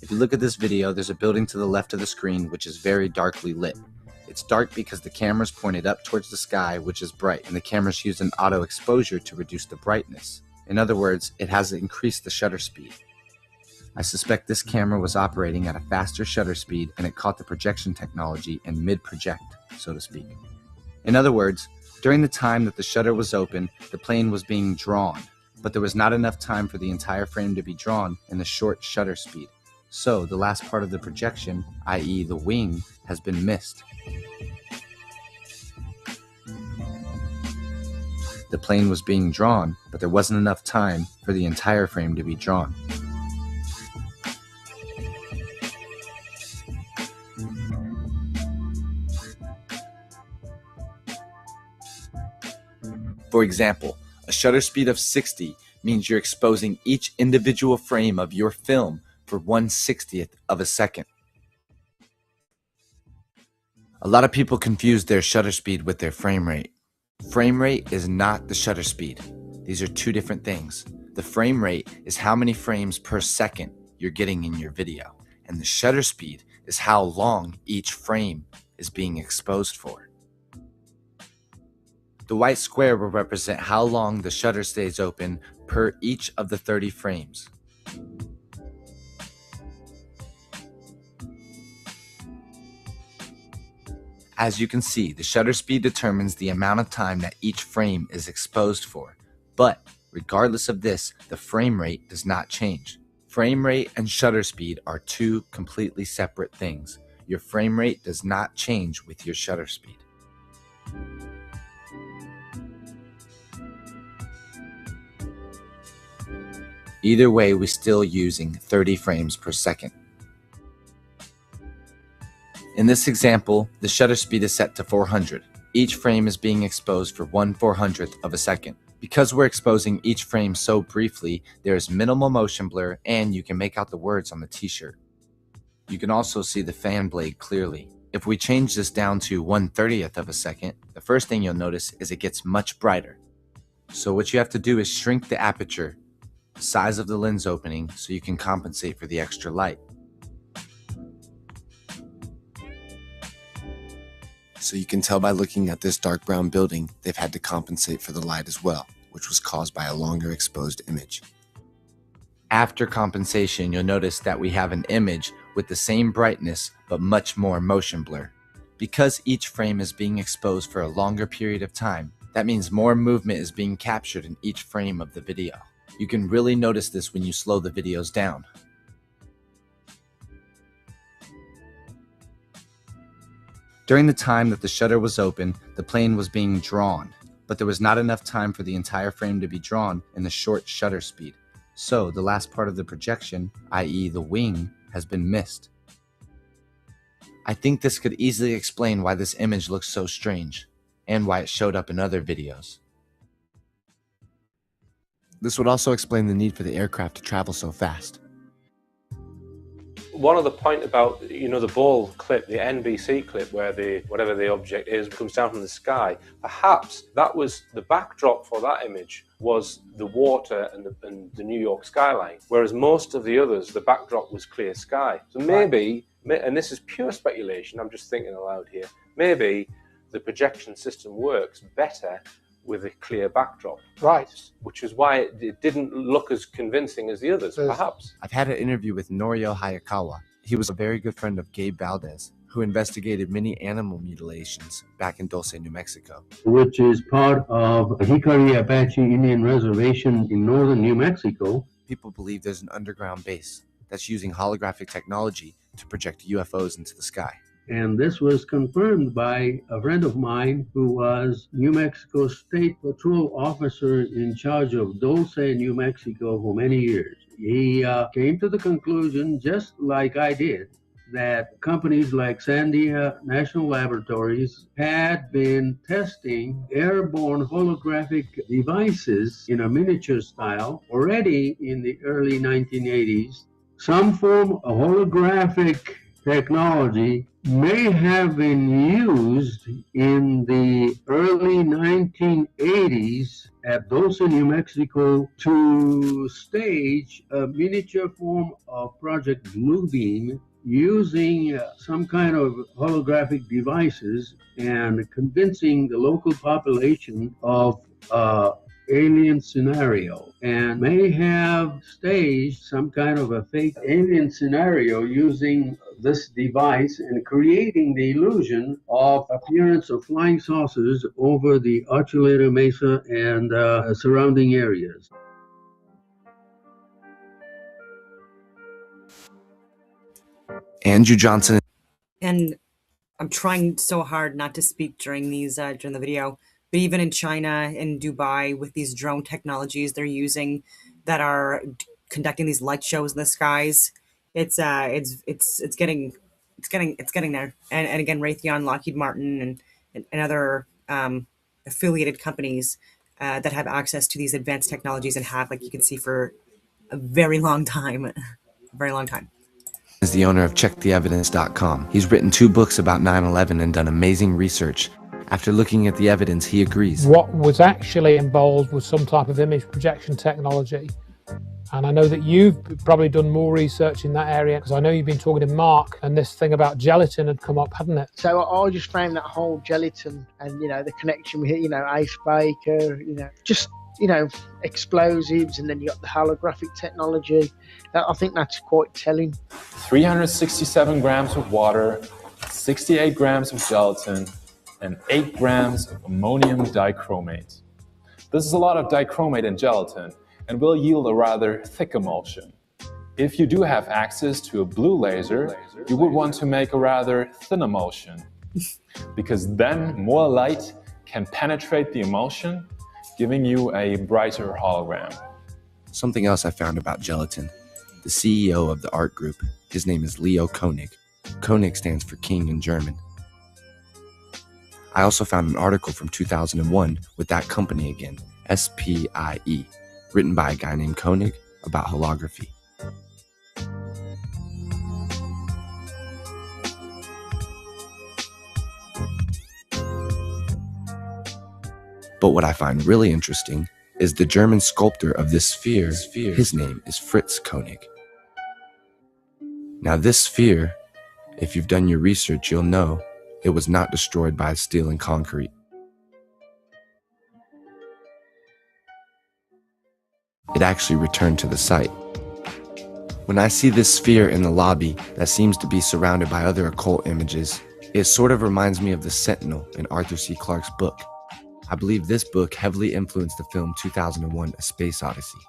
If you look at this video, there's a building to the left of the screen which is very darkly lit. It's dark because the camera's pointed up towards the sky, which is bright, and the camera's used an auto exposure to reduce the brightness. In other words, it has increased the shutter speed. I suspect this camera was operating at a faster shutter speed and it caught the projection technology and mid-project, so to speak. In other words, during the time that the shutter was open, the plane was being drawn, but there was not enough time for the entire frame to be drawn in the short shutter speed. So the last part of the projection, i.e. the wing, has been missed. The plane was being drawn, but there wasn't enough time for the entire frame to be drawn. For example, a shutter speed of 60 means you're exposing each individual frame of your film for 1/60th of a second. A lot of people confuse their shutter speed with their frame rate. Frame rate is not the shutter speed. These are two different things. The frame rate is how many frames per second you're getting in your video, and the shutter speed is how long each frame is being exposed for. The white square will represent how long the shutter stays open per each of the 30 frames. As you can see, the shutter speed determines the amount of time that each frame is exposed for. But regardless of this, the frame rate does not change. Frame rate and shutter speed are two completely separate things. Your frame rate does not change with your shutter speed. Either way, we're still using 30 frames per second. In this example, the shutter speed is set to 400. Each frame is being exposed for 1/400th of a second. Because we're exposing each frame so briefly, there is minimal motion blur and you can make out the words on the t-shirt. You can also see the fan blade clearly. If we change this down to 1/30th of a second, the first thing you'll notice is it gets much brighter. So what you have to do is shrink the aperture, the size of the lens opening, so you can compensate for the extra light. So you can tell by looking at this dark brown building, they've had to compensate for the light as well, which was caused by a longer exposed image. After compensation, you'll notice that we have an image with the same brightness, but much more motion blur. Because each frame is being exposed for a longer period of time, that means more movement is being captured in each frame of the video. You can really notice this when you slow the videos down. During the time that the shutter was open, the plane was being drawn, but there was not enough time for the entire frame to be drawn in the short shutter speed. So the last part of the projection, i.e. the wing, has been missed. I think this could easily explain why this image looks so strange, and why it showed up in other videos. This would also explain the need for the aircraft to travel so fast. One other point about, the ball clip, the NBC clip, where whatever the object is comes down from the sky, perhaps that was the backdrop for that image was the water and the New York skyline, whereas most of the others, the backdrop was clear sky. So maybe, and this is pure speculation, I'm just thinking aloud here, maybe the projection system works better with a clear backdrop. Right. Which is why it didn't look as convincing as the others, perhaps. I've had an interview with Norio Hayakawa. He was a very good friend of Gabe Valdez, who investigated many animal mutilations back in Dulce, New Mexico. Which is part of Hickory Apache Indian Reservation in northern New Mexico. People believe there's an underground base that's using holographic technology to project UFOs into the sky. And this was confirmed by a friend of mine who was New Mexico State Patrol officer in charge of Dulce, New Mexico for many years. He came to the conclusion, just like I did, that companies like Sandia National Laboratories had been testing airborne holographic devices in a miniature style already in the early 1980s. Some form of holographic technology may have been used in the early 1980s at Dulce, New Mexico to stage a miniature form of Project Bluebeam using some kind of holographic devices and convincing the local population of alien scenario, and may have staged some kind of a fake alien scenario using this device and creating the illusion of appearance of flying saucers over the Archuleta Mesa and surrounding areas. Andrew Johnson. And I'm trying so hard not to speak during these during the video, but even in China, in Dubai, with these drone technologies they're using that are conducting these light shows in the skies, it's getting there. And again, Raytheon, Lockheed Martin, and other affiliated companies that have access to these advanced technologies and have, like you can see, for a very long time, Is the owner of CheckTheEvidence.com. He's written 2 books about 9/11 and done amazing research. After looking at the evidence, he agrees. What was actually involved was some type of image projection technology. And I know that you've probably done more research in that area, because I know you've been talking to Mark, and this thing about gelatin had come up, hadn't it? So I just found that whole gelatin and, the connection with, Ace Baker, just, explosives, and then you got the holographic technology. I think that's quite telling. 367 grams of water, 68 grams of gelatin, and 8 grams of ammonium dichromate. This is a lot of dichromate in gelatin, and will yield a rather thick emulsion. If you do have access to a blue laser, you would want to make a rather thin emulsion, because then more light can penetrate the emulsion, giving you a brighter hologram. Something else I found about gelatin. The CEO of the art group, his name is Leo Koenig. Koenig stands for king in German. I also found an article from 2001 with that company again, SPIE, written by a guy named Koenig about holography. But what I find really interesting is the German sculptor of this sphere. His name is Fritz Koenig. Now this sphere, if you've done your research, you'll know it was not destroyed by steel and concrete. It actually returned to the site. When I see this sphere in the lobby that seems to be surrounded by other occult images, it sort of reminds me of the Sentinel in Arthur C. Clarke's book. I believe this book heavily influenced the film 2001: A Space Odyssey.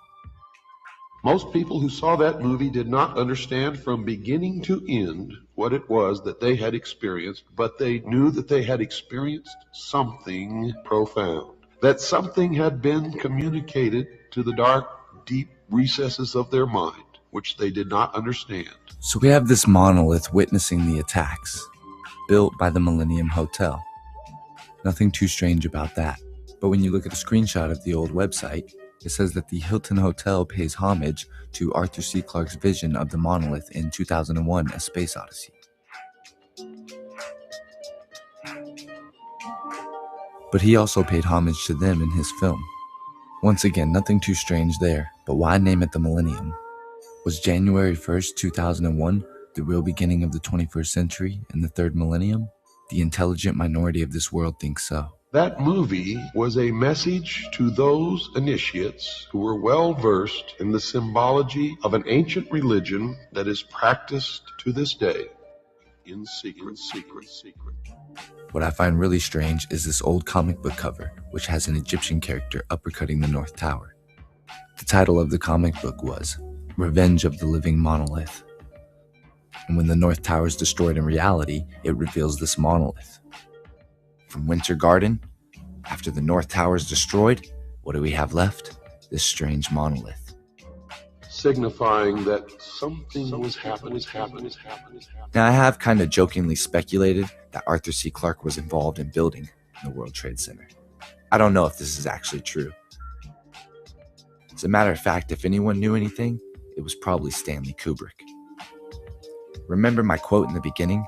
Most people who saw that movie did not understand from beginning to end what it was that they had experienced, but they knew that they had experienced something profound. That something had been communicated to the dark, deep recesses of their mind, which they did not understand. So we have this monolith witnessing the attacks, built by the Millennium Hotel. Nothing too strange about that. But when you look at a screenshot of the old website, it says that the Hilton Hotel pays homage to Arthur C. Clarke's vision of the monolith in 2001: A Space Odyssey. But he also paid homage to them in his film. Once again, nothing too strange there, but why name it the Millennium? Was January 1st, 2001 the real beginning of the 21st century and the third millennium? The intelligent minority of this world thinks so. That movie was a message to those initiates who were well versed in the symbology of an ancient religion that is practiced to this day in secret. What I find really strange is this old comic book cover, which has an Egyptian character uppercutting the North Tower. The title of the comic book was Revenge of the Living Monolith. And when the North Tower is destroyed in reality, it reveals this monolith. From Winter Garden, after the North Tower is destroyed, what do we have left? This strange monolith. Signifying that something was happening. Now, I have kind of jokingly speculated that Arthur C. Clarke was involved in building the World Trade Center. I don't know if this is actually true. As a matter of fact, if anyone knew anything, it was probably Stanley Kubrick. Remember my quote in the beginning?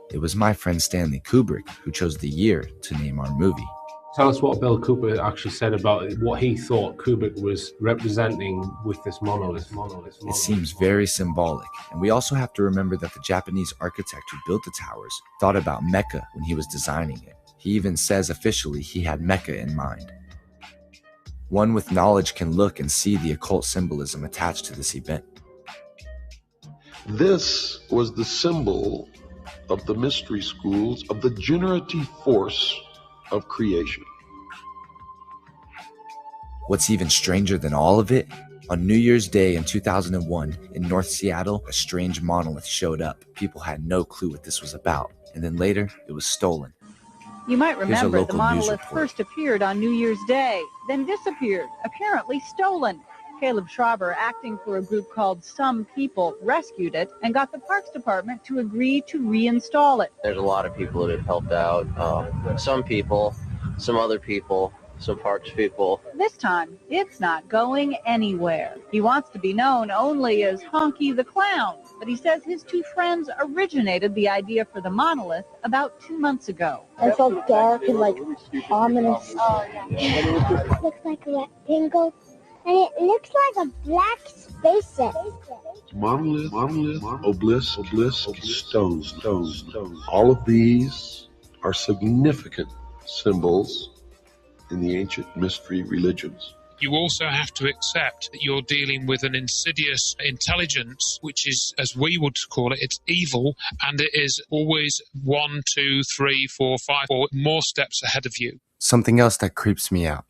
It was my friend Stanley Kubrick who chose the year to name our movie. Tell us what Bill Cooper actually said about it, what he thought Kubrick was representing with this monolith. It seems very symbolic, and we also have to remember that the Japanese architect who built the towers thought about Mecca when he was designing it. He even says officially he had Mecca in mind. One with knowledge can look and see the occult symbolism attached to this event. This was the symbol of the mystery schools of the generative force of creation. What's even stranger than all of it On New Year's Day in 2001, in North Seattle, a strange monolith showed up. People had no clue what this was about, and then later, it was stolen. You might Here's a remember the local news monolith report. first appeared on New Year's Day, then disappeared, apparently stolen. Caleb Schraber, acting for a group called Some People, rescued it and got the Parks Department to agree to reinstall it. There's a lot of people that have helped out. Some people, some other people, some parks people. This time, it's not going anywhere. He wants to be known only as Honky the Clown, but he says his two friends originated the idea for the monolith about 2 months ago. It's all dark and like ominous. It looks like a rectangle, and it looks like a black spaceship. Monolith, obelisk, stone. All of these are significant symbols in the ancient mystery religions. You also have to accept that you're dealing with an insidious intelligence, which is, as we would call it, it's evil, and it is always 1, 2, 3, 4, 5, or more steps ahead of you. Something else that creeps me out.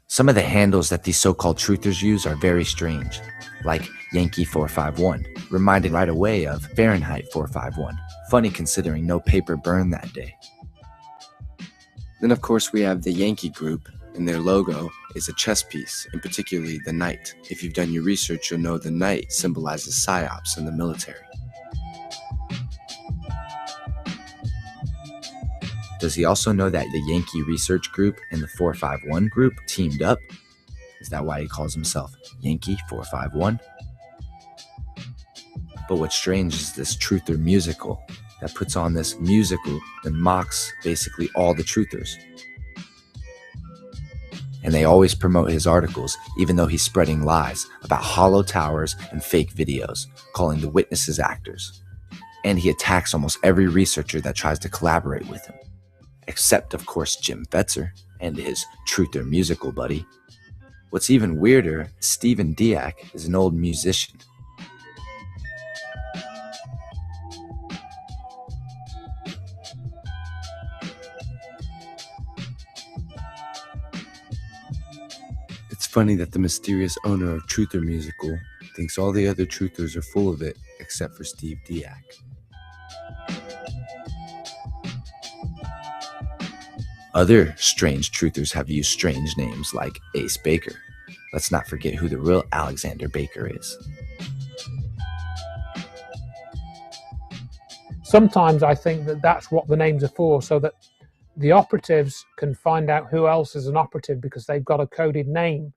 Some of the handles that these so-called truthers use are very strange, like Yankee 451, reminded right away of Fahrenheit 451. Funny considering no paper burned that day. Then of course we have the Yankee group, and their logo is a chess piece, and particularly the knight. If you've done your research, you'll know the knight symbolizes psyops in the military. Does he also know that the Yankee Research Group and the 451 group teamed up? Is that why he calls himself Yankee 451? But what's strange is this truther musical that puts on this musical that mocks basically all the truthers. And they always promote his articles, even though he's spreading lies about hollow towers and fake videos, calling the witnesses actors. And he attacks almost every researcher that tries to collaborate with him. Except, of course, Jim Fetzer and his truther musical buddy. What's even weirder, Stephen Diak is an old musician. It's funny that the mysterious owner of Truther Musical thinks all the other truthers are full of it, except for Steve Diak. Other strange truthers have used strange names like Ace Baker. Let's not forget who the real Alexander Baker is. Sometimes I think that that's what the names are for, so that the operatives can find out who else is an operative because they've got a coded name.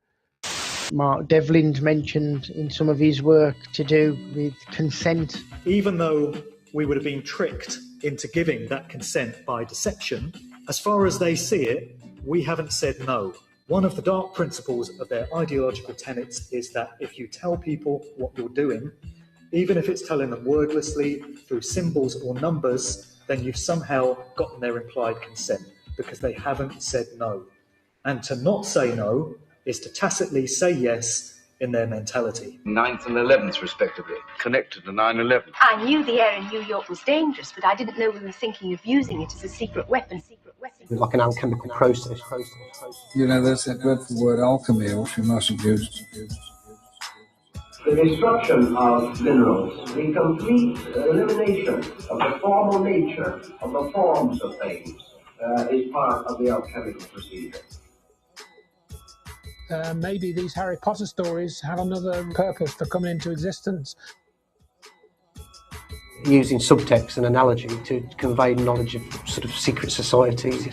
Mark Devlin's mentioned in some of his work to do with consent. Even though we would have been tricked into giving that consent by deception, as far as they see it, we haven't said no. One of the dark principles of their ideological tenets is that if you tell people what you're doing, even if it's telling them wordlessly through symbols or numbers, then you've somehow gotten their implied consent because they haven't said no. And to not say no is to tacitly say yes in their mentality. 9th and 11th, respectively, connected to 9/11. I knew the air in New York was dangerous, but I didn't know we were thinking of using it as a secret weapon. Like an alchemical process. You know, there's that dreadful word alchemy, which we mustn't use. The destruction of minerals, the complete elimination of the formal nature of the forms of things is part of the alchemical procedure. Maybe these Harry Potter stories have another purpose for coming into existence. Using subtext and analogy to convey knowledge of sort of secret society,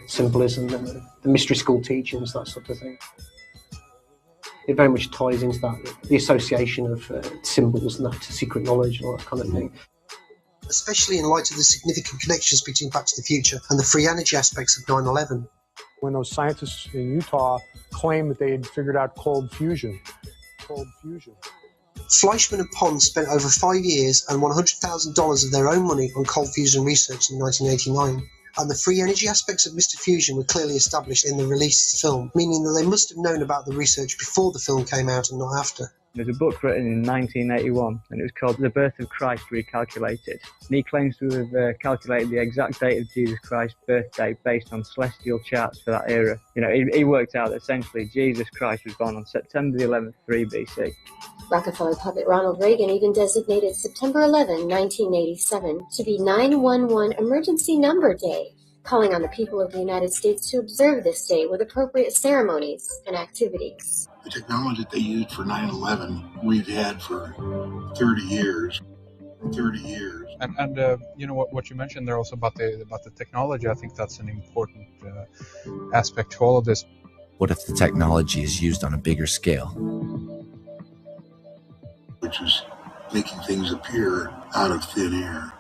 symbolism, and the mystery school teachings, that sort of thing. It very much ties into that, the association of symbols and that to secret knowledge and all that kind of thing. Especially in light of the significant connections between Back to the Future and the free energy aspects of 9/11. When those scientists in Utah claimed that they had figured out cold fusion. Fleischmann and Pons spent over 5 years and $100,000 of their own money on cold fusion research in 1989. And the free energy aspects of Mr. Fusion were clearly established in the released film, meaning that they must have known about the research before the film came out and not after. There's a book written in 1981, and it was called The Birth of Christ Recalculated. And he claims to have calculated the exact date of Jesus Christ's birthday based on celestial charts for that era. You know, he worked out that essentially Jesus Christ was born on September the 11th, 3 BC. Rockefeller puppet Ronald Reagan even designated September 11, 1987 to be 911 Emergency Number Day, calling on the people of the United States to observe this day with appropriate ceremonies and activities. The technology they used for 9/11 we've had for 30 years. 30 years. And you know what you mentioned there also about the technology. I think that's an important aspect to all of this. What if the technology is used on a bigger scale? Which is making things appear out of thin air.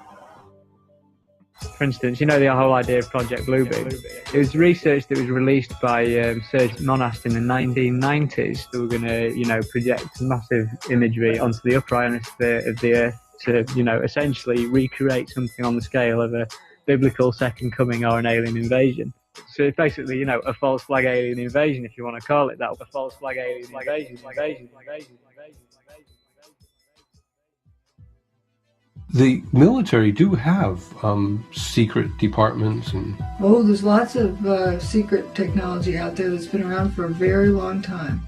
For instance, you know the whole idea of Project Bluebeam? It was research that was released by Serge Monast in the 1990s. They were going to, you know, project massive imagery onto the upper ionosphere of the Earth to, you know, essentially recreate something on the scale of a biblical second coming or an alien invasion. So it's basically, you know, a false flag alien invasion, if you want to call it that. A false flag alien invasion. The military do have secret departments and... Oh, there's lots of secret technology out there that's been around for a very long time.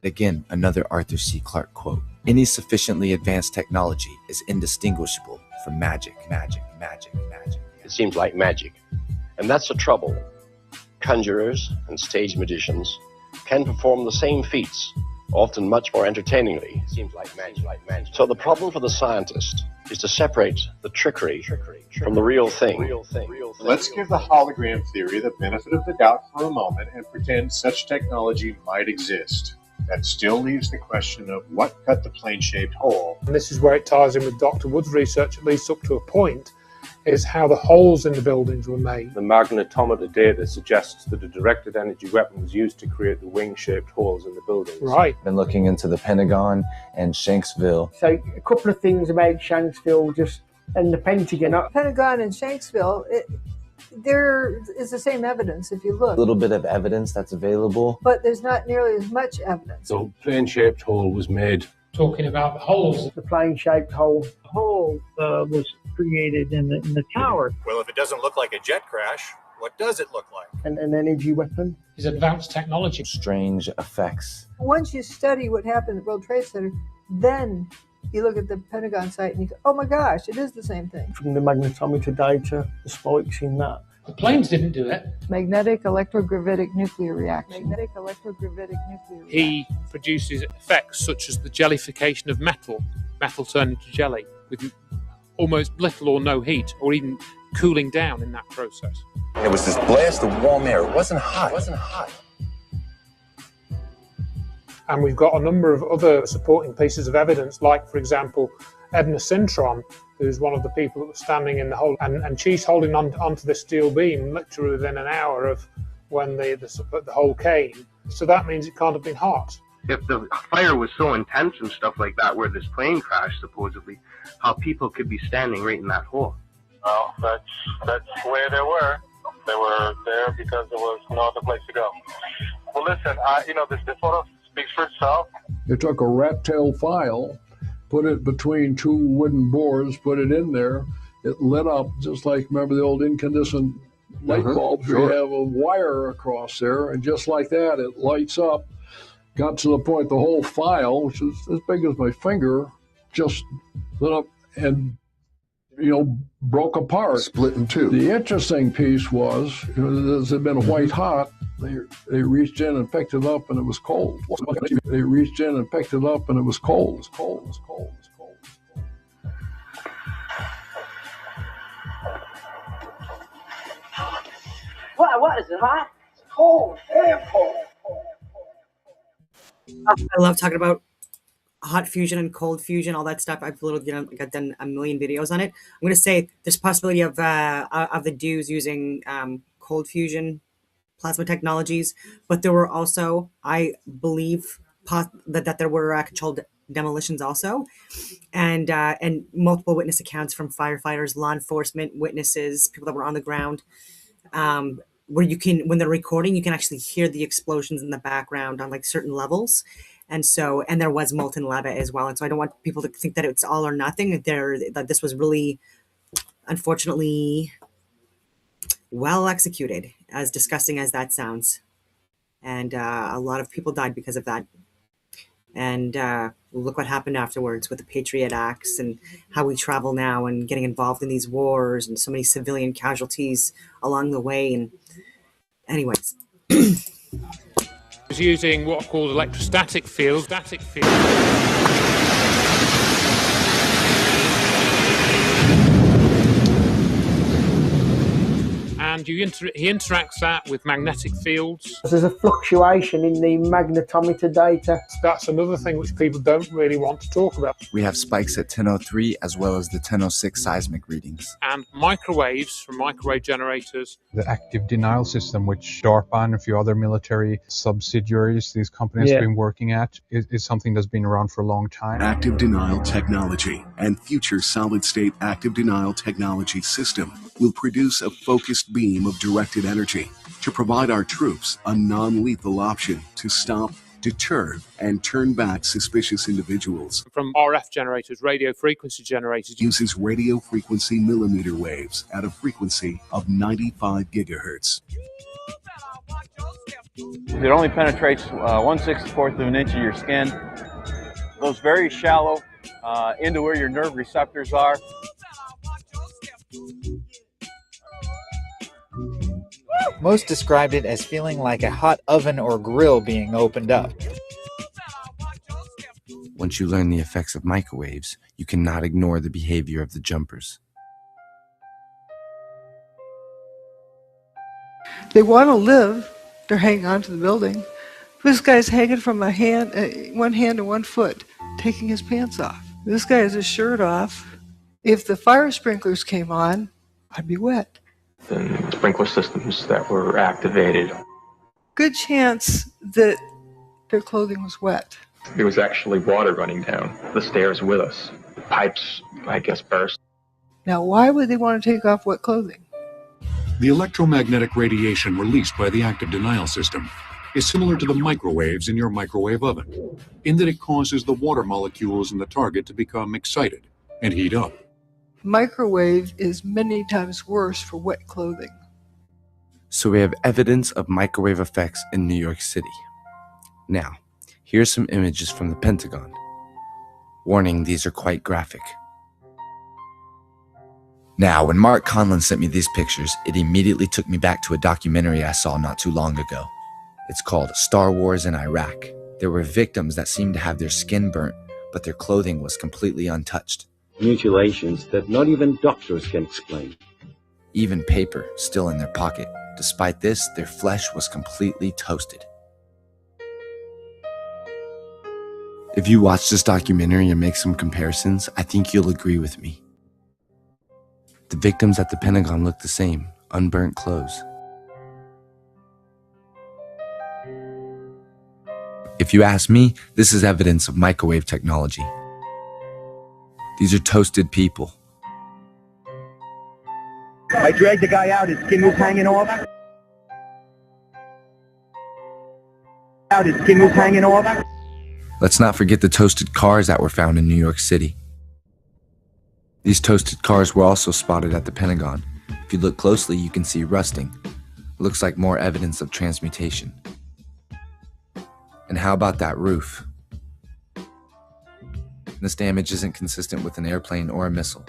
Again, another Arthur C. Clarke quote. Any sufficiently advanced technology is indistinguishable from magic. It seems like magic. And that's the trouble. Conjurers and stage magicians can perform the same feats, often much more entertainingly. It seems like magic. So the problem for the scientist is to separate the trickery from the real thing. Let's give the hologram theory the benefit of the doubt for a moment and pretend such technology might exist. That still leaves the question of what cut the plane-shaped hole. And this is where it ties in with Dr. Wood's research, at least up to a point, is how the holes in the buildings were made. The magnetometer data suggests that a directed energy weapon was used to create the wing-shaped holes in the buildings. Right. Been looking into the Pentagon and Shanksville. So a couple of things about Shanksville and the Pentagon. Pentagon and Shanksville, there is the same evidence if you look. A little bit of evidence that's available. But there's not nearly as much evidence. The plane-shaped hole was made. Talking about the holes. The plane-shaped hole. The hole was created in the tower. Well, if it doesn't look like a jet crash, what does it look like? An energy weapon. Is advanced technology. Strange effects. Once you study what happened at the World Trade Center, then you look at the Pentagon site and you go, oh my gosh, it is the same thing. From the magnetometer data, the spikes in that. The planes didn't do it. Magnetic electrogravitic nuclear reaction. He produces effects such as the jellification of metal turning to jelly, with almost little or no heat, or even cooling down in that process. It was this blast of warm air. It wasn't hot. And we've got a number of other supporting pieces of evidence, like, for example, Edna Sintron, who's one of the people that was standing in the hole, and she's holding onto this steel beam literally within an hour of when the hole came. So that means it can't have been hot. If the fire was so intense and stuff like that, where this plane crashed supposedly, how people could be standing right in that hole? Well, that's where they were. They were there because there was no other place to go. Well, listen, this photo speaks for itself. They took a rat tail file, put it between two wooden boards, put it in there. It lit up just like, remember the old incandescent light bulbs? Sure. You have a wire across there, and just like that, it lights up. Got to the point the whole file, which is as big as my finger, just lit up and, broke apart. Split in two. The interesting piece was, as it had been white hot, they reached in and picked it up and it was cold. They reached in and picked it up and it was cold. It was cold. It was cold. It was cold. What is it hot? It's cold. Damn cold. I love talking about hot fusion and cold fusion, all that stuff. I've I've done a million videos on it. I'm going to say there's possibility of the dudes using cold fusion plasma technologies, but there were also, I believe, that there were controlled demolitions also, and multiple witness accounts from firefighters, law enforcement, witnesses, people that were on the ground. Where you can, when they're recording, you can actually hear the explosions in the background on like certain levels. And there was molten lava as well. And so I don't want people to think that it's all or nothing. That this was really, unfortunately, well executed, as disgusting as that sounds. And a lot of people died because of that. And look what happened afterwards with the Patriot Acts and how we travel now and getting involved in these wars and so many civilian casualties along the way. And anyways. Was using what are called electrostatic fields. And he interacts that with magnetic fields. There's a fluctuation in the magnetometer data. That's another thing which people don't really want to talk about. We have spikes at 1003 as well as the 1006 seismic readings. And microwaves from microwave generators. The active denial system, which DARPA and a few other military subsidiaries, these companies have been working at, is something that's been around for a long time. Active denial technology and future solid-state active denial technology system will produce a focused beam of directed energy to provide our troops a non-lethal option to stop, deter, and turn back suspicious individuals. From RF generators, radio frequency generators. Uses radio frequency millimeter waves at a frequency of 95 gigahertz. It only penetrates 1/64 of an inch of your skin, goes very shallow into where your nerve receptors are. Most described it as feeling like a hot oven or grill being opened up. Once you learn the effects of microwaves, you cannot ignore the behavior of the jumpers. They want to live. They're hanging on to the building. This guy's hanging from one hand to 1 foot, taking his pants off. This guy has his shirt off. If the fire sprinklers came on, I'd be wet. And sprinkler systems that were activated. Good chance that their clothing was wet. There was actually water running down the stairs with us. The pipes, I guess, burst. Now, why would they want to take off wet clothing? The electromagnetic radiation released by the active denial system is similar to the microwaves in your microwave oven, in that it causes the water molecules in the target to become excited and heat up. Microwave is many times worse for wet clothing. So we have evidence of microwave effects in New York City. Now, here's some images from the Pentagon. Warning, these are quite graphic. Now, when Mark Conlon sent me these pictures, it immediately took me back to a documentary I saw not too long ago. It's called Star Wars in Iraq. There were victims that seemed to have their skin burnt, but their clothing was completely untouched. Mutilations that not even doctors can explain. Even paper still in their pocket. Despite this, their flesh was completely toasted. If you watch this documentary and make some comparisons, I think you'll agree with me. The victims at the Pentagon look the same, unburnt clothes. If you ask me, this is evidence of microwave technology. These are toasted people. I dragged the guy out, his skin was hanging off. Let's not forget the toasted cars that were found in New York City. These toasted cars were also spotted at the Pentagon. If you look closely, you can see rusting. Looks like more evidence of transmutation. And how about that roof? This damage isn't consistent with an airplane or a missile.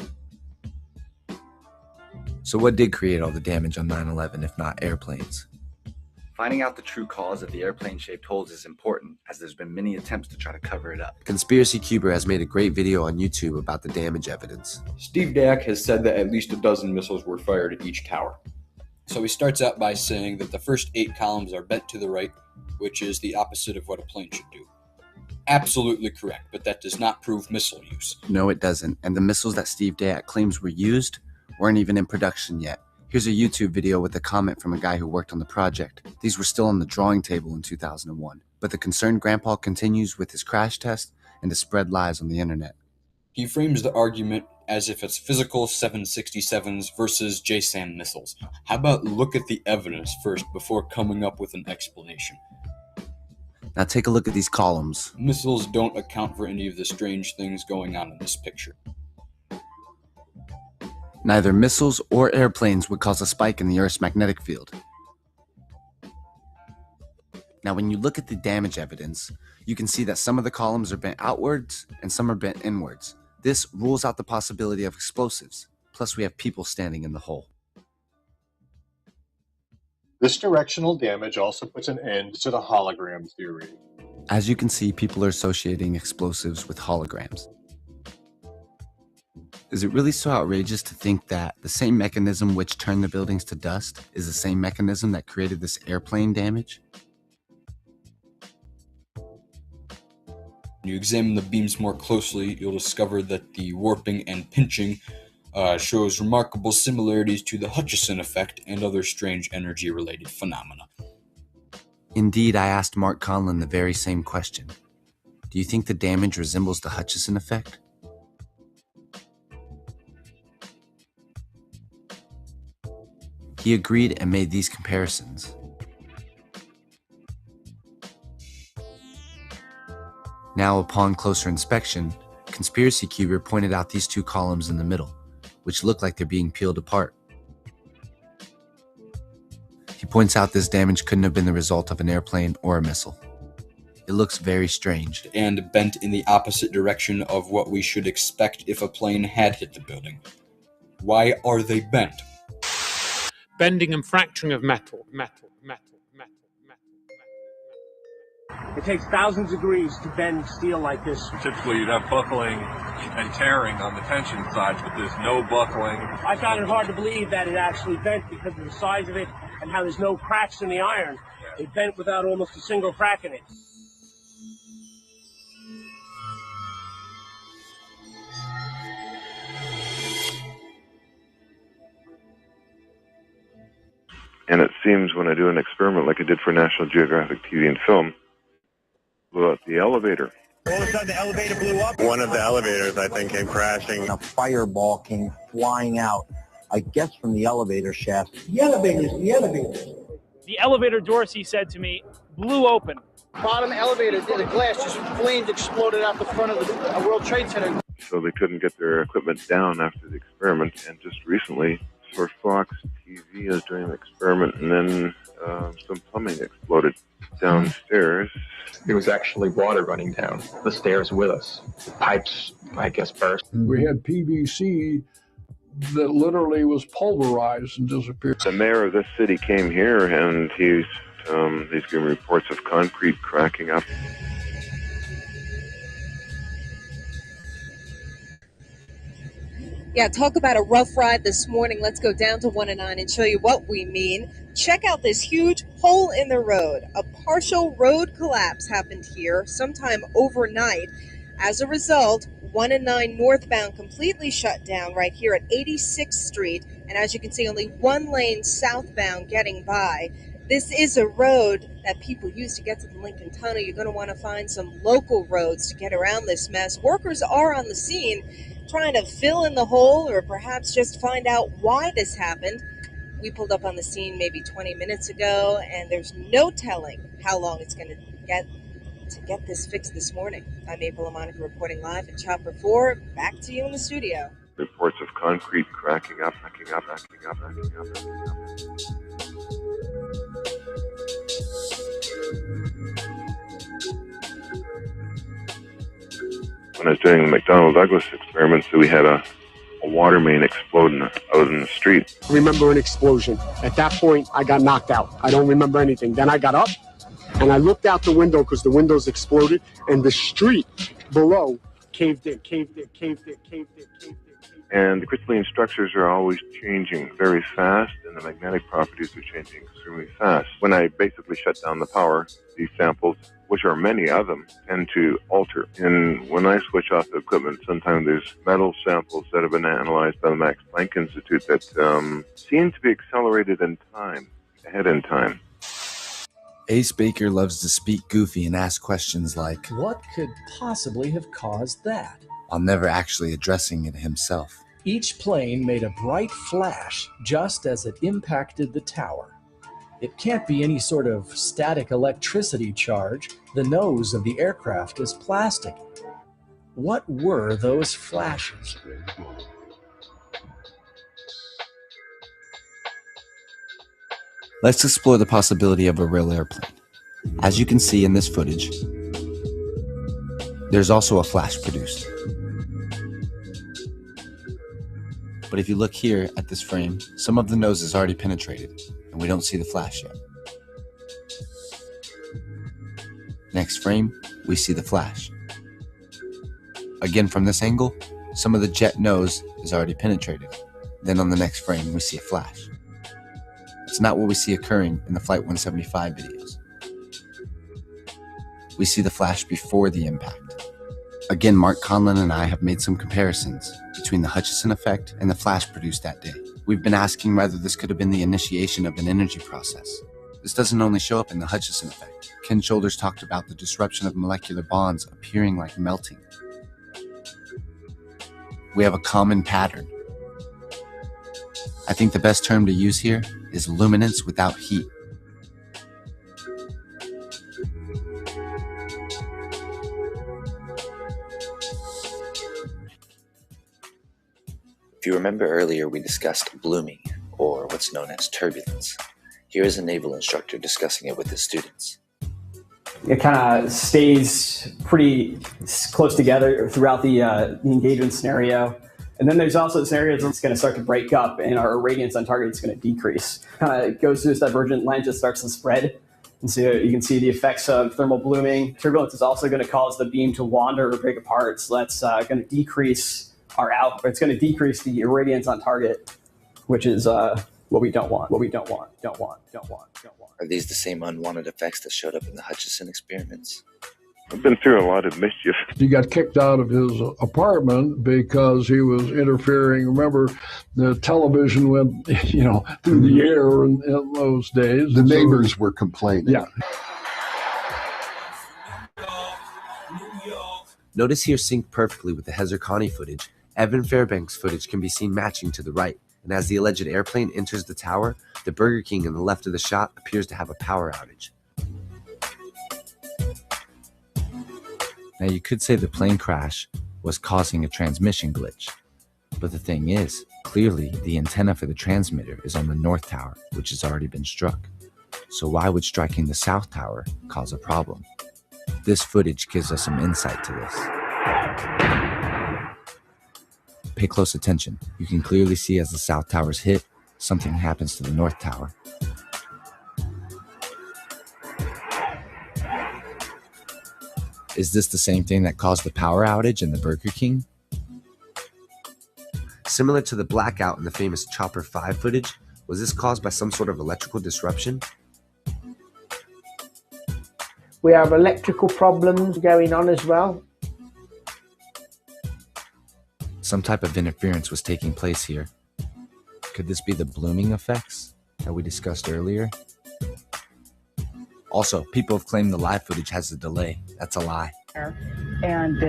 So what did create all the damage on 9/11 if not airplanes? Finding out the true cause of the airplane-shaped holes is important, as there's been many attempts to try to cover it up. Conspiracy Cuber has made a great video on YouTube about the damage evidence. Steve Dack has said that at least a dozen missiles were fired at each tower. So he starts out by saying that the first 8 columns are bent to the right, which is the opposite of what a plane should do. Absolutely correct, but that does not prove missile use. No, it doesn't. And the missiles that Steve Dack claims were used weren't even in production yet. Here's a YouTube video with a comment from a guy who worked on the project. These were still on the drawing table in 2001. But the concerned grandpa continues with his crash test and to spread lies on the internet. He frames the argument as if it's physical 767s versus JSAM missiles. How about look at the evidence first before coming up with an explanation? Now take a look at these columns. Missiles don't account for any of the strange things going on in this picture. Neither missiles or airplanes would cause a spike in the Earth's magnetic field. Now when you look at the damage evidence, you can see that some of the columns are bent outwards and some are bent inwards. This rules out the possibility of explosives. Plus we have people standing in the hole. This directional damage also puts an end to the hologram theory. As you can see, people are associating explosives with holograms. Is it really so outrageous to think that the same mechanism which turned the buildings to dust is the same mechanism that created this airplane damage? When you examine the beams more closely, you'll discover that the warping and pinching shows remarkable similarities to the Hutchison effect and other strange energy-related phenomena. Indeed, I asked Mark Conlon the very same question. Do you think the damage resembles the Hutchison effect? He agreed and made these comparisons. Now, upon closer inspection, Conspiracy Cuber pointed out these two columns in the middle, which look like they're being peeled apart. He points out this damage couldn't have been the result of an airplane or a missile. It looks very strange. And bent in the opposite direction of what we should expect if a plane had hit the building. Why are they bent? Bending and fracturing of metal. It takes thousands of degrees to bend steel like this. Typically you'd have buckling and tearing on the tension side, but there's no buckling. I found it hard to believe that it actually bent because of the size of it and how there's no cracks in the iron. It bent without almost a single crack in it. And it seems when I do an experiment like I did for National Geographic TV and film, blew out the elevator. All of a sudden the elevator blew up. One of the elevators, I think, came crashing. A fireball came flying out, I guess from the elevator shaft. The elevator doors, he said to me, blew open. Bottom elevator, the glass just flamed, exploded out the front of the World Trade Center. So they couldn't get their equipment down after the experiment, and just recently, Source Fox TV is doing an experiment, and then some plumbing exploded downstairs. There was actually water running down the stairs with us. The pipes, I guess, burst. We had PVC that literally was pulverized and disappeared. The mayor of this city came here, and he's giving reports of concrete cracking up. Yeah, talk about a rough ride this morning. Let's go down to 1 and 9 and show you what we mean. Check out this huge hole in the road. A partial road collapse happened here sometime overnight. As a result, 1 and 9 northbound completely shut down right here at 86th Street. And as you can see, only one lane southbound getting by. This is a road that people use to get to the Lincoln Tunnel. You're going to want to find some local roads to get around this mess. Workers are on the scene trying to fill in the hole or perhaps just find out why this happened. We pulled up on the scene maybe 20 minutes ago, and there's no telling how long it's going to get this fixed this morning. I'm April LaMonica reporting live at Chopper 4. Back to you in the studio. Reports of concrete cracking up. When I was doing the McDonnell Douglas experiments, we had a water main explode out in the street. I remember an explosion. At that point, I got knocked out. I don't remember anything. Then I got up, and I looked out the window because the windows exploded, and the street below caved in. And the crystalline structures are always changing very fast, and the magnetic properties are changing extremely fast. When I basically shut down the power, these samples, which are many of them, tend to alter. And when I switch off the equipment, sometimes there's metal samples that have been analyzed by the Max Planck Institute that seem to be accelerated in time, ahead in time. Ace Baker loves to speak goofy and ask questions like, what could possibly have caused that? While never actually addressing it himself. Each plane made a bright flash just as it impacted the tower. It can't be any sort of static electricity charge. The nose of the aircraft is plastic. What were those flashes? Let's explore the possibility of a real airplane. As you can see in this footage, there's also a flash produced. But if you look here at this frame, some of the nose is already penetrated, and we don't see the flash yet. Next frame, we see the flash. Again, from this angle, some of the jet nose is already penetrated. Then on the next frame, we see a flash. It's not what we see occurring in the Flight 175 videos. We see the flash before the impact. Again, Mark Conlon and I have made some comparisons between the Hutchison effect and the flash produced that day. We've been asking whether this could have been the initiation of an energy process. This doesn't only show up in the Hutchison effect. Ken Shoulders talked about the disruption of molecular bonds appearing like melting. We have a common pattern. I think the best term to use here is luminance without heat. If you remember earlier, we discussed blooming, or what's known as turbulence. Here is a naval instructor discussing it with his students. It kind of stays pretty close together throughout the engagement scenario. And then there's also scenarios where it's going to start to break up and our radiance on target is going to decrease. Kind of goes through this divergent line, just starts to spread. And so you can see the effects of thermal blooming. Turbulence is also going to cause the beam to wander or break apart. So that's going to decrease our output. It's going to decrease the irradiance on target, which is what we don't want, don't want. Are these the same unwanted effects that showed up in the Hutchison experiments? I've been through a lot of mischief. He got kicked out of his apartment because he was interfering. Remember, the television went, through the air in those days. The neighbors were complaining. Yeah. Notice here synced perfectly with the Hezarkhani footage, Evan Fairbanks footage can be seen matching to the right, and as the alleged airplane enters the tower, the Burger King on the left of the shot appears to have a power outage. Now you could say the plane crash was causing a transmission glitch, but the thing is, clearly the antenna for the transmitter is on the north tower, which has already been struck. So why would striking the south tower cause a problem? This footage gives us some insight to this. Pay close attention. You can clearly see as the south tower's hit, something happens to the north tower. Is this the same thing that caused the power outage in the Burger King? Similar to the blackout in the famous Chopper 5 footage, was this caused by some sort of electrical disruption? We have electrical problems going on as well. Some type of interference was taking place here. Could this be the blooming effects that we discussed earlier? Also, people have claimed the live footage has a delay. That's a lie. And,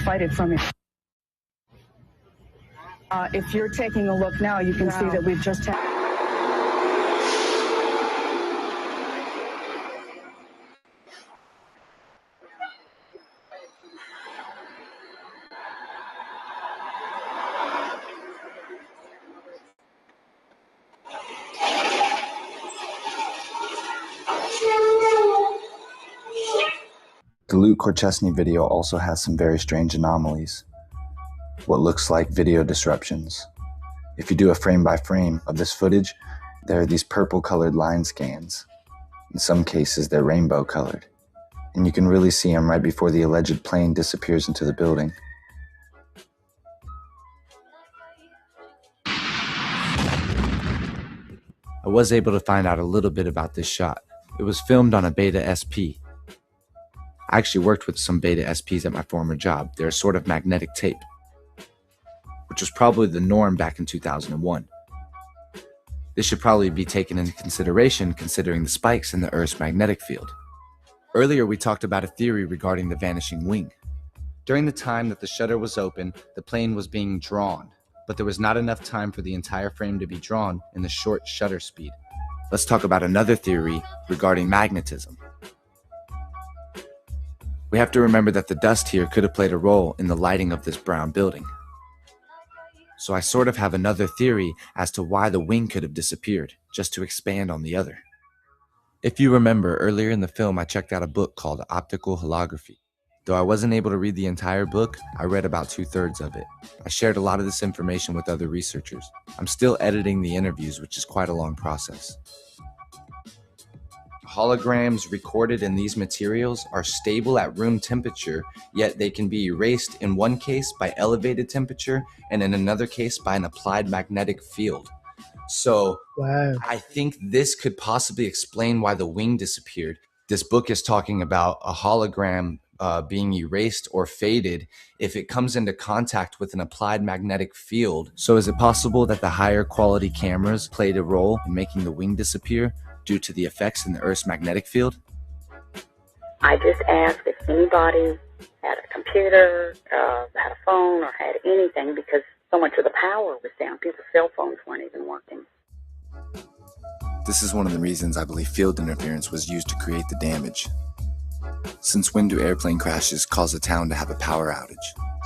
fight it from it. If you're taking a look now, you can see that we've just had... The Luke Korchesny video also has some very strange anomalies. What looks like video disruptions. If you do a frame by frame of this footage, there are these purple colored line scans. In some cases, they're rainbow colored. And you can really see them right before the alleged plane disappears into the building. I was able to find out a little bit about this shot. It was filmed on a Beta SP. I actually worked with some Beta SPs at my former job. They're a sort of magnetic tape, which was probably the norm back in 2001. This should probably be taken into consideration considering the spikes in the Earth's magnetic field. Earlier we talked about a theory regarding the vanishing wing. During the time that the shutter was open, the plane was being drawn, but there was not enough time for the entire frame to be drawn in the short shutter speed. Let's talk about another theory regarding magnetism. We have to remember that the dust here could have played a role in the lighting of this brown building. So I sort of have another theory as to why the wing could have disappeared, just to expand on the other. If you remember, earlier in the film I checked out a book called Optical Holography. Though I wasn't able to read the entire book, I read about 2/3 of it. I shared a lot of this information with other researchers. I'm still editing the interviews, which is quite a long process. Holograms recorded in these materials are stable at room temperature, yet they can be erased in one case by elevated temperature and in another case by an applied magnetic field. So Wow. I think this could possibly explain why the wing disappeared. This book is talking about a hologram being erased or faded if it comes into contact with an applied magnetic field. So is it possible that the higher quality cameras played a role in making the wing disappear due to the effects in the Earth's magnetic field? I just asked if anybody had a computer, had a phone, or had anything, because so much of the power was down. People's cell phones weren't even working. This is one of the reasons I believe field interference was used to create the damage. Since when do airplane crashes cause a town to have a power outage?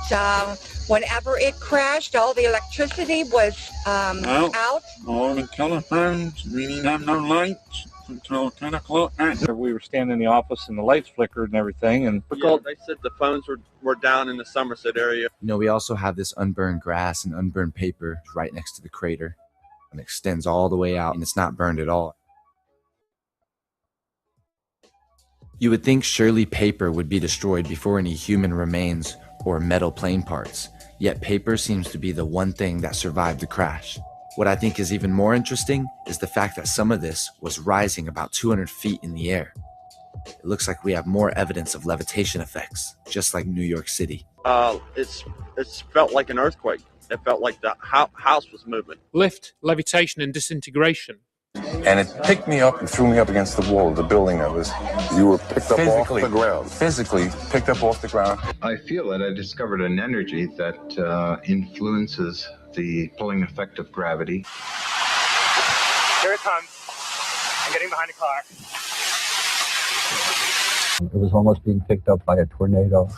So whenever it crashed, all the electricity was out. All the telephones, we didn't have no lights until 10 o'clock at night. We were standing in the office and the lights flickered and everything. And yeah, they said the phones were down in the Somerset area. You know, we also have this unburned grass and unburned paper right next to the crater. And it extends all the way out and it's not burned at all. You would think surely paper would be destroyed before any human remains or metal plane parts, yet paper seems to be the one thing that survived the crash. What I think is even more interesting is the fact that some of this was rising about 200 feet in the air. It looks like we have more evidence of levitation effects, just like New York City. It's felt like an earthquake. It felt like the house was moving. Lift, levitation, and disintegration. And it picked me up and threw me up against the wall of the building. You were picked up off the ground. Physically picked up off the ground. I feel that I discovered an energy that influences the pulling effect of gravity. Here it comes. I'm getting behind the car. It was almost being picked up by a tornado.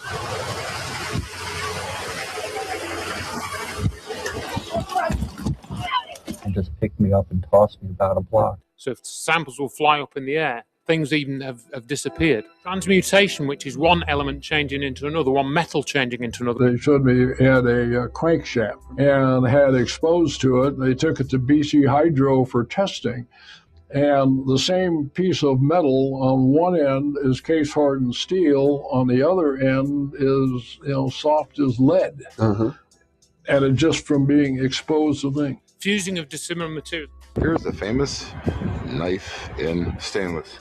And just picked me up and tossed me about a block. So if samples will fly up in the air, things even have disappeared. Transmutation, which is one element changing into another, one metal changing into another. They showed me had a crankshaft and had exposed to it. They took it to BC Hydro for testing. And the same piece of metal on one end is case hardened steel, on the other end is soft as lead. And it just from being exposed to things. Fusing of dissimilar materials. Here's the famous knife in stainless.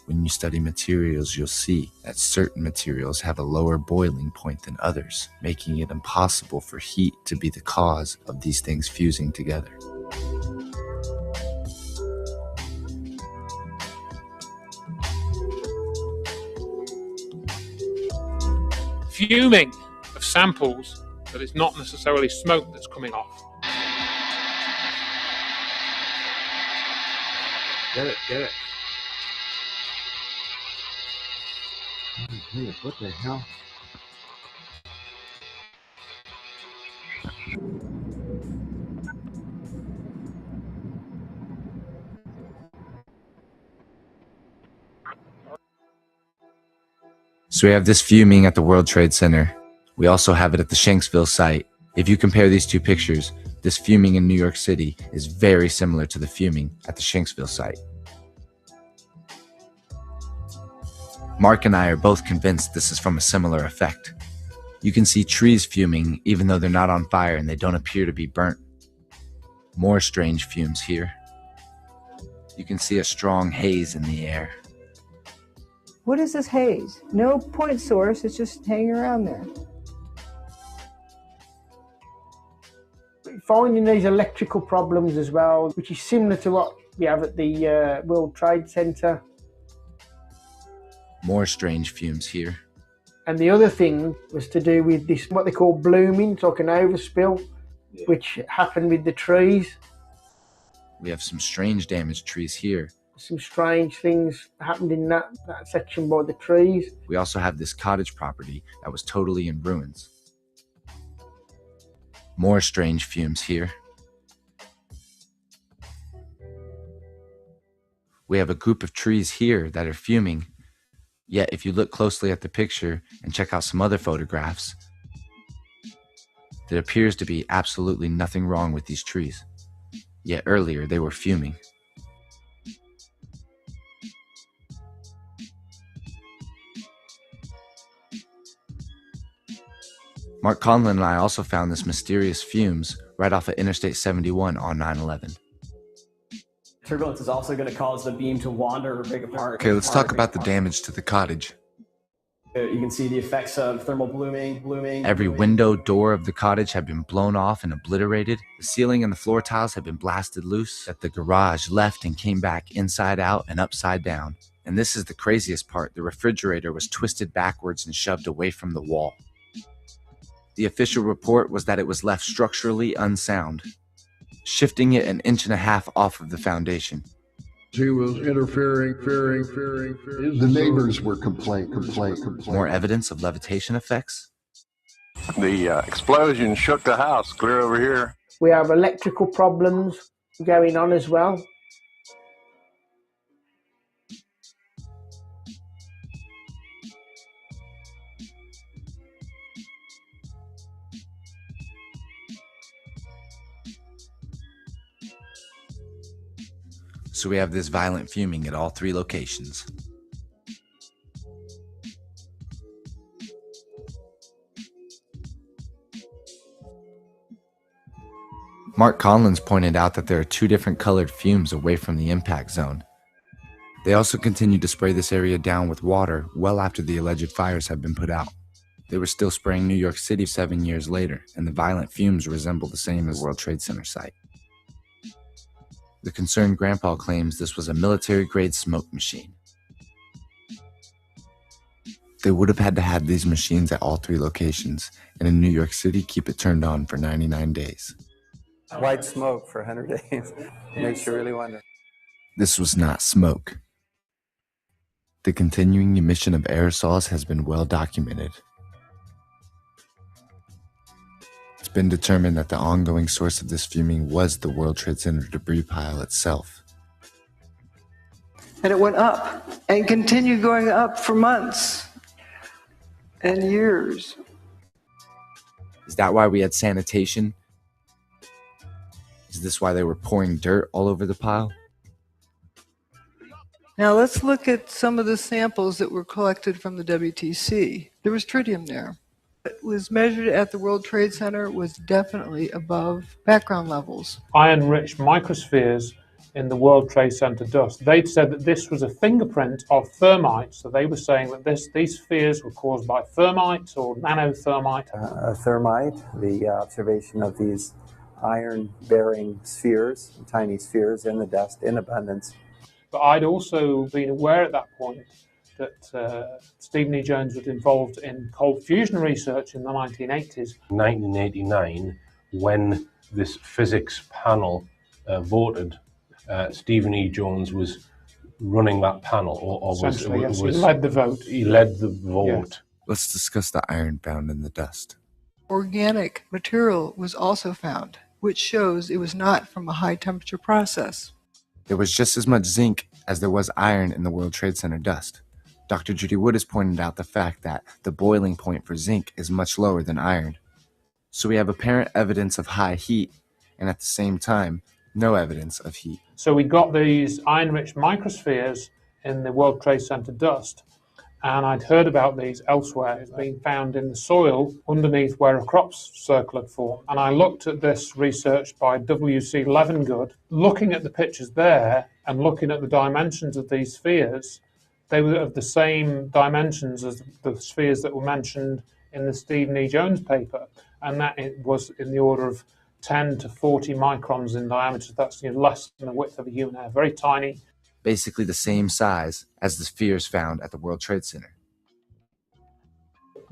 When you study materials, you'll see that certain materials have a lower boiling point than others, making it impossible for heat to be the cause of these things fusing together. Fuming of samples, but it's not necessarily smoke that's coming off. Get it. What the hell? So we have this fuming at the World Trade Center. We also have it at the Shanksville site. If you compare these two pictures, this fuming in New York City is very similar to the fuming at the Shanksville site. Mark and I are both convinced this is from a similar effect. You can see trees fuming even though they're not on fire and they don't appear to be burnt. More strange fumes here. You can see a strong haze in the air. What is this haze? No point source, it's just hanging around there. Finding these electrical problems as well, which is similar to what we have at the World Trade Center. More strange fumes here. And the other thing was to do with this, what they call blooming, it's like an overspill, which happened with the trees. We have some strange damaged trees here. Some strange things happened in that section by the trees. We also have this cottage property that was totally in ruins. More strange fumes here. We have a group of trees here that are fuming. Yet if you look closely at the picture and check out some other photographs, there appears to be absolutely nothing wrong with these trees. Yet earlier they were fuming. Mark Conlon and I also found this mysterious fumes right off of Interstate 71 on 9/11. Turbulence is also going to cause the beam to wander or break apart. Okay, let's talk about the damage to the cottage. You can see the effects of thermal blooming. Every window, door of the cottage had been blown off and obliterated. The ceiling and the floor tiles had been blasted loose. That the garage left and came back inside out and upside down. And this is the craziest part. The refrigerator was twisted backwards and shoved away from the wall. The official report was that it was left structurally unsound, shifting it 1.5 inches off of the foundation. He was interfering. The neighbors were complaining. More evidence of levitation effects. The explosion shook the house clear over here. We have electrical problems going on as well. So we have this violent fuming at all 3 locations. Mark Conlon pointed out that there are 2 different colored fumes away from the impact zone. They also continued to spray this area down with water well after the alleged fires had been put out. They were still spraying New York City 7 years later, and the violent fumes resemble the same as World Trade Center site. The concerned grandpa claims this was a military-grade smoke machine. They would have had to have these machines at all 3 locations, and in New York City keep it turned on for 99 days. White smoke for 100 days. Makes you really wonder. This was not smoke. The continuing emission of aerosols has been well documented. It's been determined that the ongoing source of this fuming was the World Trade Center debris pile itself. And it went up and continued going up for months and years. Is that why we had sanitation? Is this why they were pouring dirt all over the pile? Now let's look at some of the samples that were collected from the WTC. There was tritium there. It was measured at the World Trade Center was definitely above background levels. Iron-rich microspheres in the World Trade Center dust. They'd said that this was a fingerprint of thermite, so they were saying that these spheres were caused by thermite or nanothermite. Thermite, the observation of these iron-bearing spheres, tiny spheres in the dust in abundance. But I'd also been aware at that point that Stephen E. Jones was involved in cold fusion research in the 1980s. 1989, when this physics panel voted, Stephen E. Jones was running that panel, He led the vote. He led the vote. Yes. Let's discuss the iron found in the dust. Organic material was also found, which shows it was not from a high-temperature process. There was just as much zinc as there was iron in the World Trade Center dust. Dr. Judy Wood has pointed out the fact that the boiling point for zinc is much lower than iron. So we have apparent evidence of high heat, and at the same time, no evidence of heat. So we got these iron-rich microspheres in the World Trade Center dust, and I'd heard about these elsewhere. It's been found in the soil underneath where a crop circle had formed. And I looked at this research by W.C. Levengood. Looking at the pictures there and looking at the dimensions of these spheres, they were of the same dimensions as the spheres that were mentioned in the Stephen E. Jones paper, and that it was in the order of 10 to 40 microns in diameter. That's less than the width of a human hair, very tiny. Basically the same size as the spheres found at the World Trade Center.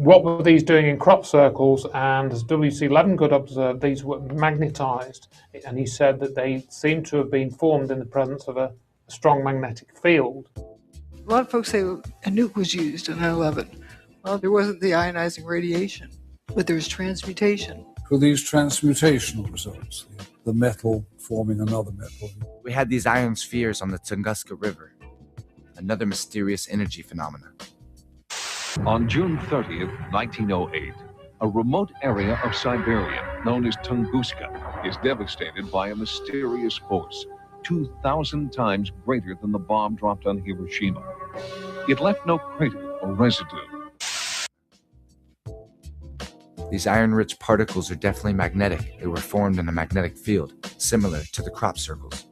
what were these doing in crop circles? And as W.C. Levengood observed, these were magnetized, and he said that they seem to have been formed in the presence of a strong magnetic field. A lot of folks say a nuke was used in 9/11. Well, there wasn't the ionizing radiation, but there was transmutation. For these transmutational results, the metal forming another metal. We had these iron spheres on the Tunguska River, another mysterious energy phenomenon. On June 30th, 1908, a remote area of Siberia known as Tunguska is devastated by a mysterious force 2,000 times greater than the bomb dropped on Hiroshima. It left no crater or residue. These iron-rich particles are definitely magnetic. They were formed in a magnetic field, similar to the crop circles.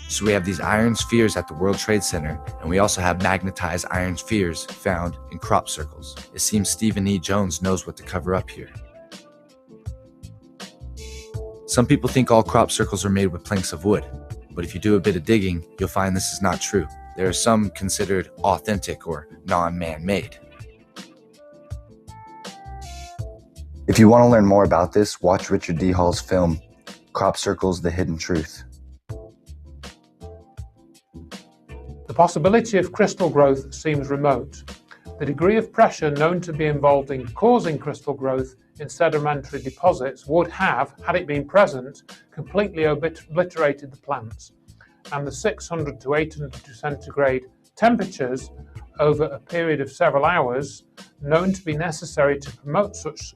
So we have these iron spheres at the World Trade Center, and we also have magnetized iron spheres found in crop circles. It seems Stephen E. Jones knows what to cover up here. Some people think all crop circles are made with planks of wood, but if you do a bit of digging, you'll find this is not true. There are some considered authentic or non-man-made. If you want to learn more about this, watch Richard D. Hall's film, Crop Circles: The Hidden Truth. The possibility of crystal growth seems remote. The degree of pressure known to be involved in causing crystal growth in sedimentary deposits would have, had it been present, completely obliterated the plants. And the 600 to 800 centigrade temperatures over a period of several hours known to be necessary to promote such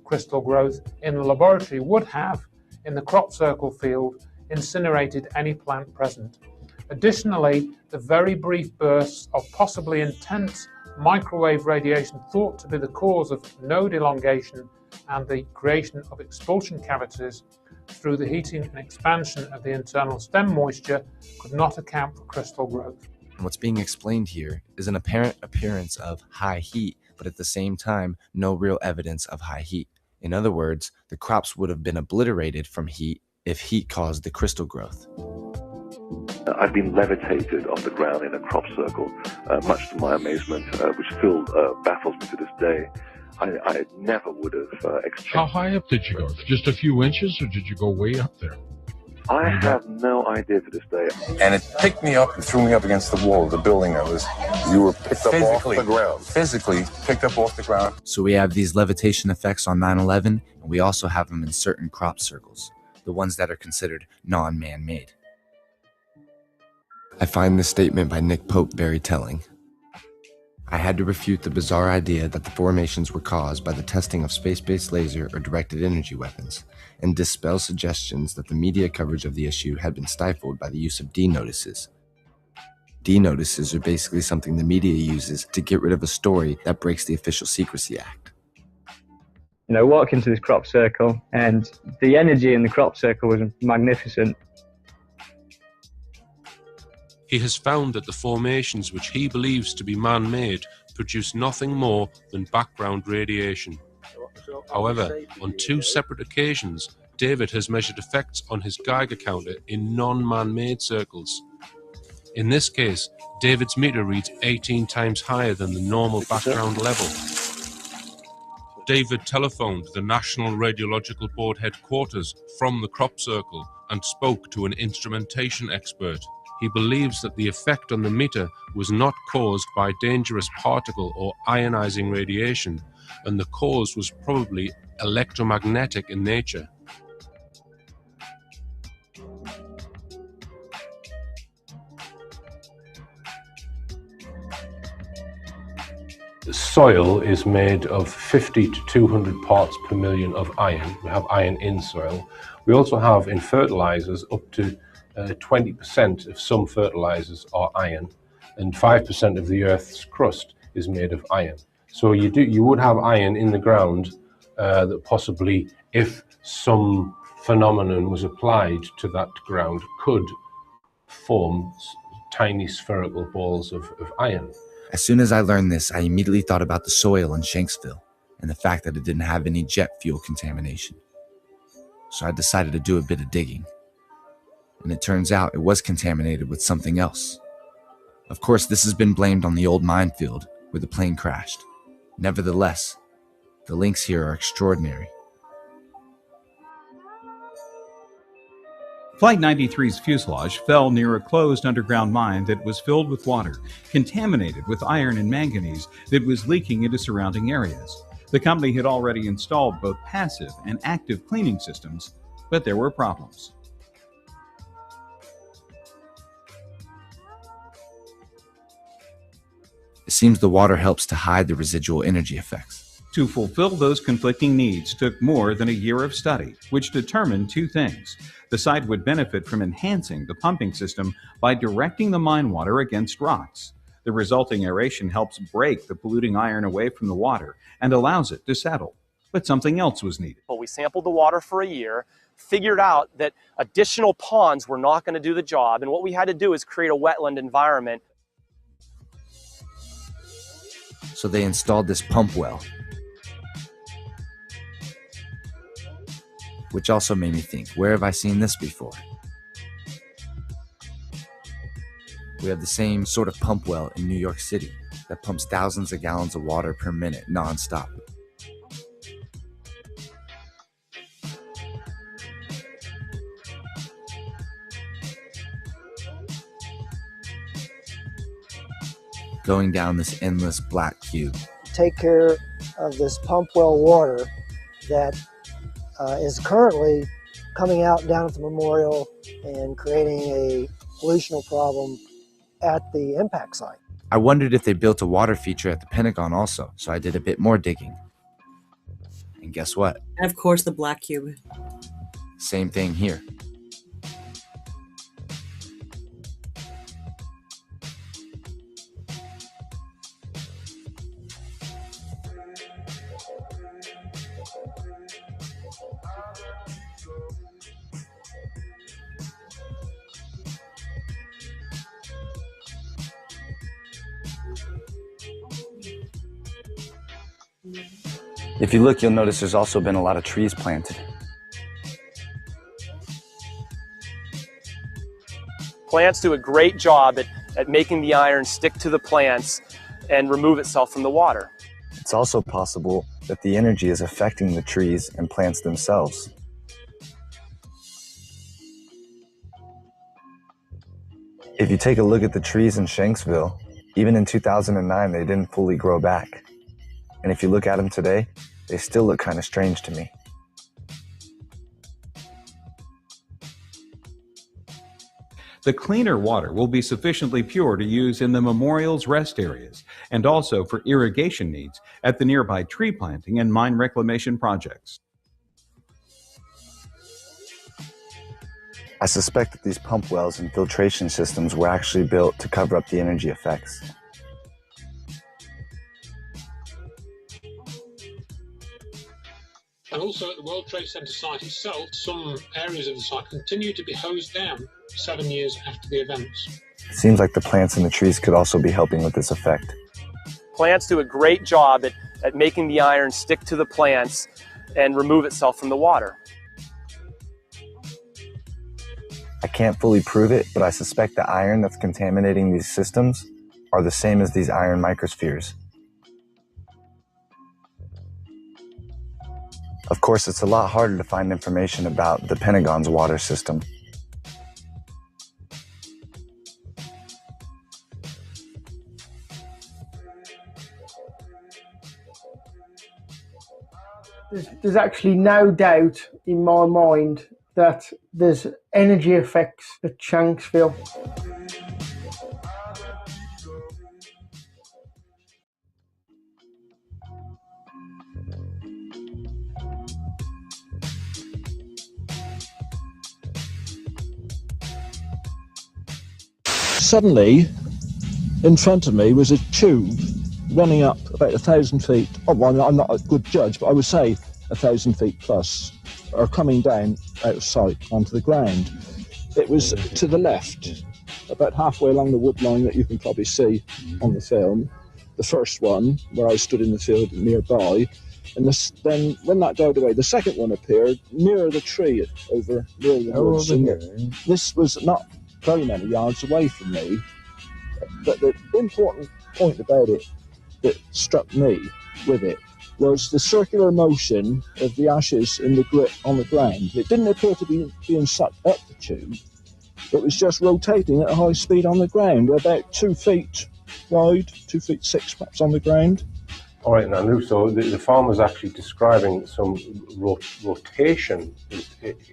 crystal growth in the laboratory would have, in the crop circle field, incinerated any plant present. Additionally, the very brief bursts of possibly intense microwave radiation thought to be the cause of node elongation and the creation of expulsion cavities through the heating and expansion of the internal stem moisture could not account for crystal growth. And what's being explained here is an apparent appearance of high heat, but at the same time, no real evidence of high heat. In other words, the crops would have been obliterated from heat if heat caused the crystal growth. I've been levitated off the ground in a crop circle, much to my amazement, which still baffles me to this day. I never would have exchanged. How high up did you go? Just a few inches, or did you go way up there? I have no idea to this day. And it picked me up and threw me up against the wall of the building. You were picked up off the ground. Physically picked up off the ground. So we have these levitation effects on 9/11, and we also have them in certain crop circles, the ones that are considered non-man-made. I find this statement by Nick Pope very telling. I had to refute the bizarre idea that the formations were caused by the testing of space-based laser or directed energy weapons, and dispel suggestions that the media coverage of the issue had been stifled by the use of D-notices. D-notices are basically something the media uses to get rid of a story that breaks the Official Secrecy Act. I walked into this crop circle, and the energy in the crop circle was magnificent. He has found that the formations which he believes to be man-made produce nothing more than background radiation. However, on 2 separate occasions, David has measured effects on his Geiger counter in non-man-made circles. In this case, David's meter reads 18 times higher than the normal background level. David telephoned the National Radiological Board headquarters from the crop circle and spoke to an instrumentation expert. He believes that the effect on the meter was not caused by dangerous particle or ionizing radiation, and the cause was probably electromagnetic in nature. Soil is made of 50 to 200 parts per million of iron. We have iron in soil. We also have in fertilizers up to 20% of some fertilizers are iron, and 5% of the Earth's crust is made of iron. So you would have iron in the ground that possibly, if some phenomenon was applied to that ground, could form tiny spherical balls of iron. As soon as I learned this, I immediately thought about the soil in Shanksville and the fact that it didn't have any jet fuel contamination. So I decided to do a bit of digging. And it turns out it was contaminated with something else. Of course, this has been blamed on the old minefield, where the plane crashed. Nevertheless, the links here are extraordinary. Flight 93's fuselage fell near a closed underground mine that was filled with water, contaminated with iron and manganese that was leaking into surrounding areas. The company had already installed both passive and active cleaning systems, but there were problems. It seems the water helps to hide the residual energy effects. To fulfill those conflicting needs took more than a year of study, which determined two things. The site would benefit from enhancing the pumping system by directing the mine water against rocks. The resulting aeration helps break the polluting iron away from the water and allows it to settle. But something else was needed. Well, we sampled the water for a year, figured out that additional ponds were not going to do the job, and what we had to do is create a wetland environment. So they installed this pump well, which also made me think, where have I seen this before? We have the same sort of pump well in New York City that pumps thousands of gallons of water per minute non-stop. Going down this endless black cube. Take care of this pump well water that is currently coming out down at the memorial and creating a pollutional problem at the impact site. I wondered if they built a water feature at the Pentagon also, so I did a bit more digging. And guess what? And of course the black cube. Same thing here. If you look, you'll notice there's also been a lot of trees planted. Plants do a great job at making the iron stick to the plants and remove itself from the water. It's also possible that the energy is affecting the trees and plants themselves. If you take a look at the trees in Shanksville, even in 2009, they didn't fully grow back. And if you look at them today, they still look kind of strange to me. The cleaner water will be sufficiently pure to use in the memorial's rest areas and also for irrigation needs at the nearby tree planting and mine reclamation projects. I suspect that these pump wells and filtration systems were actually built to cover up the energy effects. And also at the World Trade Center site itself, some areas of the site continue to be hosed down 7 years after the events. It seems like the plants and the trees could also be helping with this effect. Plants do a great job at making the iron stick to the plants and remove itself from the water. I can't fully prove it, but I suspect the iron that's contaminating these systems are the same as these iron microspheres. Of course, it's a lot harder to find information about the Pentagon's water system. There's actually no doubt in my mind that there's energy effects at Shanksville. Suddenly, in front of me was a tube running up about 1,000 feet. Oh, well, I'm not a good judge, but I would say 1,000 feet plus, or coming down out of sight onto the ground. It was to the left, about halfway along the wood line that you can probably see on the film. The first one, where I stood in the field nearby, and then when that died away, the second one appeared near the tree over near the woods. This was not very many yards away from me, but the important point about it that struck me with it was the circular motion of the ashes in the grit on the ground. It didn't appear to be being sucked up the tube. It was just rotating at a high speed on the ground, about 2 feet wide, 2 feet 6 perhaps on the ground. All right, Andrew, so the farmer's actually describing some rotation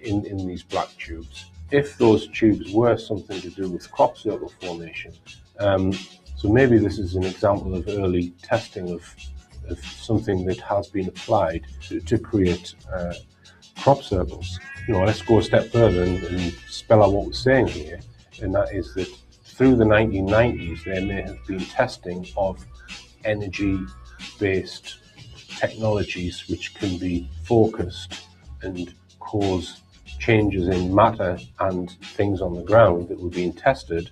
in these black tubes. If those tubes were something to do with crop circle formation, so maybe this is an example of early testing of something that has been applied to create crop circles. Let's go a step further and spell out what we're saying here, and that is that through the 1990s there may have been testing of energy-based technologies which can be focused and cause changes in matter and things on the ground that were being tested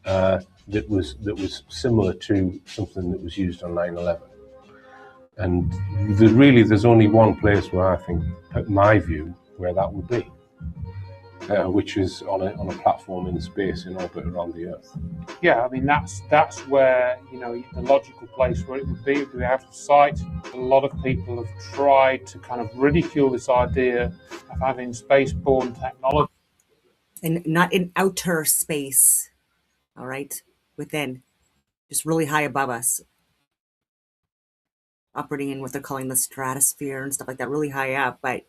that was similar to something that was used on 9/11. And there's only one place where I think, at my view, where that would be, which is on a platform in space in orbit around the Earth. Yeah, I mean that's where the logical place where it would be. We have the site. A lot of people have tried to kind of ridicule this idea of having spaceborne technology, and not in outer space. All right, within, just really high above us, operating in what they're calling the stratosphere and stuff like that, really high up. But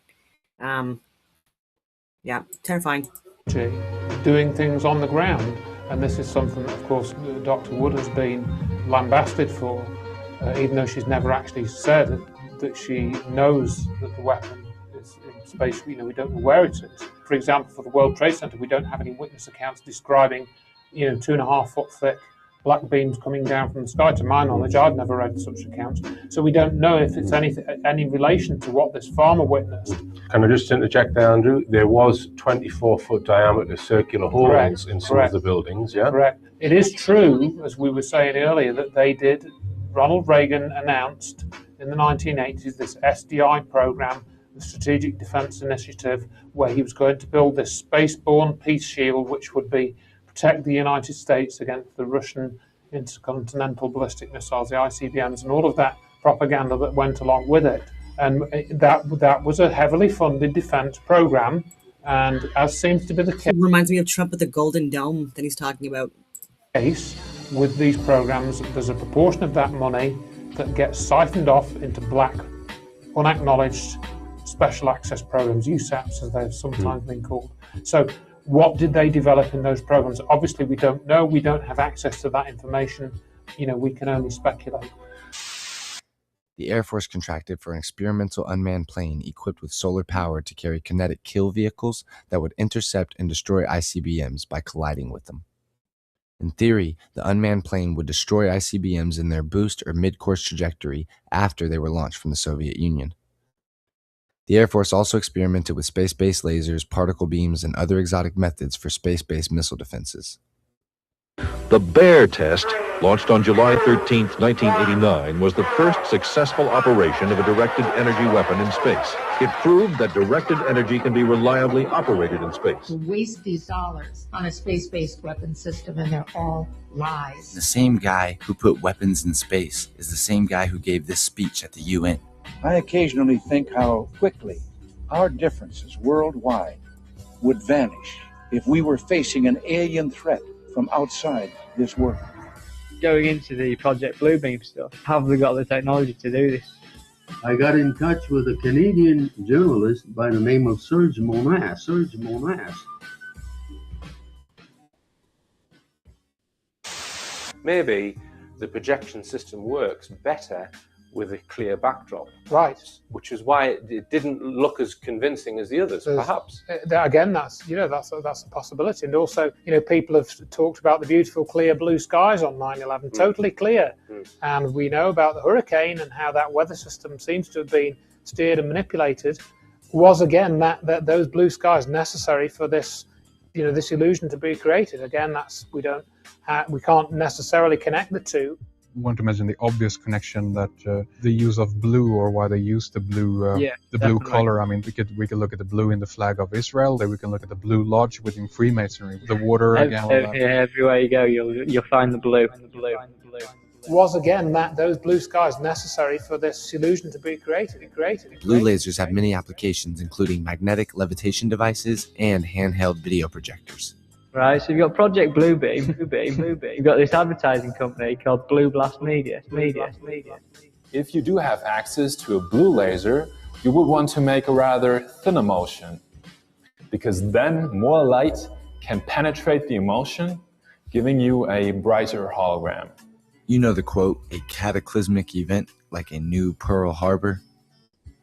yeah, terrifying. Doing things on the ground, and this is something that, of course, Dr. Wood has been lambasted for, even though she's never actually said that she knows that the weapon is in space. We don't know where it is. For example, for the World Trade Center, we don't have any witness accounts describing, 2.5 foot thick black beams coming down from the sky. To my knowledge, I've never read such accounts, so we don't know if it's any relation to what this farmer witnessed. Can I just interject there, Andrew? There was 24-foot diameter circular holes in some of the buildings, yeah? Correct. It is true, as we were saying earlier, that they did. Ronald Reagan announced in the 1980s this SDI program, the Strategic Defense Initiative, where he was going to build this spaceborne peace shield, which would protect the United States against the Russian intercontinental ballistic missiles, the ICBMs, and all of that propaganda that went along with it. And that was a heavily funded defense program, and as seems to be the case. It reminds me of Trump with the Golden Dome that he's talking about. With these programs, there's a proportion of that money that gets siphoned off into black, unacknowledged special access programs, USAPs as they've sometimes been called. So what did they develop in those programs? Obviously, we don't know. We don't have access to that information. We can only speculate. The Air Force contracted for an experimental unmanned plane equipped with solar power to carry kinetic kill vehicles that would intercept and destroy ICBMs by colliding with them. In theory, the unmanned plane would destroy ICBMs in their boost or mid-course trajectory after they were launched from the Soviet Union. The Air Force also experimented with space-based lasers, particle beams, and other exotic methods for space-based missile defenses. The Bear test, launched on July 13, 1989, was the first successful operation of a directed energy weapon in space. It proved that directed energy can be reliably operated in space. Waste these dollars on a space-based weapon system, and they're all lies. The same guy who put weapons in space is the same guy who gave this speech at the UN. I occasionally think how quickly our differences worldwide would vanish if we were facing an alien threat from outside this world. Going into the Project Bluebeam stuff, have they got the technology to do this? I got in touch with a Canadian journalist by the name of Serge Monas. Maybe the projection system works better with a clear backdrop. Right. Which is why it didn't look as convincing as the others, perhaps. Again, that's a possibility. And also, people have talked about the beautiful clear blue skies on 9/11, totally clear. And we know about the hurricane and how that weather system seems to have been steered and manipulated. Was again that those blue skies necessary for this, this illusion to be created? Again, we can't necessarily connect the two. Want to mention the obvious connection that the use of blue, or why they use the blue, blue color. I mean, we could look at the blue in the flag of Israel. Then we can look at the Blue Lodge within Freemasonry. The water again. Everywhere you go, you'll find the blue. was again those blue skies necessary for this illusion to be created. Blue lasers have many applications, including magnetic levitation devices and handheld video projectors. Right, so you've got Project Bluebeam. You've got this advertising company called Blue Blast Media. If you do have access to a blue laser, you would want to make a rather thin emulsion, because then more light can penetrate the emulsion, giving you a brighter hologram. You know the quote, a cataclysmic event like a new Pearl Harbor?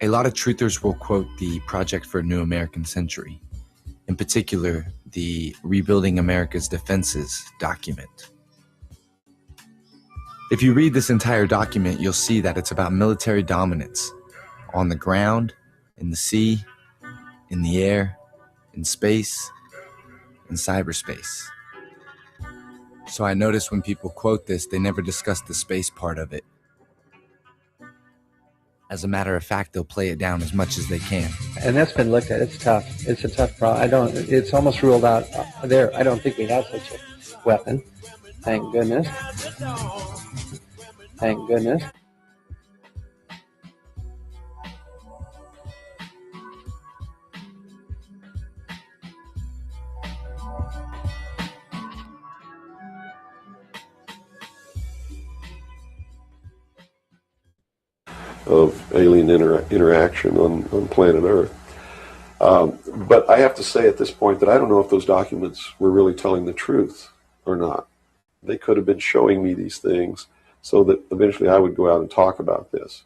A lot of truthers will quote the Project for a New American Century, in particular, the Rebuilding America's Defenses document. If you read this entire document, you'll see that it's about military dominance on the ground, in the sea, in the air, in space, in cyberspace. So I notice when people quote this, they never discuss the space part of it. As a matter of fact, they'll play it down as much as they can. And that's been looked at. It's tough. It's a tough problem. It's almost ruled out there. I don't think we have such a weapon. Thank goodness. Thank goodness. Of alien interaction on planet Earth. But I have to say at this point that I don't know if those documents were really telling the truth or not. They could have been showing me these things so that eventually I would go out and talk about this.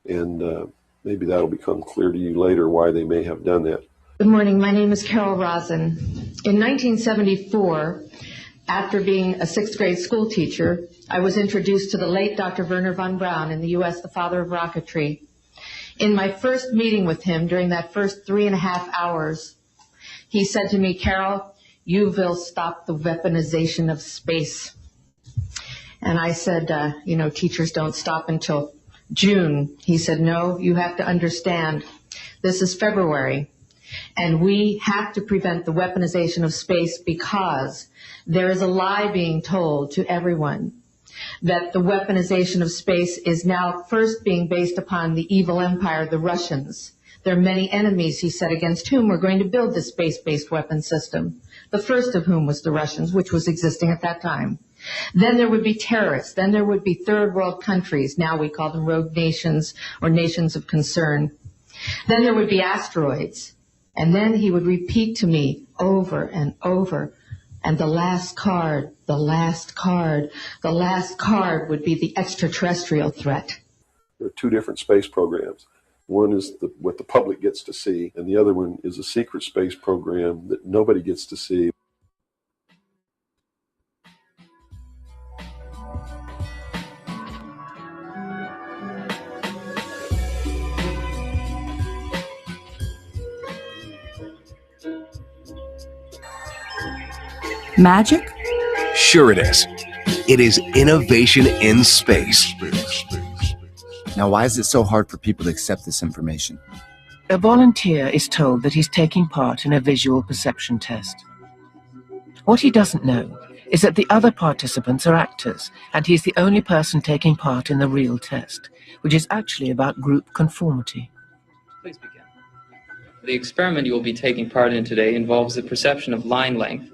And maybe that'll become clear to you later why they may have done that. Good morning. My name is Carol Rosen. In 1974, after being a sixth grade school teacher, I was introduced to the late Dr. Wernher von Braun in the U.S., the father of rocketry. In my first meeting with him, during that first 3.5 hours, he said to me, Carol, you will stop the weaponization of space. And I said, teachers don't stop until June. He said, no, you have to understand, this is February, and we have to prevent the weaponization of space because there is a lie being told to everyone that the weaponization of space is now first being based upon the evil empire, the Russians. There are many enemies, he said, against whom we're going to build this space-based weapon system. The first of whom was the Russians, which was existing at that time. Then there would be terrorists. Then there would be third world countries. Now we call them rogue nations or nations of concern. Then there would be asteroids. And then he would repeat to me over and over, and the last card would be the extraterrestrial threat. There are two different space programs. One is what the public gets to see, and the other one is a secret space program that nobody gets to see. Magic? Sure it is. It is innovation in space. Now, why is it so hard for people to accept this information? A volunteer is told that he's taking part in a visual perception test. What he doesn't know is that the other participants are actors, and he's the only person taking part in the real test, which is actually about group conformity. Please begin. The experiment you will be taking part in today involves the perception of line length.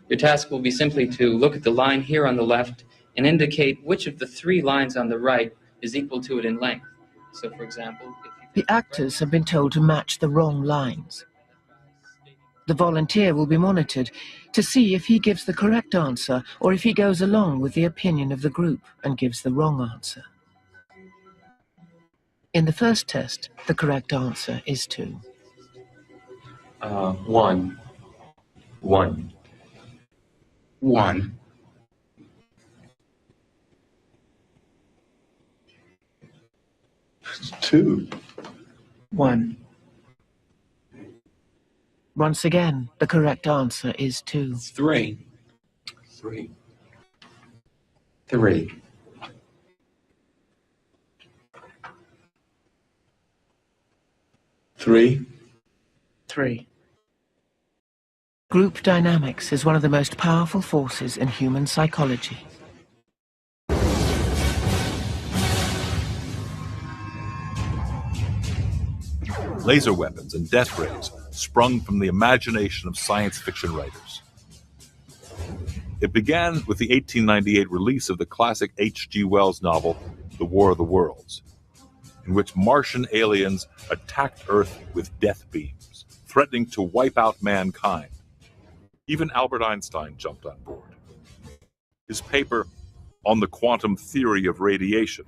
Your task will be simply to look at the line here on the left and indicate which of the 3 lines on the right is equal to it in length. So, for example, The actors have been told to match the wrong lines. The volunteer will be monitored to see if he gives the correct answer or if he goes along with the opinion of the group and gives the wrong answer. In the first test, the correct answer is 2. 1. 1. 1. 2. 1. Once again, the correct answer is 2. 3. 3. 3. 3. 3. Group dynamics is one of the most powerful forces in human psychology. laser weapons, and death rays sprung from the imagination of science fiction writers. It began with the 1898 release of the classic H.G. Wells novel, The War of the Worlds, in which Martian aliens attacked Earth with death beams, threatening to wipe out mankind. Even Albert Einstein jumped on board. His paper, On the Quantum Theory of Radiation,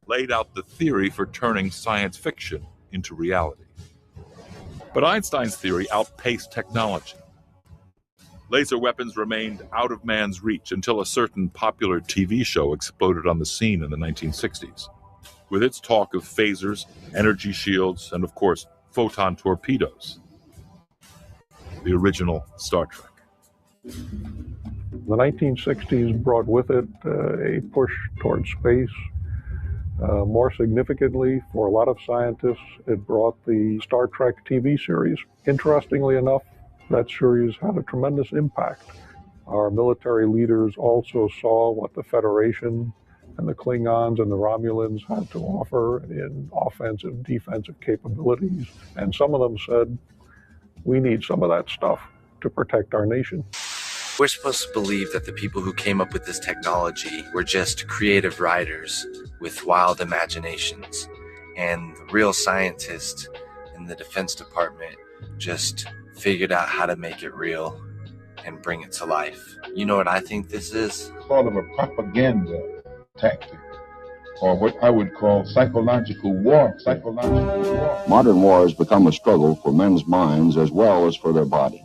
laid out the theory for turning science fiction into reality. But Einstein's theory outpaced technology. Laser weapons remained out of man's reach until a certain popular TV show exploded on the scene in the 1960s, with its talk of phasers, energy shields, and of course, photon torpedoes. The original Star Trek. The 1960s brought with it a push towards space. More significantly, for a lot of scientists, it brought the Star Trek TV series. Interestingly enough, that series had a tremendous impact. Our military leaders also saw what the Federation and the Klingons and the Romulans had to offer in offensive, defensive capabilities. And some of them said, we need some of that stuff to protect our nation. We're supposed to believe that the people who came up with this technology were just creative writers with wild imaginations, and the real scientists in the Defense Department just figured out how to make it real and bring it to life. You know what I think this is? Sort of a propaganda tactic, or what I would call psychological war. Modern war has become a struggle for men's minds as well as for their bodies.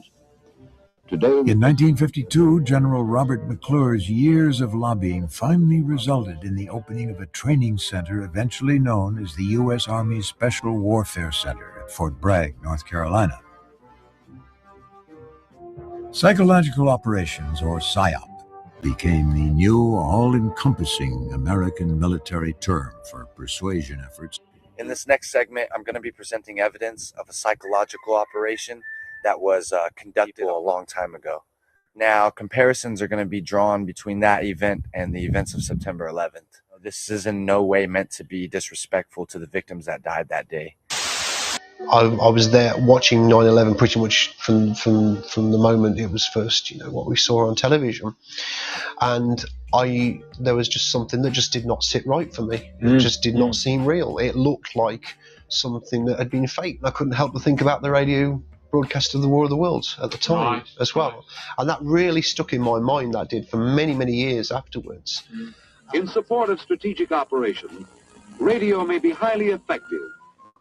Today, in 1952, General Robert McClure's years of lobbying finally resulted in the opening of a training center eventually known as the U.S. Army Special Warfare Center at Fort Bragg, North Carolina. Psychological Operations, or PSYOP, became the new, all-encompassing American military term for persuasion efforts. In this next segment, I'm going to be presenting evidence of a psychological operation that was conducted a long time ago. Now, comparisons are going to be drawn between that event and the events of September 11th. This is in no way meant to be disrespectful to the victims that died that day. I was there watching 9/11 pretty much from the moment it was first, what we saw on television, and there was just something that just did not sit right for me. It just did not seem real. It looked like something that had been faked. I couldn't help but think about the radio broadcast of the War of the Worlds at the time as well, and that really stuck in my mind. That did for many, many years afterwards. In support of strategic operations, radio may be highly effective,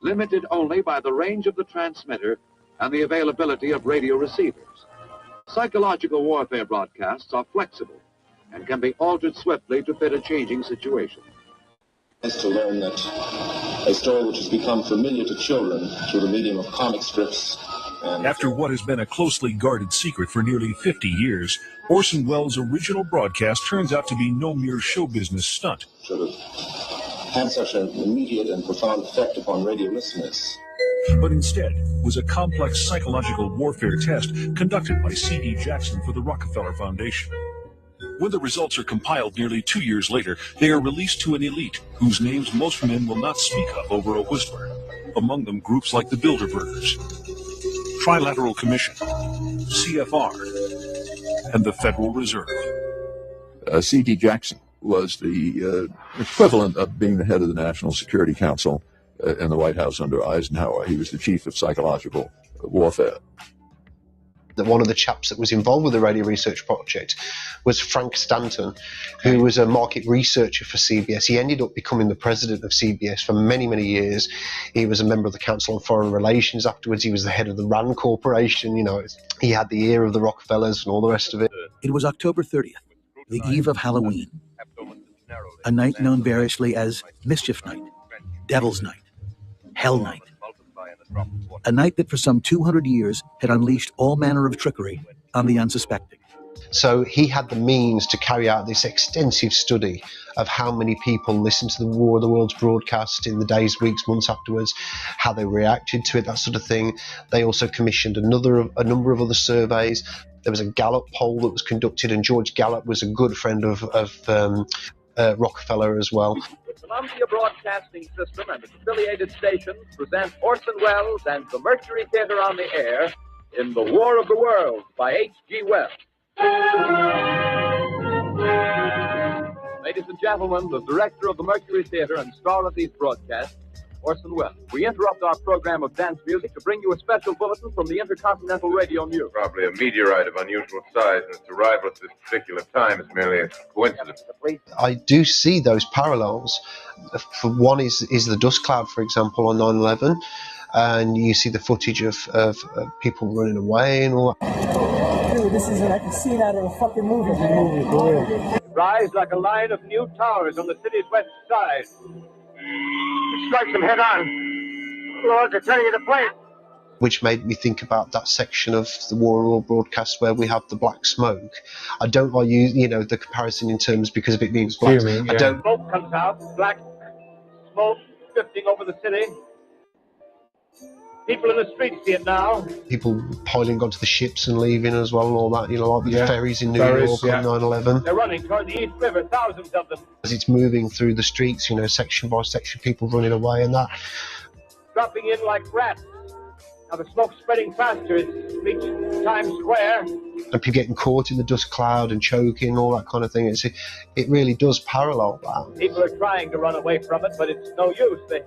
limited only by the range of the transmitter and the availability of radio receivers. Psychological warfare broadcasts are flexible and can be altered swiftly to fit a changing situation. Is to learn that a story which has become familiar to children through the medium of comic strips. After what has been a closely guarded secret for nearly 50 years, Orson Welles' original broadcast turns out to be no mere show business stunt. Should have had such an immediate and profound effect upon radio listeners. But instead was a complex psychological warfare test conducted by C.D. Jackson for the Rockefeller Foundation. When the results are compiled nearly 2 years later, they are released to an elite whose names most men will not speak of over a whisper. Among them groups like the Bilderbergers, Trilateral Commission, CFR, and the Federal Reserve. C.D. Jackson was the equivalent of being the head of the National Security Council in the White House under Eisenhower. He was the chief of psychological warfare. One of the chaps that was involved with the Radio Research Project was Frank Stanton, who was a market researcher for CBS. He ended up becoming the president of CBS for many, many years. He was a member of the Council on Foreign Relations. Afterwards, he was the head of the RAND Corporation. He had the ear of the Rockefellers and all the rest of it. It was October 30th, the eve of Halloween, a night known variously as Mischief Night, Devil's Night, Hell Night. A night that for some 200 years had unleashed all manner of trickery on the unsuspecting. So he had the means to carry out this extensive study of how many people listened to the War of the Worlds broadcast in the days, weeks, months afterwards, how they reacted to it, that sort of thing. They also commissioned a number of other surveys. There was a Gallup poll that was conducted, and George Gallup was a good friend of Rockefeller as well. The Columbia Broadcasting System and its affiliated stations present Orson Welles and the Mercury Theater on the Air in The War of the Worlds by H.G. Wells. Ladies and gentlemen, the director of the Mercury Theater and star of these broadcasts, Orson Welles. We interrupt our program of dance music to bring you a special bulletin from the Intercontinental Radio News. Probably a meteorite of unusual size, and its arrival at this particular time is merely a coincidence. I do see those parallels. For one is the dust cloud, for example, on 9/11, and you see the footage of people running away and all that. Dude, this is like a scene out of a fucking movie. For real. Rise like a line of new towers on the city's west side. Strike them head on. Lord, they're turning into planes. Which made me think about that section of the War of War broadcast where we have the black smoke. I don't like the comparison in terms because of it being black. I don't. Smoke comes out, black smoke drifting over the city. People in the streets see it now. People piling onto the ships and leaving as well, and all that. Like the ferries in New York on 9/11. They're running toward the East River, thousands of them. As it's moving through the streets, section by section, people running away and that. Dropping in like rats. Now the smoke's spreading faster. It's reached Times Square. And people getting caught in the dust cloud and choking, all that kind of thing. It really does parallel that. People are trying to run away from it, but it's no use. They're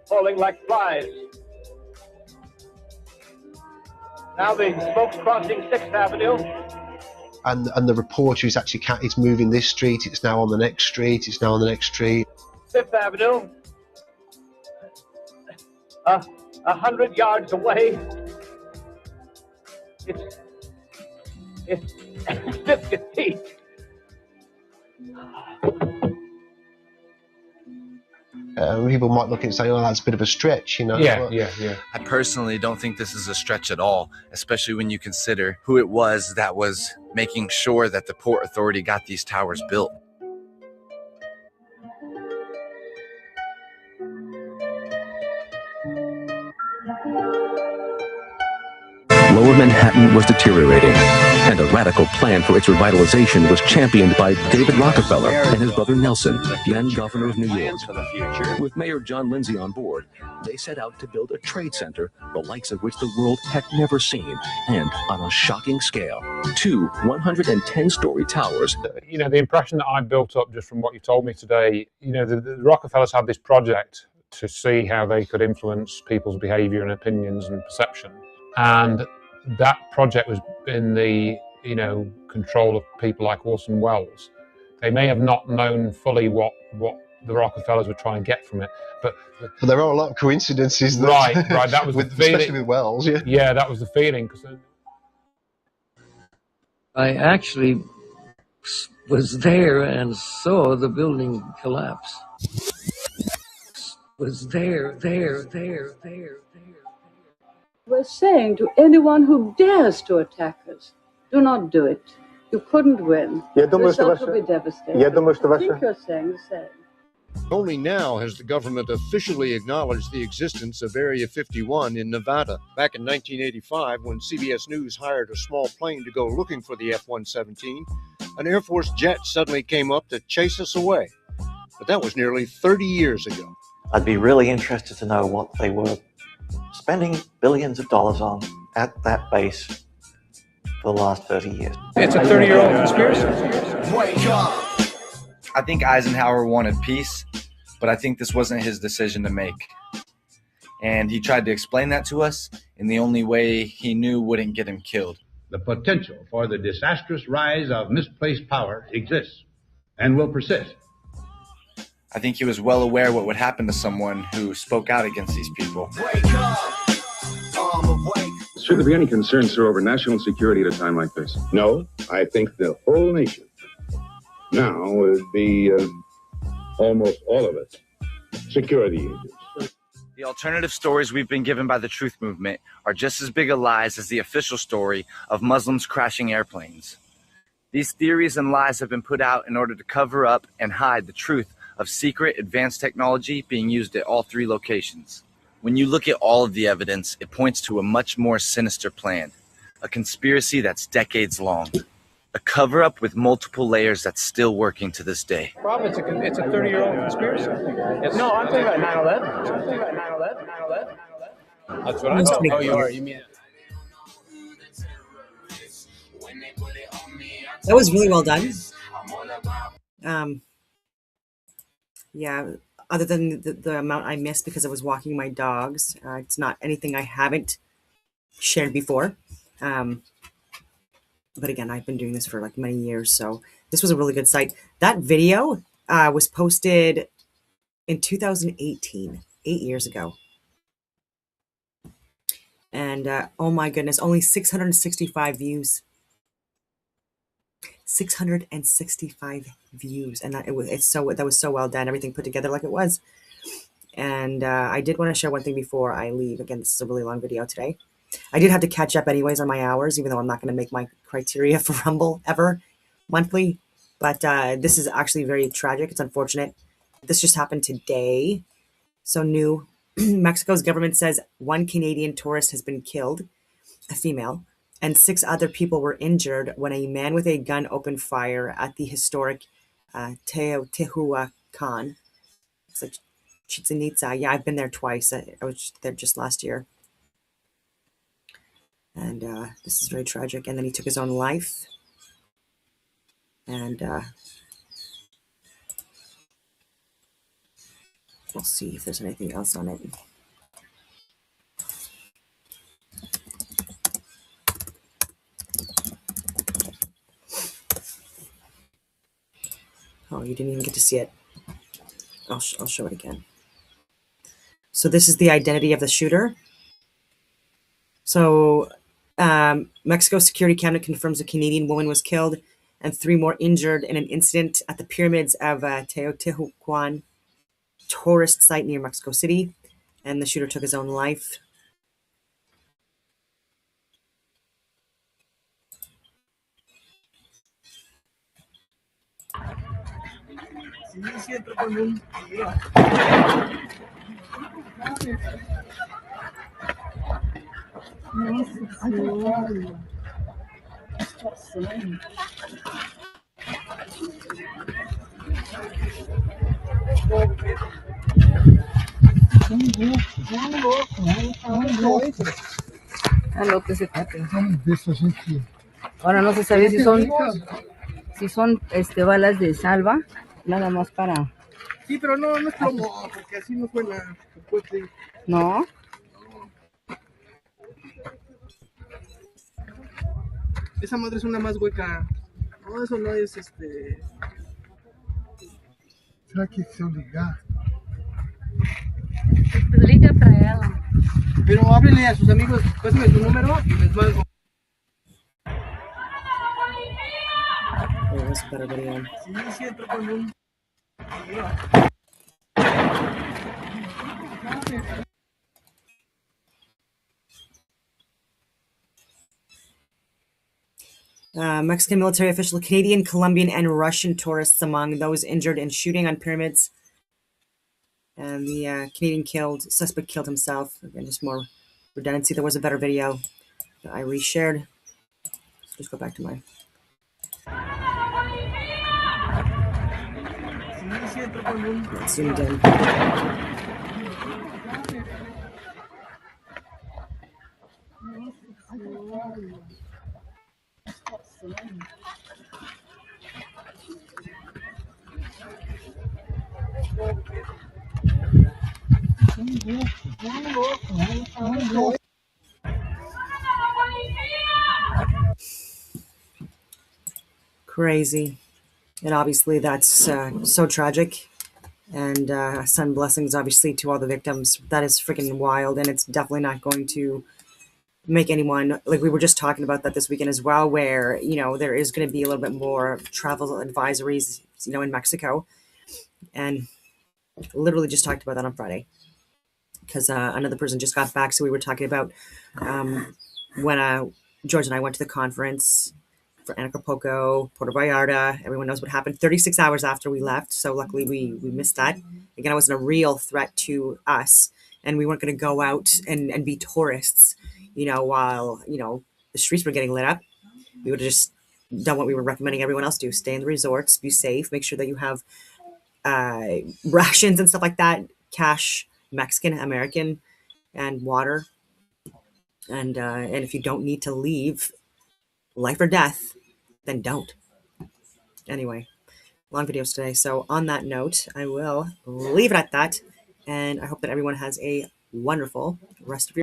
falling like flies. Now the smoke's crossing 6th Avenue. And the reporter is actually it's moving this street, it's now on the next street, it's now on the next street. 5th Avenue. 100 yards away. It's 50 feet. People might look and say, "Oh, that's a bit of a stretch," Yeah. I personally don't think this is a stretch at all, especially when you consider who it was that was making sure that the Port Authority got these towers built. Lower Manhattan was deteriorating, and a radical plan for its revitalization was championed by David Rockefeller and his brother Nelson, then governor of New York. With Mayor John Lindsay on board, they set out to build a trade center, the likes of which the world had never seen, and on a shocking scale, 2 110-story towers. The impression that I built up just from what you told me today, the Rockefellers had this project to see how they could influence people's behavior and opinions and perception. And that project was in the control of people like Orson Welles. They may have not known fully what the Rockefellers were trying to get from it, but there are a lot of coincidences. Right. That was the feeling, especially with Wells. Yeah, that was the feeling. Cause I actually was there and saw the building collapse. Was there. We're saying to anyone who dares to attack us, do not do it. You couldn't win. The result will be devastating. I think you're saying the same. Only now has the government officially acknowledged the existence of Area 51 in Nevada. Back in 1985, when CBS News hired a small plane to go looking for the F-117, an Air Force jet suddenly came up to chase us away. But that was nearly 30 years ago. I'd be really interested to know what they were spending billions of dollars on at that base for the last 30 years. It's a 30-year-old conspiracy. Wake up! I think Eisenhower wanted peace, but I think this wasn't his decision to make. And he tried to explain that to us in the only way he knew wouldn't get him killed. The potential for the disastrous rise of misplaced power exists and will persist. I think he was well aware what would happen to someone who spoke out against these people. Should there be any concern, sir, over national security at a time like this? No, I think the whole nation now would be almost all of it security agents. The alternative stories we've been given by the Truth Movement are just as big a lies as the official story of Muslims crashing airplanes. These theories and lies have been put out in order to cover up and hide the truth of secret advanced technology being used at all 3 locations. When you look at all of the evidence, it points to a much more sinister plan, a conspiracy that's decades long. A cover-up with multiple layers that's still working to this day. Rob, it's a 30-year-old conspiracy. No, I'm talking about 9/11. That's what I thought. Oh, you are. You mean it? That was really well done. Yeah, other than the amount I missed because I was walking my dogs, it's not anything I haven't shared before. But again, I've been doing this for like many years, so this was a really good site. That video was posted in 2018, 8 years ago. And oh my goodness, only 665 views. 665 views, and that was so well done. Everything put together like it was. And I did want to share one thing before I leave. Again, this is a really long video today. I did have to catch up anyways on my hours, even though I'm not going to make my criteria for Rumble ever monthly. But this is actually very tragic. It's unfortunate. This just happened today. So new. Mexico's government says 1 Canadian tourist has been killed, a female, and 6 other people were injured when a man with a gun opened fire at the historic Teotihuacan. It's like Chichen Itza. Yeah, I've been there twice. I was there just last year. And this is very tragic. And then he took his own life. And we'll see if there's anything else on it. Oh, you didn't even get to see it. I'll show it again. So this is the identity of the shooter. So Mexico's security cabinet confirms a Canadian woman was killed and 3 more injured in an incident at the pyramids of Teotihuacan tourist site near Mexico City. And the shooter took his own life. A lo que se trata. Ahora no se sabe si son balas de salva, nada más para. Sí, pero no es plomo, porque así no suena. No. Esa madre es una más hueca. No, eso no es ¿Será que se obliga? Pero háblenle a sus amigos, pásame su número y les mando. Sí, entró con un... Mexican military official, Canadian, Colombian, and Russian tourists among those injured in shooting on pyramids. And the Canadian suspect killed himself. Again, just more redundancy. There was a better video that I reshared. Let's just go back to mine. It's zoomed in. Crazy. And obviously that's so tragic. And send blessings obviously to all the victims. That is freaking wild, and it's definitely not going to make anyone, like we were just talking about that this weekend as well, where, you know, there is going to be a little bit more travel advisories, you know, in Mexico. And literally just talked about that on Friday because another person just got back. So we were talking about when George and I went to the conference for Acapulco, Puerto Vallarta. Everyone knows what happened 36 hours after we left. So luckily we missed that. Again, it wasn't a real threat to us, and we weren't going to go out and be tourists, you know, while, you know, the streets were getting lit up. We would have just done what we were recommending everyone else do. Stay in the resorts, be safe, make sure that you have rations and stuff like that, cash, Mexican, American, and water. And if you don't need to leave, life or death, then don't. Anyway, long videos today. So on that note, I will leave it at that. And I hope that everyone has a wonderful rest of your